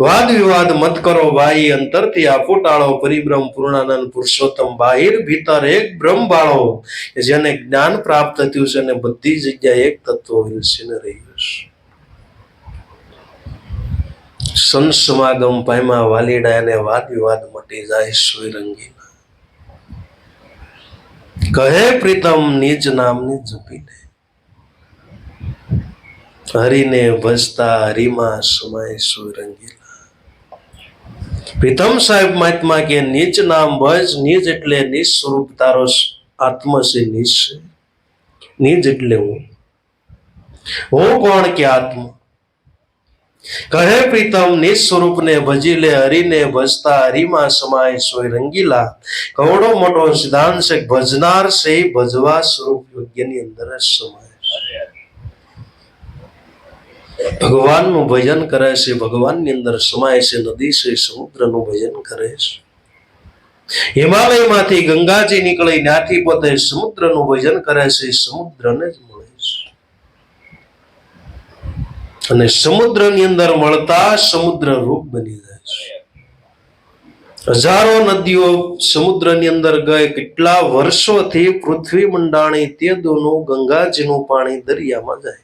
વાદ વિવાદ મત કરો ભાઈ, અંતરથી આપો ટાળો. પરિબ્રહ્મ પૂર્ણાનંદ પુરુષોત્તમ બાહિર ભીતર એક બ્રહ્મ બાળો. જેને જ્ઞાન પ્રાપ્ત થયું છે અને બધી જગ્યાએ એક તત્વ વિલસીને રહ્યું છે. સંત સમાગમ પામ્યા વાલીડા અને વાદ વિવાદ મટી જાય સોયરંગી. કહે પ્રીતમ નિજ નામની જપીને, હરિને ભજતા હરિમાં સમાય સોયરંગીલા. પ્રીતમ સાહેબ મહાત્મા કે નિજ નામ ભજ. નિજ એટલે નિજ સ્વરૂપ, તારો આત્મ છે નિજ છે. નિજ એટલે હું કોણ કે આત્મા. કહે પ્રીતમ નિજ સ્વરૂપ ને ભજી લે, હરિને ભજતા હરિમાં સમાય સોય રંગીલા. કવડો મોટો સિદ્ધાંત છે, ભજનાર છે ભજવા સ્વરૂપ યોગ્યની અંદર જ સમાય. ભગવાનનું ભજન કરે છે, ભગવાનની અંદર સમાય છે. નદી છે, સમુદ્રનું ભજન કરે છે. હિમાલયમાંથી ગંગાજી નીકળી ત્યાંથી પોતે સમુદ્રનું ભજન કરે છે, સમુદ્રને જ મળે છે. અને સમુદ્રની અંદર મળતા સમુદ્ર રૂપ બની જાય છે. હજારો નદીઓ સમુદ્રની અંદર ગઈ, કેટલા વર્ષોથી પૃથ્વી મંડાણી તે દોનું ગંગાજીનું પાણી દરિયામાં જાય.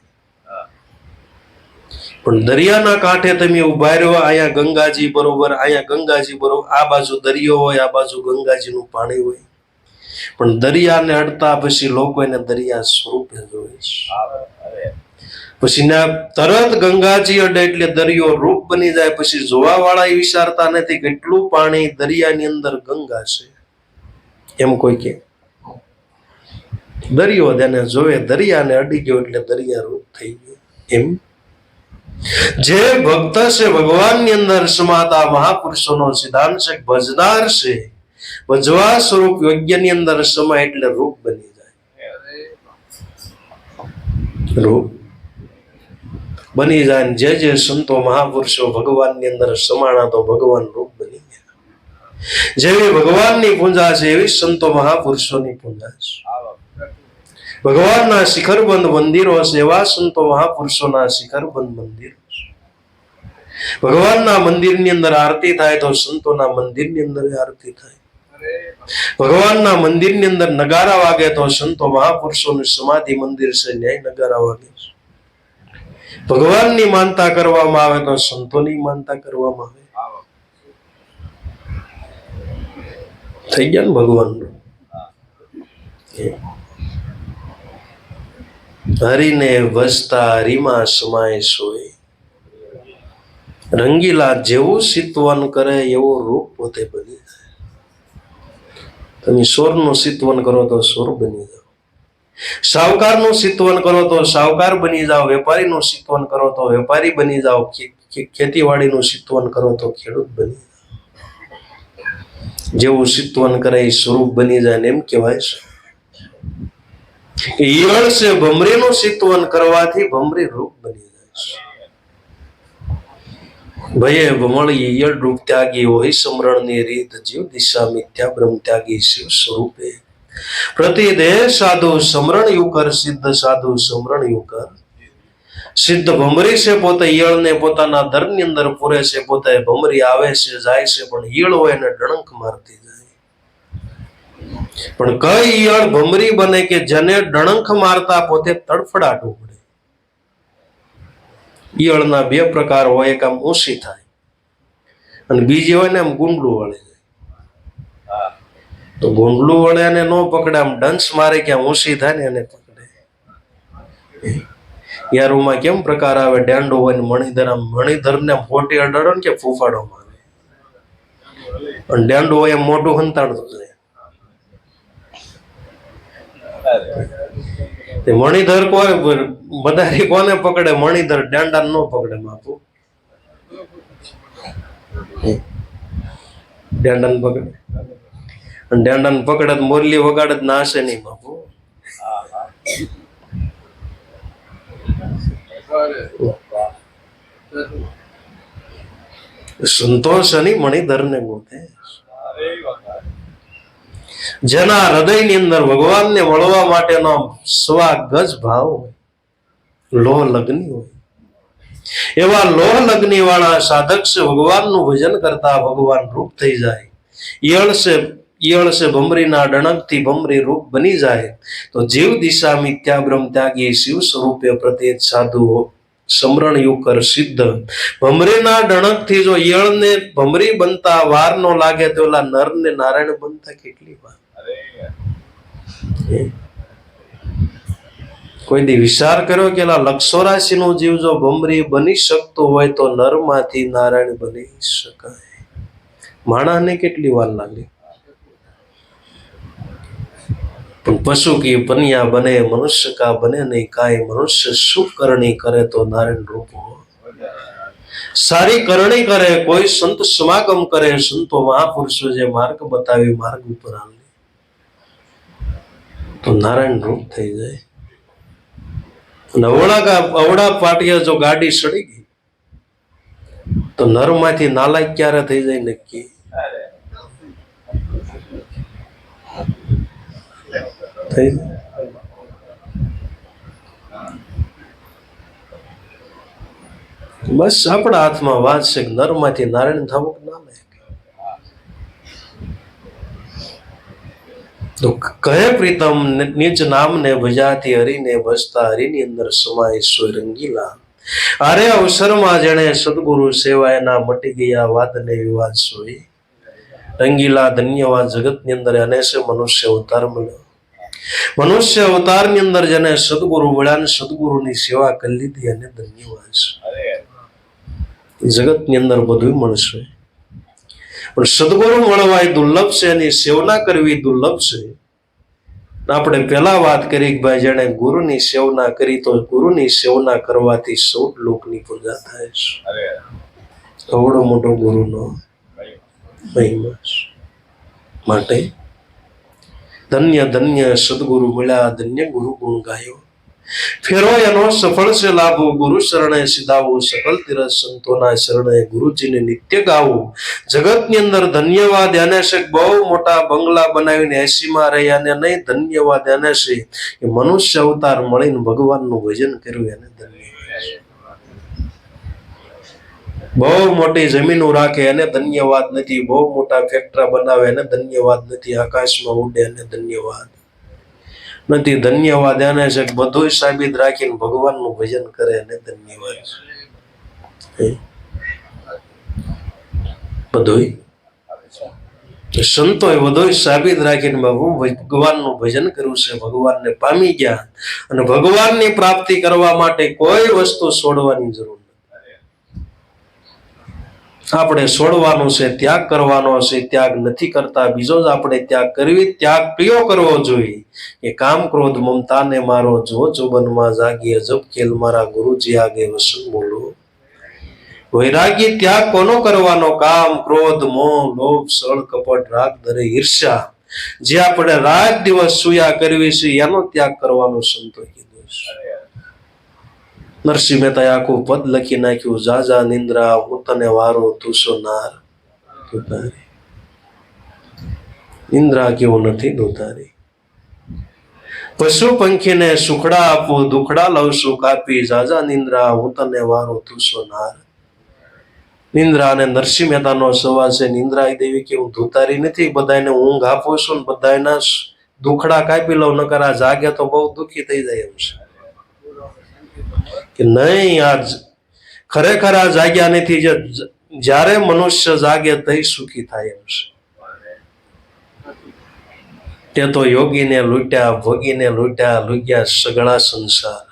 પણ દરિયાના કાંઠે તમે ઉભા રહ્યો, અહીંયા ગંગાજી બરોબર, અહીંયા ગંગાજી બરોબર, આ બાજુ દરિયો હોય, આ બાજુ ગંગાજીનું પાણી હોય. પણ દરિયાને અડતા પછી લોકો એને દરિયા સ્વરૂપે જોવે છે. પછી ના તરત ગંગાજી અડે એટલે દરિયો રૂપ બની જાય. પછી જોવા વાળા વિચારતા નથી કેટલું પાણી દરિયાની અંદર ગંગા છે એમ. કોઈ કે દરિયો તેને જોવે, દરિયાને અડી ગયો એટલે દરિયા રૂપ થઈ ગયો એમ. જે ભક્ત છે ભગવાનની અંદર સમાતા મહાપુરુષોનો સિદ્ધાંત છે, ભજનાર છે, ભજવા સ્વરૂપ યોગ્યની અંદર સમય એટલે રૂપ બની જાય. રૂપ બની જાય. જે જે સંતો મહાપુરુષો ભગવાનની અંદર સમાણા તો ભગવાન રૂપ બની ગયા. જેવી ભગવાનની પૂજા છે એવી સંતો મહાપુરુષોની પૂજા છે. ભગવાનના શિખરબંધ મંદિરો છે, એવા સંતો મહાપુરુષોના શિખરબંધ મંદિરો છે. ભગવાનના મંદિરની અંદર આરતી થાય તો સંતોના મંદિરની અંદર આરતી થાય. ભગવાનના મંદિરની અંદર નગારા વાગે તો સંતો મહાપુરુષોનું સમાધિ મંદિર છે, ન્યાય નગારા વાગે છે. ભગવાનની માનતા કરવામાં આવે તો સંતોની માનતા કરવામાં આવે. થઈ ગયા ને ભગવાનનું. હરિને વસતા હરિમાં સમાય સોય. રંગીલા જેવું સિત્વન કરે એવો રૂપ પોતે બની જાય. તમે સોરનું સિત્વન કરો તો સોર બની જાઓ, સાવકારનું સિત્વન કરો તો સાવકાર બની જાઓ, વેપારીનું સિત્વન કરો તો વેપારી બની જાઓ, ખેતીવાડીનું સિત્વન કરો તો ખેડૂત બની જાઓ. જેવું સિત્વન કરે એ સ્વરૂપ બની જાય ને એમ કહેવાય છે. ઈયળ છે ભમરીનું સિત્વન કરવાથી ભમરી રૂપ બની જાય છે. ભયે ભમળી ઈયળ રૂપ ત્યાગી હોય સમરણની રીત જીવ દિશા મિથ્યા બ્રહ્મ ત્યાગી શિવ સ્વરૂપે. પ્રતિદેહ સાધુ સમરણ યુકર સિદ્ધ સાધુ સમરણ યુકર. સિદ્ધ ભમરી છે પોતે ઈયળને પોતાના દરની અંદર પૂરે છે, પોતે ભમરી આવે છે જાય છે પણ ઈયળ હોય એને ડણક મારતી જાય. પણ કઈ ઈયળ ભમરી બને કે જેને ડણક મારતા પોતે તડફડાટવું પડે. ઈયળના બે પ્રકાર હોય, એક આમ ઊંસી થાય અને બીજી હોય ને આમ ગુંડલું વળે જાય. તો ગુંડલું વળે એને ન પકડે, આમ ડંસ મારે કે ઊંસી થાય ને એને પકડે. યારુમાં કેમ પ્રકાર આવે, દાંડો હોય ને મણિધર, આમ મણિધર ને ફોટી અડાડો ને કે ફૂફાડો મારે, પણ દાંડો હોય એમ મોટું હંતાડતું જાય. મણિધર કોઈ બધા કોને પકડે, મણિધર દાંડા ન પકડે બાપુ. દાંડા ને પકડે અને દાંડા ને પકડે તો મોરલી વગાડે જ નાશે નહીં બાપુ. સંતોષ અને મણિધર ને ગોતે. જેના હૃદયની અંદર ભગવાનને મળવા માટેનો સ્વા ગજ ભાવ હોય, લોહ લગ્ની હોય, એવા લોહ લગ્ની વાળા સાધક છે ભગવાનનું ભજન કરતા ભગવાન રૂપ થઈ જાય. ઈયળ છે ભમરીના ડણકથી ભમરી રૂપ બની જાય તો જીવ દિશા મિથ્યા બ્રહ્મ ત્યાગી શિવ સ્વરૂપે પ્રત્યેક સાધુ સમરણ યુકર સિદ્ધ. ભમરીના ડણકથી જો ઈયળને ભમરી બનતા વાર નો લાગે તો ઓલા નર ને નારાયણ બનતા કેટલી વાર. કોઈ દી વિચાર કર્યો કે લક્ષોરાશી નું જીવ જો ભમરી બની શકતો હોય તો નર માંથી નારાયણ બની શકાય. માણસને કેટલી વાર લાગે. પણ પશુ કી પનિયા બને મનુષ્ય કા બને નહીં કાય. મનુષ્ય શું કરણી કરે તો નારાયણ રૂપ હો. સારી કરણી કરે, કોઈ સંત સમાગમ કરે, સંતો મહાપુરુષો જે માર્ગ બતાવી માર્ગ ઉપર આવે તો નારાયણ રૂપ થઈ જાય. અવળા પાટિયા જો ગાડી સડી ગઈ તો નર માંથી નાલાયક ક્યારે થઈ જાય નક્કી. બસ આપણા હાથમાં વાત છે કે નર માંથી નારાયણ થવું ના લાગે. તો કહે પ્રીતમ નિજ નામ ને ભજાતી હરિને ભજતા હરિની અંદર સમાય સોય રંગીલા. અરે અવસરમાં જેણે સદગુરુ સેવા એના મટી ગયા વાદ ને વિવાદ સોય રંગીલા. ધન્યવાદ જગતની અંદર એને છે મનુષ્ય અવતાર મળ્યો. મનુષ્ય અવતારની અંદર જેને સદગુરુ મળ્યા ને સદગુરુની સેવા કરી લીધી એને ધન્યવાદ છે. જગતની અંદર બધું મળશે પણ સદગુરુ મળવા એ દુર્લભ છે, એની સેવના કરવી દુર્લભ છે. આપણે પેલા વાત કરી કે ભાઈ જેને ગુરુની સેવના કરી તો ગુરુની સેવના કરવાથી 14 લોકની પૂજા થાય છે. અવડો મોટો ગુરુનો મહિમા છે. માટે ધન્ય ધન્ય સદગુરુ મળ્યા, ધન્ય ગુરુ ગુણ ગાયો. ફેરો એનો સફળ છે લાભો. ગુરુ શરણે સીધાવું, સકલ તીરથ સંતોના શરણે ગુરુજીને નિત્ય ગાવું. જગતની અંદર ધન્યવાદ એને છે બહુ મોટા બંગલા બનાવીને 80 માં રહ્યા ને નહીં. ધન્યવાદ એને છે કે મનુષ્ય અવતાર મળીને ભગવાનનું ભજન કર્યું એને ધન્યવાદ. બહુ મોટી જમીનો રાખે એને ધન્યવાદ નથી, બહુ મોટા ફેક્ટરા બનાવે એને ધન્યવાદ નથી, આકાશમાં ઉડે એને ધન્યવાદ નથી. ધન્યવાદ એને છે કે બધું સાબિત રાખીને ભગવાનનું ભજન કરે એને ધન્યવાદ છે. બધું સંતોએ બધું સાબિત રાખીને ભગવાનનું ભજન કર્યું છે, ભગવાનને પામી ગયા, અને ભગવાનની પ્રાપ્તિ કરવા માટે કોઈ વસ્તુ છોડવાની જરૂર નથી. આપણે છોડવાનું છે, ત્યાગ કરવાનો છે, ત્યાગ નથી કરતા, બીજો જ આપણે ત્યાગ કરવી, ત્યાગ કયો કરવો જોઈએ? એ કામ ક્રોધ મમતાને મારો જો જોબનમાં જાગીએ, જબ ખેલ મારા ગુરુજી આગે વસન બોલો. વૈરાગી ત્યાગ કોનો કરવાનો? કામ ક્રોધ મોહ લોભ સળ કપટ રાગ દરે ઈર્ષ્યા, જે આપણે રાત દિવસ સુયા કરવી છે એનો ત્યાગ કરવાનો સંતો કીધું છે. નરસિંહ મહેતાએ આખું પદ લખી નાખ્યું, જાજા નિંદ્રા હું તને વારો તું સોનાર દુતારી. નિંદ્રા કેવું નથી દુતારી. પશુ પંખીને સુખડા આપું, દુખડા લઉં છું કાપી, જાજા નિંદ્રા હું તને વારો તું સોનાર. નિંદ્રા અને નરસિંહ મહેતાનો સવાલ છે. નિંદ્રા દેવી કે હું ધુતારી નથી, બધાને ઊંઘ આપું છું ને બધાના દુખડા કાપી લઉં, નકર આ જાગે તો બહુ દુઃખી થઈ જાય એમ છે કે નહીં. આ ખરેખર આ જાગ્યા નથી, જ્યારે મનુષ્ય જાગે તઈ સુખી થાય એમ છે. તે તો યોગીને લૂંટ્યા, ભોગીને લૂંટ્યા, લૂંટ્યા સગળા સંસાર.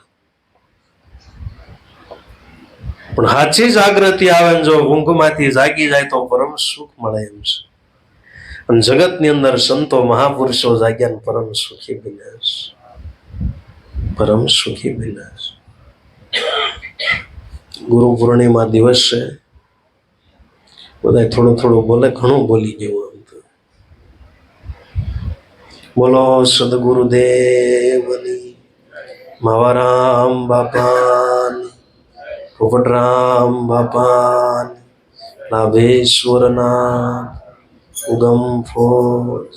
પણ સાચી જાગૃતિ આવે જો ઊંઘમાંથી જાગી જાય તો પરમ સુખ મળે એમ છે. અને જગતની અંદર સંતો મહાપુરુષો જાગ્યા ને પરમ સુખી બન્યા છે, પરમ સુખી બન્યા છે. ગુરુ પૂર્ણિમા દિવસ છે, બધા થોડું થોડું બોલે, ઘણું બોલી ગયું. આમ તો બોલો સદગુરુદેવની, માવારામ બાપાની, પોપટરામ બાપાની, લાભેશ્વરના ઉગમ ફોજ.